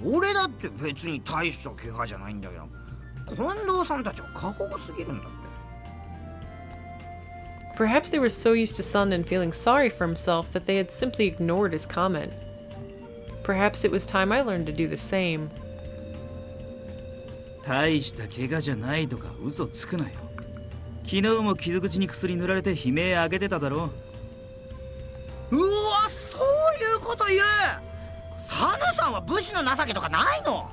俺だって別に大した怪我じゃないんだけど、近藤さんたちは過保護すぎるんだって。Perhaps they were so used to Sannen feeling sorry for himself that they had simply ignored his comment. Perhaps it was time I learned to do the same. 大した怪我じゃないとか嘘つくなよ。昨日も傷口に薬塗られて悲鳴上げてただろ。うわ、そういうこと言う。サヌさんは武士の情けとかないの。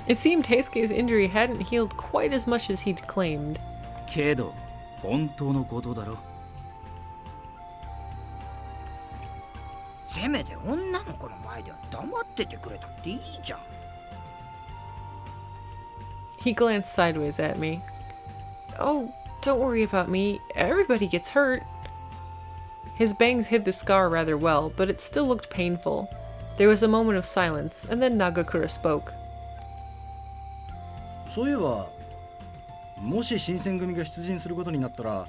It seemed Heisuke's injury hadn't healed quite as much as he'd claimed. けど本当のことだろ。せめて女の子の前では黙っててくれたっていいじゃん。He glanced sideways at me. Oh, don't worry about me. Everybody gets hurt. His bangs hid the scar rather well, but it still looked painful. There was a moment of silence, and then Nagakura spoke. そういえば、もし新選組が出陣することになったら、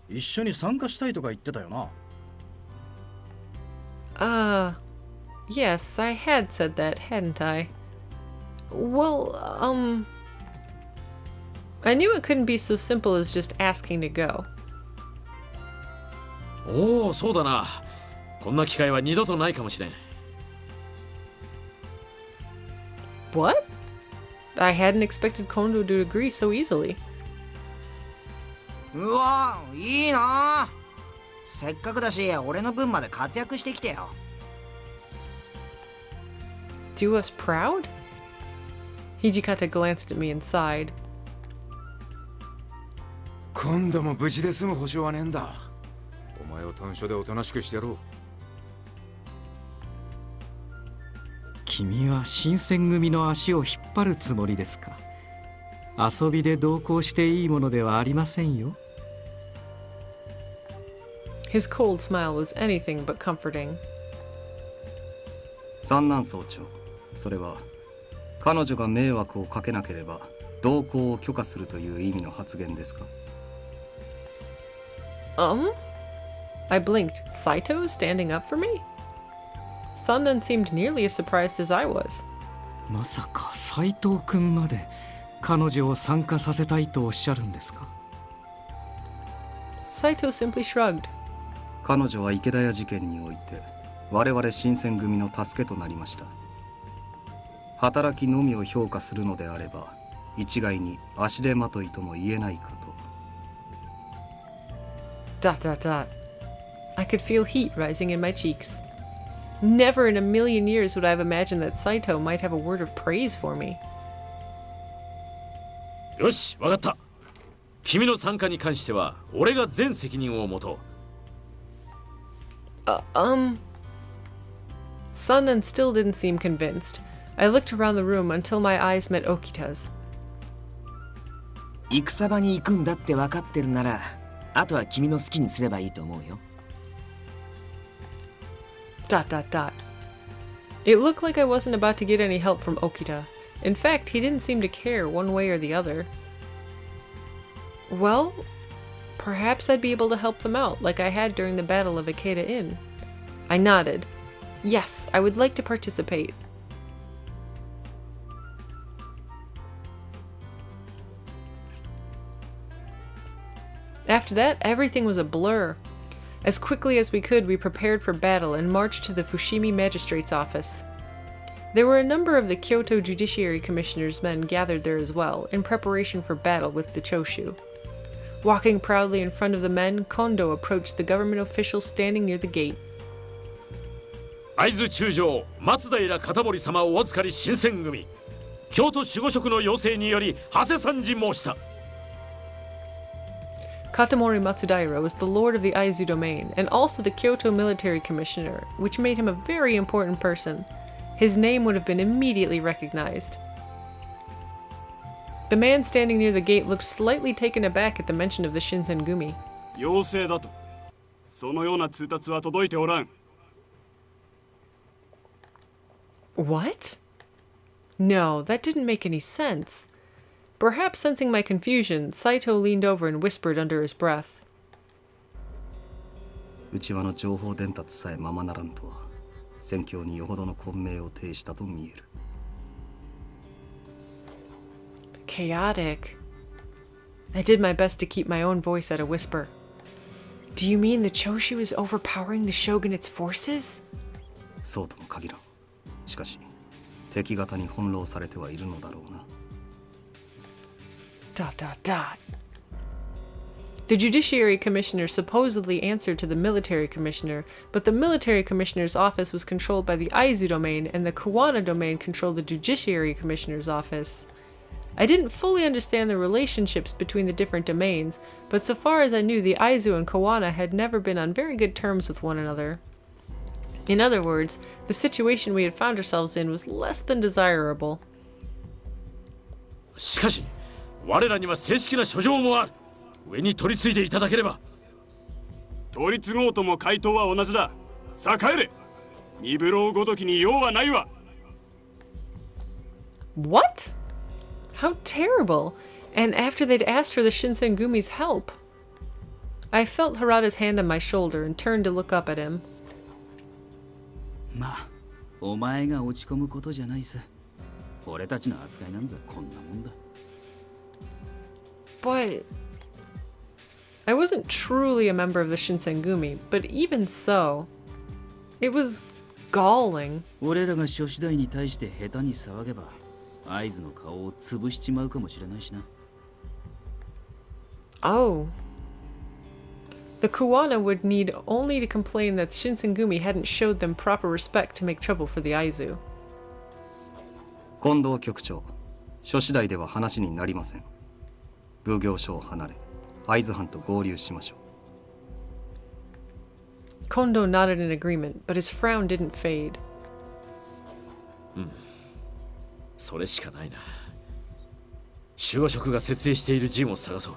一緒に参加したいとか言ってたよな。Yes, I had said that, hadn't I? Well, I knew it couldn't be so simple as just asking to go. おお、そうだな。こんな機会は二度とないかもしれん。What? I hadn't expected Kondo to agree so easily. うわ、いいな。せっかくだし、俺の分まで活躍してきてよ。Do us proud? Hijikata glanced at me and sighed. 今度も無事で済む保証はねえんだ。お前を短所でおとなしくしてやろう。君は新選組の足を引っ張るつもりですか。遊びで同行していいものではありませんよ。His cold smile was anything but comforting. 三男総長、それは彼女が迷惑をかけなければ同行を許可するという意味の発言ですか。I blinked. Saito standing up for me? Sandan seemed nearly as surprised as I was. まさか斎藤君まで彼女を参加させたいとおっしゃるんですか。Saito simply shrugged. 彼女は池田屋事件において我々新選組の助けとなりました。働きのみを評価するのであれば一概に足手まといとも言えないかと。 I could feel heat rising in my cheeks. Never in a million years would I have imagined that Saito might have a word of praise for me. よし、わかった。君の参加に関しては俺が全責任を持とう。Sanan still didn't seem convinced. I looked around the room until my eyes met Okita's. 戦場に行くんだって分かってるなら、あとは君の好きにすればいいと思うよ。It looked like I wasn't about to get any help from Okita. In fact, he didn't seem to care one way or the other. Well, perhaps I'd be able to help them out like I had during the Battle of Ikedaya Inn. I nodded. Yes, I would like to participate. After that, everything was a blur. As quickly as we could, we prepared for battle and marched to the Fushimi Magistrate's office. There were a number of the Kyoto Judiciary Commissioner's men gathered there as well, in preparation for battle with the Choshu. Walking proudly in front of the men, Kondo approached the government official standing near the gate. 会津中将松平片森様をお預かり新選組、京都守護職の要請により長谷参事申した。Katamori Matsudaira was the lord of the Aizu domain, and also the Kyoto military commissioner, which made him a very important person. His name would have been immediately recognized. The man standing near the gate looked slightly taken aback at the mention of the Shinsengumi. 要請だと。そのような通達は届いておらん。What? No, that didn't make any sense. Perhaps sensing my confusion, Saito leaned over and whispered under his breath. 内輪の情報伝達さえままならんとは戦況によほどの混迷を呈したと見える。Chaotic. I did my best to keep my own voice at a whisper. Do you mean the Choshu is overpowering the shogunate's forces? そうとも限らん。しかし敵方に翻弄されてはいるのだろうな。The Judiciary Commissioner supposedly answered to the Military Commissioner, but the Military Commissioner's office was controlled by the Aizu domain, and the Kawana domain controlled the Judiciary Commissioner's office. I didn't fully understand the relationships between the different domains, but so far as I knew, the Aizu and Kawana had never been on very good terms with one another. In other words, the situation we had found ourselves in was less than desirable. しかし我らには正式な書状もある。上に取り次いでいただければ。取り継ごうとも回答は同じだ。さあ帰れ。二部郎ごときに用はないわ。What? How terrible! And after they'd asked for the Shinsengumi's help. I felt Harada's hand on my shoulder and turned to look up at him. まあ、お前が落ち込むことじゃないさ。俺たちの扱いなんざこんなもんだ。But I wasn't truly a member of the Shinsengumi, but even so, it was galling. 俺らが諸次第に対して下手に騒げば、合図の顔を潰しちまうかもしれないしな。Oh. The Kawana would need only to complain that Shinsengumi hadn't showed them proper respect to make trouble for the Aizu. 近藤局長、諸次第では話になりません。奉行所を離れ、会津藩と合流しましょう。Kondo nodded in agreement, but his frown didn't fade. それしかないな。守護職が設営している陣を探そう。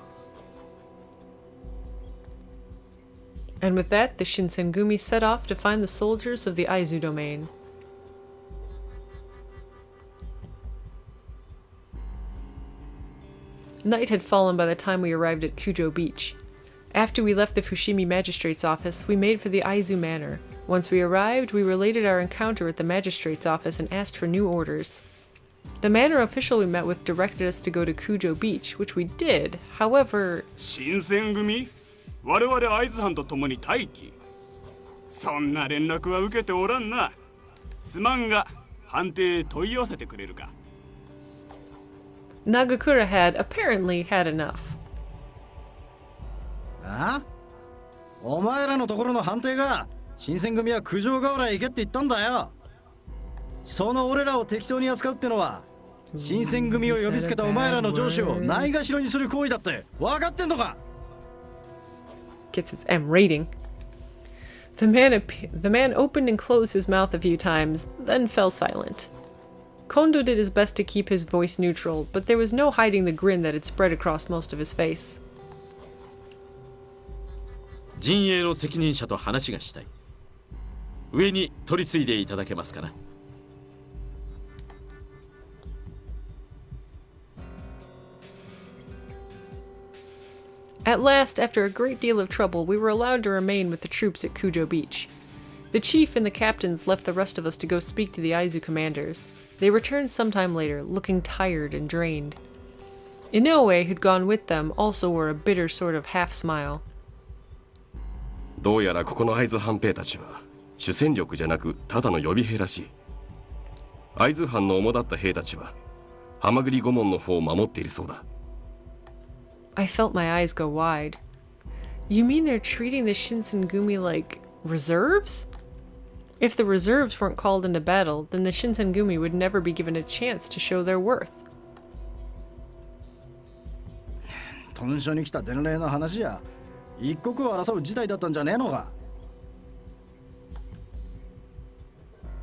And with that, the Shinsengumi set off to find the soldiers of the Aizu domain. Night had fallen by the time we arrived at Kujo Beach. After we left the Fushimi magistrate's office, we made for the Aizu Manor. Once we arrived, we related our encounter at the magistrate's office and asked for new orders. The manor official we met with directed us to go to Kujo Beach, which we did. However... 新選組我々会津藩と共に待機。そんな連絡は受けておらんな。すまんが藩邸へ問い合わせてくれるか。Nagakura had apparently had enough. あ？お前らのところの判定が新選組は九条河原へ行けって言ったんだよ。その俺らを適当に扱うってのは新選組を呼びつけたお前らの上司をないがしろにする行為だって分かってんのか。 Gets its M rating. The man opened and closed his mouth a few times, then fell silent. Kondo did his best to keep his voice neutral, but there was no hiding the grin that had spread across most of his face. 陣営の責任者と話がしたい。上に取り継いでいただけますかな。At last, after a great deal of trouble, we were allowed to remain with the troops at Kujo Beach. The chief and the captains left the rest of us to go speak to the Aizu commanders. They returned sometime later, looking tired and drained. Inoue, who'd gone with them, also wore a bitter sort of half smile. どうやらここの会津藩兵たちは主戦力じゃなくただの予備兵らしい。会津藩の主だった兵たちはハマグリ御門の方を守っているそうだ。I felt my eyes go wide. You mean they're treating the Shinsengumi like reserves? If the reserves weren't called into battle, then the Shinsengumi would never be given a chance to show their worth. 屯所に来た伝令の話や一刻を争う事態だったんじゃねえのか。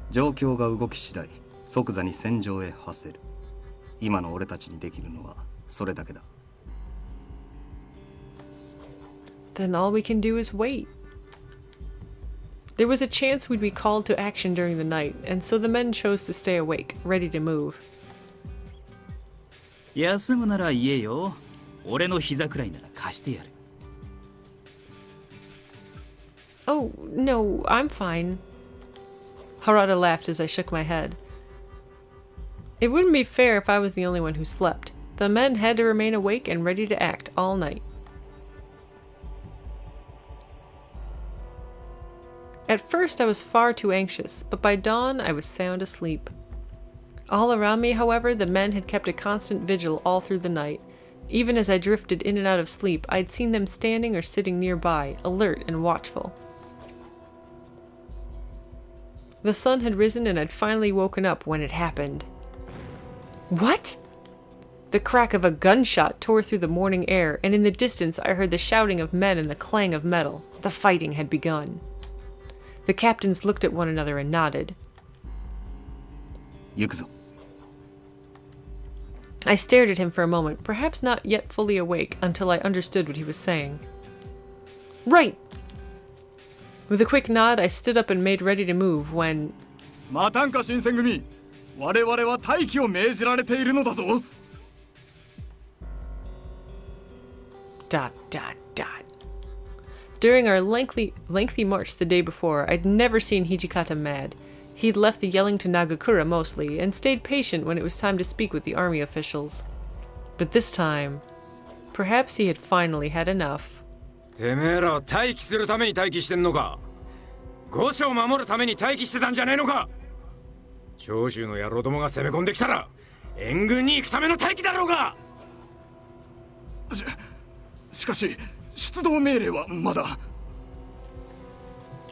状況が動き次第即座に戦場へ馳せる。今の俺たちにできるのはそれだけだ。Then all we can do is wait. There was a chance we'd be called to action during the night, and so the men chose to stay awake, ready to move. 休むなら言えよ。俺の膝くらいなら貸してやる。Oh, no, I'm fine. Harada laughed as I shook my head. It wouldn't be fair if I was the only one who slept. The men had to remain awake and ready to act all night. At first I was far too anxious, but by dawn I was sound asleep. All around me, however, the men had kept a constant vigil all through the night. Even as I drifted in and out of sleep, I'd seen them standing or sitting nearby, alert and watchful. The sun had risen and I'd finally woken up when it happened. What? The crack of a gunshot tore through the morning air, and in the distance I heard the shouting of men and the clang of metal. The fighting had begun. The captains looked at one another and nodded. 行くぞ。 I stared at him for a moment, perhaps not yet fully awake until I understood what he was saying. Right! With a quick nod, I stood up and made ready to move when... 待たんか新選組。我々は待機を命じられているのだぞ。Dot, dot, dot. During our lengthy march the day before, I'd never seen Hijikata mad. He'd left the yelling to Nagakura mostly, and stayed patient when it was time to speak with the army officials. But this time, perhaps he had finally had enough. てめえらは待機するために待機してんのか。御所を守るために待機してたんじゃねえのか。長州の野郎どもが攻め込んできたら援軍に行くための待機だろうが。しかし出動命令はまだ。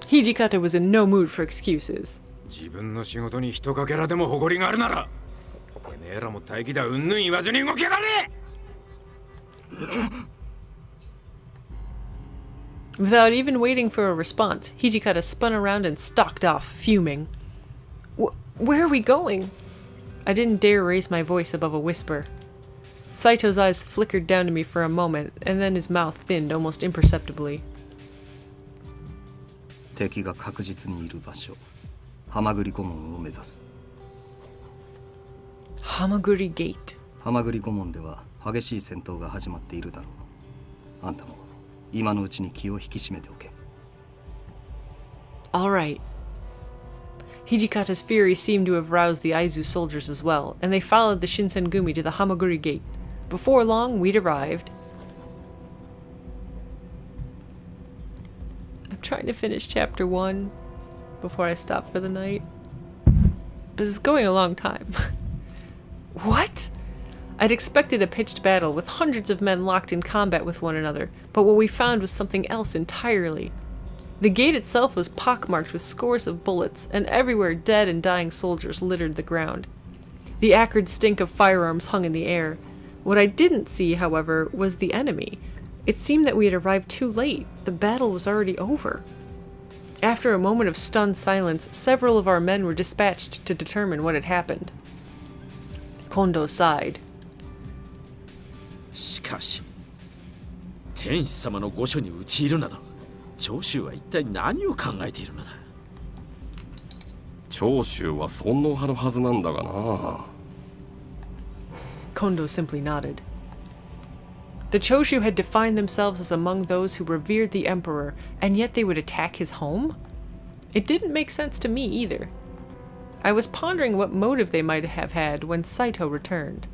Hijikata was in no mood for excuses. 自分の仕事に一かけらでも誇りがあるなら、てめえらも待機だうんぬん言わずに動きやがれ。Without even waiting for a response, Hijikata spun around and stalked off, fuming. Where are we going? I didn't dare raise my voice above a whisper. Saito's eyes flickered down to me for a moment, and then his mouth thinned almost imperceptibly. 敵が確実にいる場所、ハマグリ御門を目指す。Hamaguri Gate. ハマグリ御門では激しい戦闘が始まっているだろう。あんたも今のうちに気を引き締めておけ。All right. Hijikata's fury seemed to have roused the Aizu soldiers as well, and they followed the Shinsengumi to the Hamaguri Gate. Before long, we'd arrived. trying to finish chapter 1 before I stop for the night. But it's going a long time. What? I'd expected a pitched battle with hundreds of men locked in combat with one another, but what we found was something else entirely. The gate itself was pockmarked with scores of bullets, and everywhere dead and dying soldiers littered the ground. The acrid stink of firearms hung in the air. What I didn't see, however, was the enemy. It seemed that we had arrived too late. The battle was already over. After a moment of stunned silence, several of our men were dispatched to determine what had happened. Kondo sighed. しかし天使様の御所に討ち入るなど長州は一体何を考えているのだ。長州は尊皇派のはずなんだがな。Kondo simply nodded. The Choshu had defined themselves as among those who revered the emperor, and yet they would attack his home? It didn't make sense to me either. I was pondering what motive they might have had when Saito returned.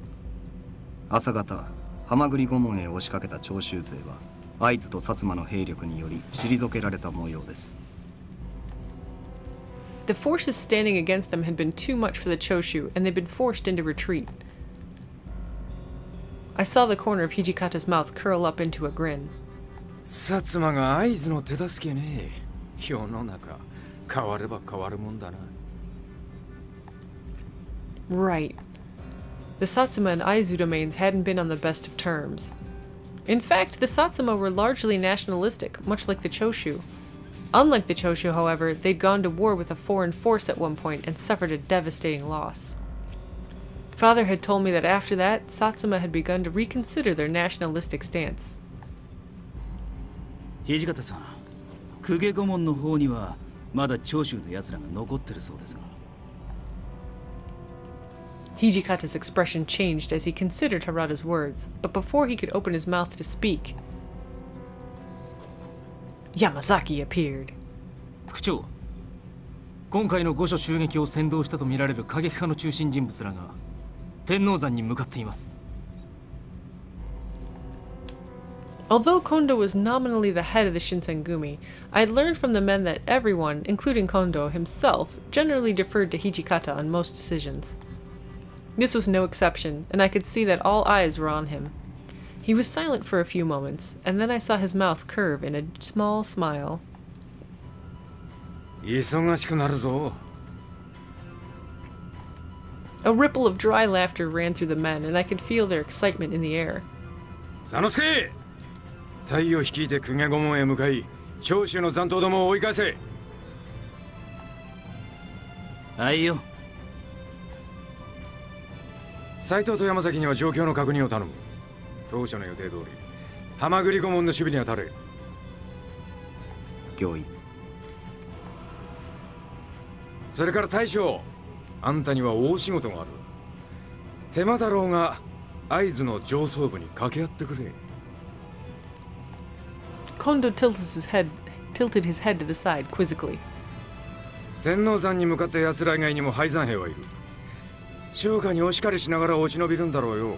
朝方ハマグリ御門へ押しかけた長州勢は会津と薩摩の兵力により退けられた模様です。 The forces standing against them had been too much for the Choshu, and they'd been forced into retreat. I saw the corner of Hijikata's mouth curl up into a grin. 薩摩が会津の手助けね。世の中変われば変わるもんだな。 Right. The Satsuma and Aizu domains hadn't been on the best of terms. In fact, the Satsuma were largely nationalistic, much like the Choshu. Unlike the Choshu, however, they'd gone to war with a foreign force at one point and suffered a devastating loss. Father had told me that after that, Satsuma had begun to reconsider their nationalistic stance. 土方さん、公家御門の方にはまだ長州の奴らが残ってるそうですが。Hijikata's expression changed as he considered Harada's words, but before he could open his mouth to speak, Yamazaki appeared. 区長、今回の御所襲撃を先導したとみられる過激派の中心人物らが天王山に向かっています。 Although Kondo was nominally the head of the Shinsengumi, I had learned from the men that everyone, including Kondo himself, generally deferred to Hijikata on most decisions. This was no exception, and I could see that all eyes were on him. He was silent for a few moments, and then I saw his mouth curve in a small smile. 忙しくなるぞ。 A ripple of dry laughter ran through the men, and I could feel their excitement in the air. 佐之助、太陽率いて公家御門へ向かい、長州の残党どもを追い返せ。はいよ。斉藤と山崎には状況の確認を頼む。当初の予定通り、ハマグリ御門の守備に当たれ。御意。それから大将、あんたには大仕事がある。手間だろうが、会津の上層部に掛け合ってくれ。Kondo tilted his head to the side quizzically. 天王山に向かって奴ら以外にも敗山兵はいる。商家にお叱りしながら落ち延びるんだろうよ。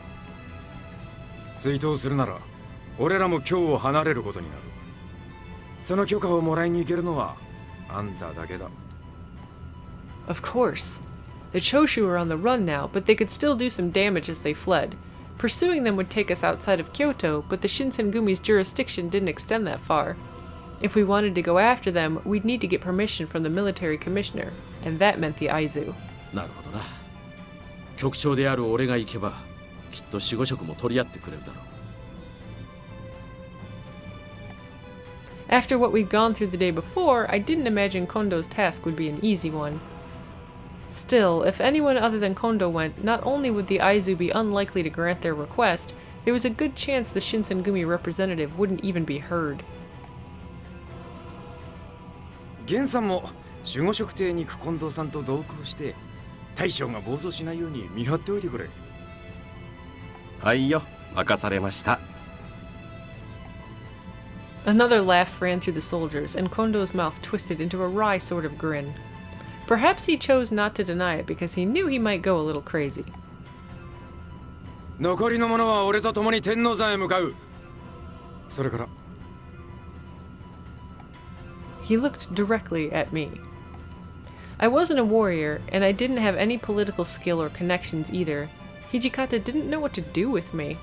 追悼するなら俺らも京を離れることになる。その許可をもらいに行けるのはあんただけだ。 Of course. The Choshu were on the run now, but they could still do some damage as they fled. Pursuing them would take us outside of Kyoto, but the Shinsengumi's jurisdiction didn't extend that far. If we wanted to go after them, we'd need to get permission from the military commissioner, and that meant the Aizu. なるほどな。局長である俺が行けばきっと守護職も取り合ってくれるだろう。 After what we'd gone through the day before, I didn't imagine Kondo's task would be an easy one. Still, if anyone other than Kondo went, not only would the Aizu be unlikely to grant their request, there was a good chance the Shinsengumi representative wouldn't even be heard. 源さんも守護職邸に行く近藤さんと同行して大将が暴走しないように見張っておいてくれ。はいよ、任されました。 Another laugh ran through the soldiers, and Kondo's mouth twisted into a wry sort of grin. Perhaps he chose not to deny it because he knew he might go a little crazy. 残りの者は俺と共に天王山へ向かう。それから He looked directly at me. I wasn't a warrior, and I didn't have any political skill or connections either. Hijikata didn't know what to do with me.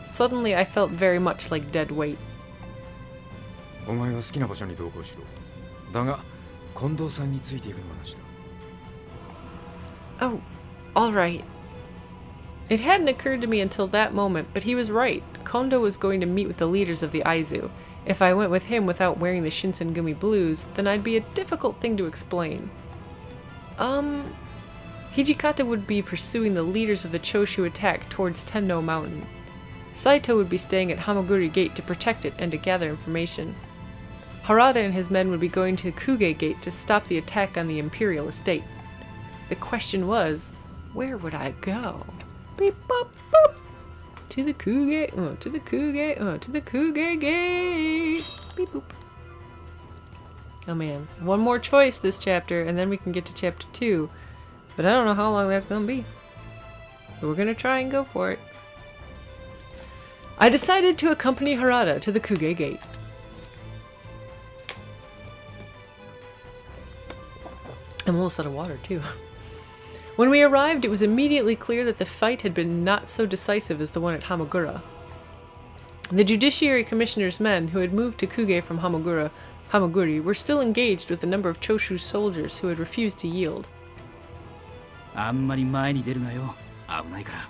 Suddenly, I felt very much like dead weight. お前は好きな場所に同行しろ。だが、近藤さんについていくのはなしだ。Oh, all right. It hadn't occurred to me until that moment, but he was right. Kondo was going to meet with the leaders of the Aizu. If I went with him without wearing the Shinsengumi blues, then I'd be a difficult thing to explain. Hijikata would be pursuing the leaders of the Choshu attack towards Tenno Mountain. Saito would be staying at Hamaguri Gate to protect it and to gather information. Harada and his men would be going to Kuge Gate to stop the attack on the Imperial estate. The question was, where would I go? Beep, bop, boop. To the Kuge, to the Kuge, to the Kuge Gate. Beep, boop. Oh man, one more choice this chapter, and then we can get to chapter 2. But I don't know how long that's gonna be. But we're gonna try and go for it. I decided to accompany Harada to the Kuge Gate. I'm almost out of water, too. When we arrived, it was immediately clear that the fight had been not so decisive as the one at Hamagura. The Judiciary Commissioner's men, who had moved to Kuge from Hamaguri, were still engaged with a number of Choshu soldiers who had refused to yield. あんまり前に出るなよ。危ないから。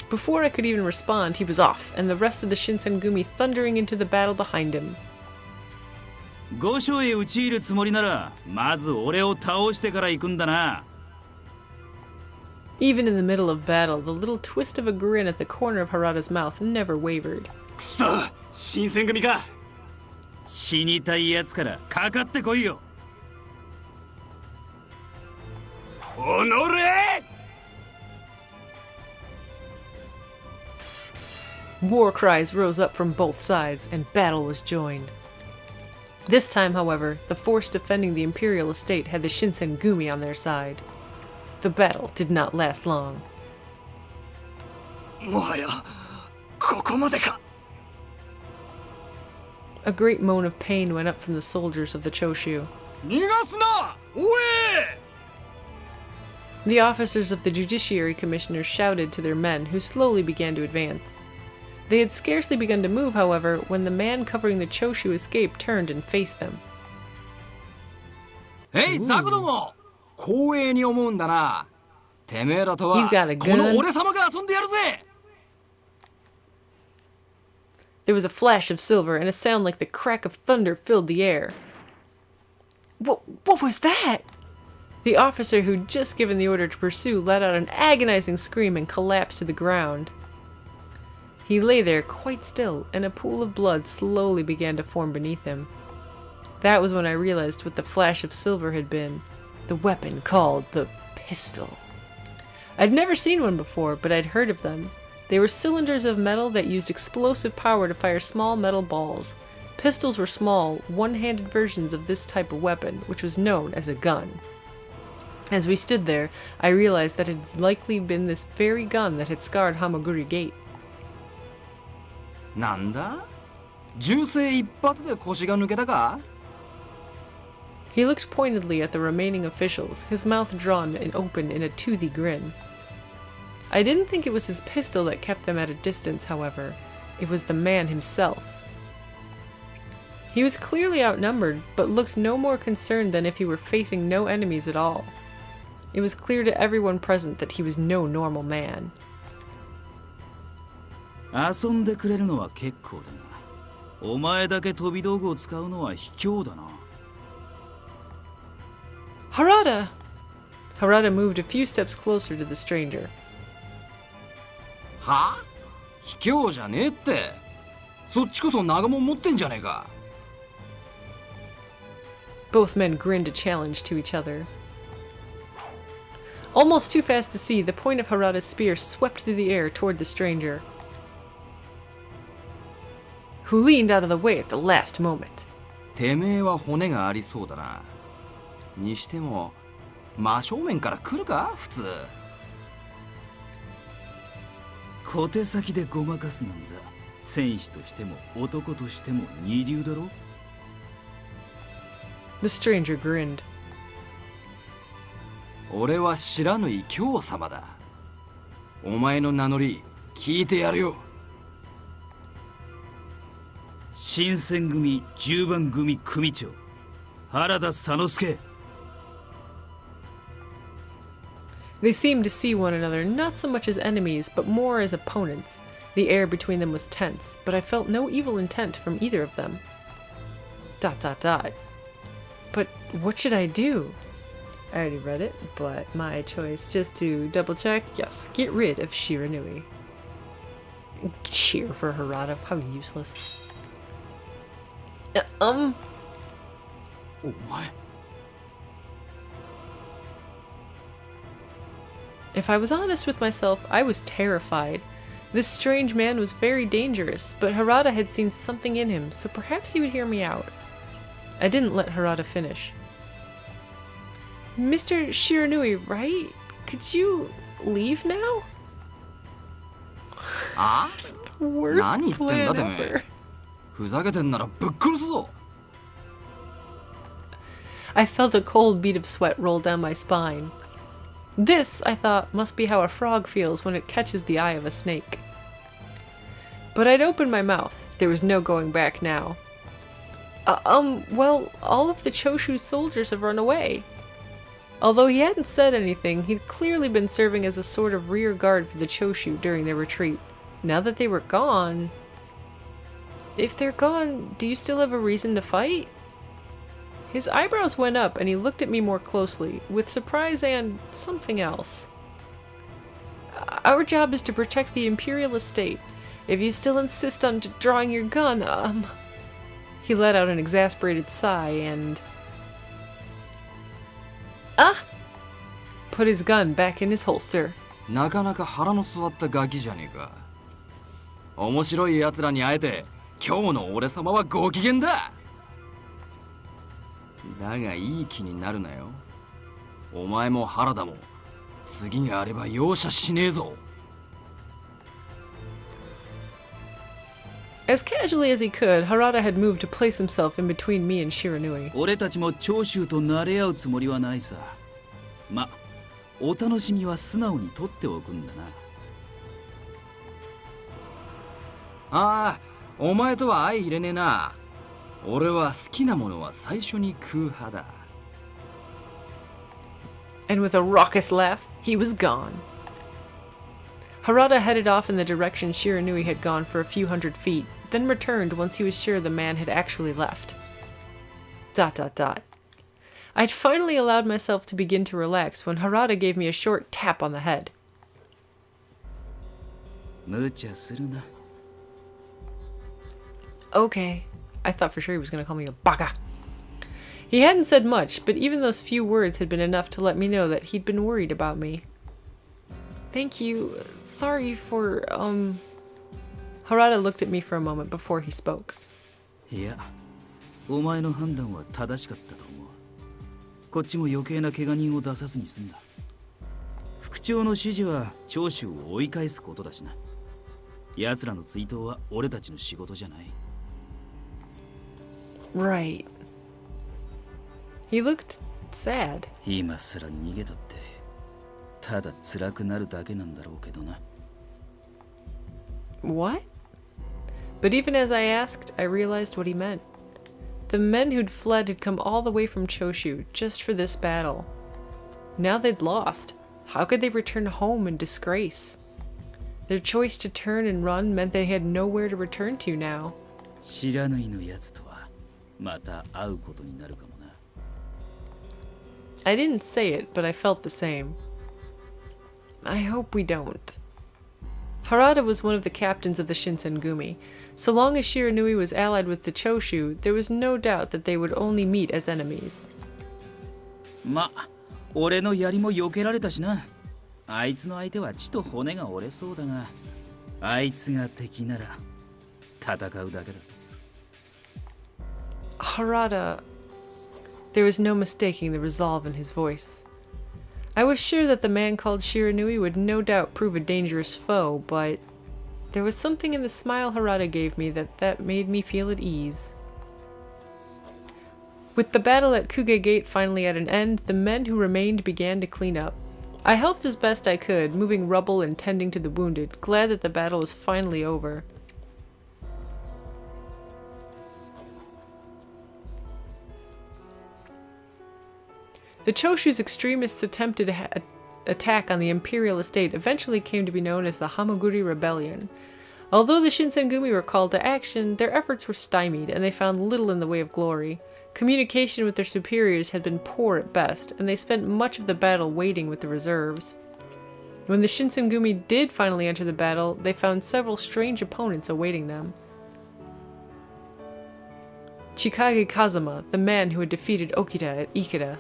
Before I could even respond, he was off, and the rest of the Shinsengumi thundering into the battle behind him. 御所へ討ち入るつもりなら、まず俺を倒してから行くんだな。Even in the middle of battle, the little twist of a grin at the corner of Harada's mouth never wavered. くそ、新選組か。死にたいやつからかかってこいよ。おのれ！ War cries rose up from both sides, and battle was joined. This time, however, the force defending the Imperial estate had the Shinsengumi on their side. The battle did not last long. もはやここまでか。 A great moan of pain went up from the soldiers of the Choshu. 逃がすな！おえ！ The officers of the Judiciary Commissioner shouted to their men, who slowly began to advance. They had scarcely begun to move, however, when the man covering the Choshu escape turned and faced them. へい、ザクども！光栄に思うんだな。てめえらとは He's got a こ gun. の俺様が遊んでやるぜ。 There was a flash of silver, and a sound like the crack of thunder filled the air. What was that? The officer who'd just given the order to pursue let out an agonizing scream and collapsed to the ground. He lay there quite still, and a pool of blood slowly began to form beneath him. That was when I realized what the flash of silver had been. The weapon called the pistol. I'd never seen one before, but I'd heard of them. They were cylinders of metal that used explosive power to fire small metal balls. Pistols were small, one-handed versions of this type of weapon, which was known as a gun. As we stood there, I realized that it had likely been this very gun that had scarred Hamaguri Gate. なんだ？銃声一発で腰が抜けたか？ He looked pointedly at the remaining officials, his mouth drawn and open in a toothy grin. I didn't think it was his pistol that kept them at a distance, however. It was the man himself. He was clearly outnumbered, but looked no more concerned than if he were facing no enemies at all. It was clear to everyone present that he was no normal man. 遊んでくれるのは結構だが、お前だけ飛び道具を使うのは卑怯だな。Harada! Harada moved a few steps closer to the stranger. は？卑怯じゃねえって。そっちこそ長物持ってんじゃねえか。 Both men grinned a challenge to each other. Almost too fast to see, the point of Harada's spear swept through the air toward the stranger, who leaned out of the way at the last moment. てめえは骨がありそうだな。にしても、真正面から来るか普通。小手先でごまかすなんざ戦士としても男としても二流だろ。 The stranger grinned. 俺は知らぬ異教様だ。お前の名乗り聞いてやるよ。新選組10番組組長原田佐之助。 They seemed to see one another not so much as enemies, but more as opponents. The air between them was tense, but I felt no evil intent from either of them. ... But what should I do? I already read it, but my choice, just to double check, yes, get rid of Shiranui. Cheer for Harada, how useless. お前。 If I was honest with myself, I was terrified. This strange man was very dangerous, but Harada had seen something in him, so perhaps he would hear me out. I didn't let Harada finish. Mr. Shiranui, right? Could you leave now? あ The worst 何言ってんだ plan てめ ever. え。ふざけてんならぶっ殺すぞ。 I felt a cold bead of sweat roll down my spine. This, I thought, must be how a frog feels when it catches the eye of a snake. But I'd opened my mouth. There was no going back now. Well, all of the Choshu soldiers have run away. Although he hadn't said anything, he'd clearly been serving as a sort of rear guard for the Choshu during their retreat. Now that they were gone... If they're gone, do you still have a reason to fight? His eyebrows went up and he looked at me more closely, with surprise and something else. Our job is to protect the Imperial estate. If you still insist on drawing your gun, He let out an exasperated sigh and... Put his gun back in his holster. なかなか腹の据わったガキじゃねえか。面白い奴らに会えて、今日の俺様はご機嫌だ。だがいい気になるなよ。お前も原田も次があれば容赦しねえぞ。 As casually as he could, Harada had moved to place himself in between me and Shiranui. 俺たちも長州と慣れ合うつもりはないさ。ま、お楽しみは素直に取っておくんだな。ああ、お前とは相入れねえな。俺は好きなものは最初に食う派だ。 And with a raucous laugh, he was gone. Harada headed off in the direction Shiranui had gone for a few hundred feet, then returned once he was sure the man had actually left. ... I'd finally allowed myself to begin to relax when Harada gave me a short tap on the head. 無茶するな。 Okay. I thought for sure he was going to call me a baka. He hadn't said much, but even those few words had been enough to let me know that he'd been worried about me. Thank you. Sorry for, Harada looked at me for a moment before he spoke. いや、お前の判断は正しかったと思う。こっちも余計な怪我人を出さずに済んだ。副長の指示は長州を追い返すことだしな。奴らの追悼は俺たちの仕事じゃない。 Right. He looked sad. 今すら逃げたって、ただ辛くなるだけなんだろうけどな。 What? But even as I asked, I realized what he meant. The men who'd fled had come all the way from Choshu just for this battle. Now they'd lost. How could they return home in disgrace? Their choice to turn and run meant they had nowhere to return to now. 知らないのやつとはまた会うことになるかもな。 I didn't say it, but I felt the same. I hope we don't. Harada was one of the captains of the Shinsengumi. So long as Shiranui was allied with the Choshu, there was no doubt that they would only meet as enemies. ま、俺の槍も避けられたしな。あいつの相手は血と骨が折れそうだが、あいつが敵なら戦うだけだ。 Harada... There was no mistaking the resolve in his voice. I was sure that the man called Shiranui would no doubt prove a dangerous foe, but There was something in the smile Harada gave me that made me feel at ease. With the battle at Kuge Gate finally at an end, the men who remained began to clean up. I helped as best I could, moving rubble and tending to the wounded, glad that the battle was finally over. The Choshu's extremists' attempted attack on the imperial estate eventually came to be known as the Hamaguri Rebellion. Although the Shinsengumi were called to action, their efforts were stymied, and they found little in the way of glory. Communication with their superiors had been poor at best, and they spent much of the battle waiting with the reserves. When the Shinsengumi did finally enter the battle, they found several strange opponents awaiting them. Chikage Kazama, the man who had defeated Okita at Ikeda,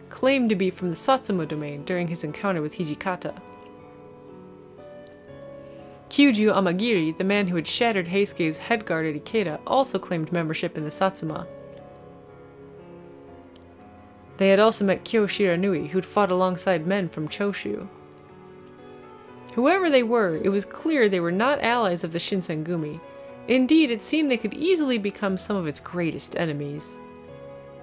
claimed to be from the Satsuma domain during his encounter with Hijikata. Kyuju Amagiri, the man who had shattered Heisuke's head guard at Ikeda, also claimed membership in the Satsuma. They had also met Kyo Shiranui, who'd fought alongside men from Choshu. Whoever they were, it was clear they were not allies of the Shinsengumi. Indeed, it seemed they could easily become some of its greatest enemies.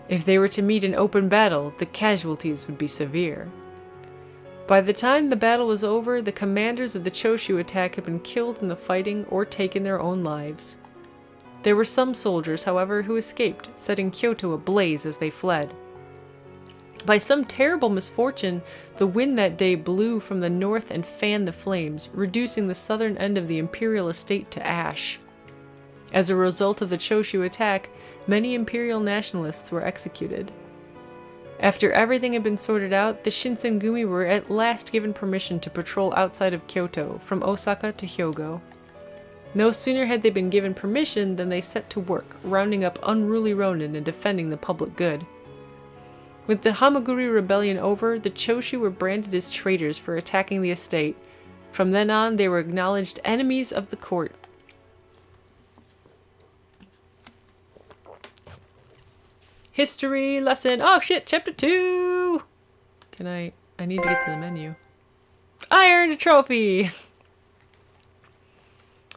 If they were to meet in open battle, the casualties would be severe. By the time the battle was over, the commanders of the Choshu attack had been killed in the fighting or taken their own lives. There were some soldiers, however, who escaped, setting Kyoto ablaze as they fled. By some terrible misfortune, the wind that day blew from the north and fanned the flames, reducing the southern end of the imperial estate to ash. As a result of the Choshu attack, many imperial nationalists were executed. After everything had been sorted out, the Shinsengumi were at last given permission to patrol outside of Kyoto, from Osaka to Hyogo. No sooner had they been given permission than they set to work, rounding up unruly ronin and defending the public good. With the Hamaguri Rebellion over, the Choshu were branded as traitors for attacking the estate. From then on, they were acknowledged enemies of the court. History lesson. Oh shit, chapter 2! I need to get to the menu. I earned a trophy!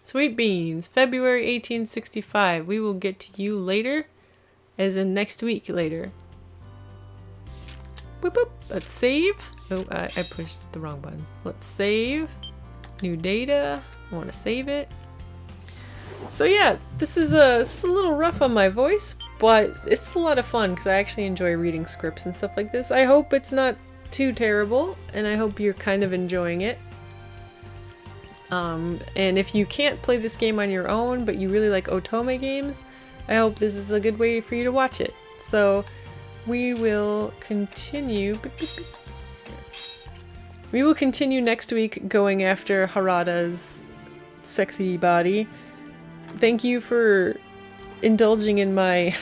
Sweet beans. February 1865. We will get to you later. As in next week later. Boop boop. Let's save. Oh, I pushed the wrong button. Let's save. New data. I want to save it. So yeah, this is a little rough on my voice, but it's a lot of fun because I actually enjoy reading scripts and stuff like this. I hope it's not too terrible, and I hope you're kind of enjoying it. And if you can't play this game on your own, but you really like otome games, I hope this is a good way for you to watch it. So we will continue. We will continue next week going after Harada's sexy body. Thank you for indulging in my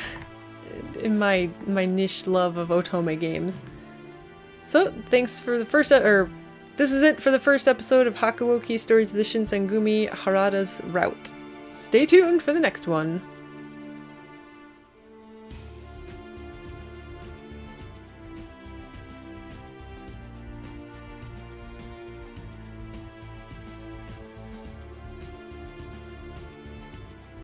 niche love of otome games. So thanks for the first this is it for the first episode of Hakuoki Stories of the Shinsengumi Harada's Route. Stay tuned for the next one.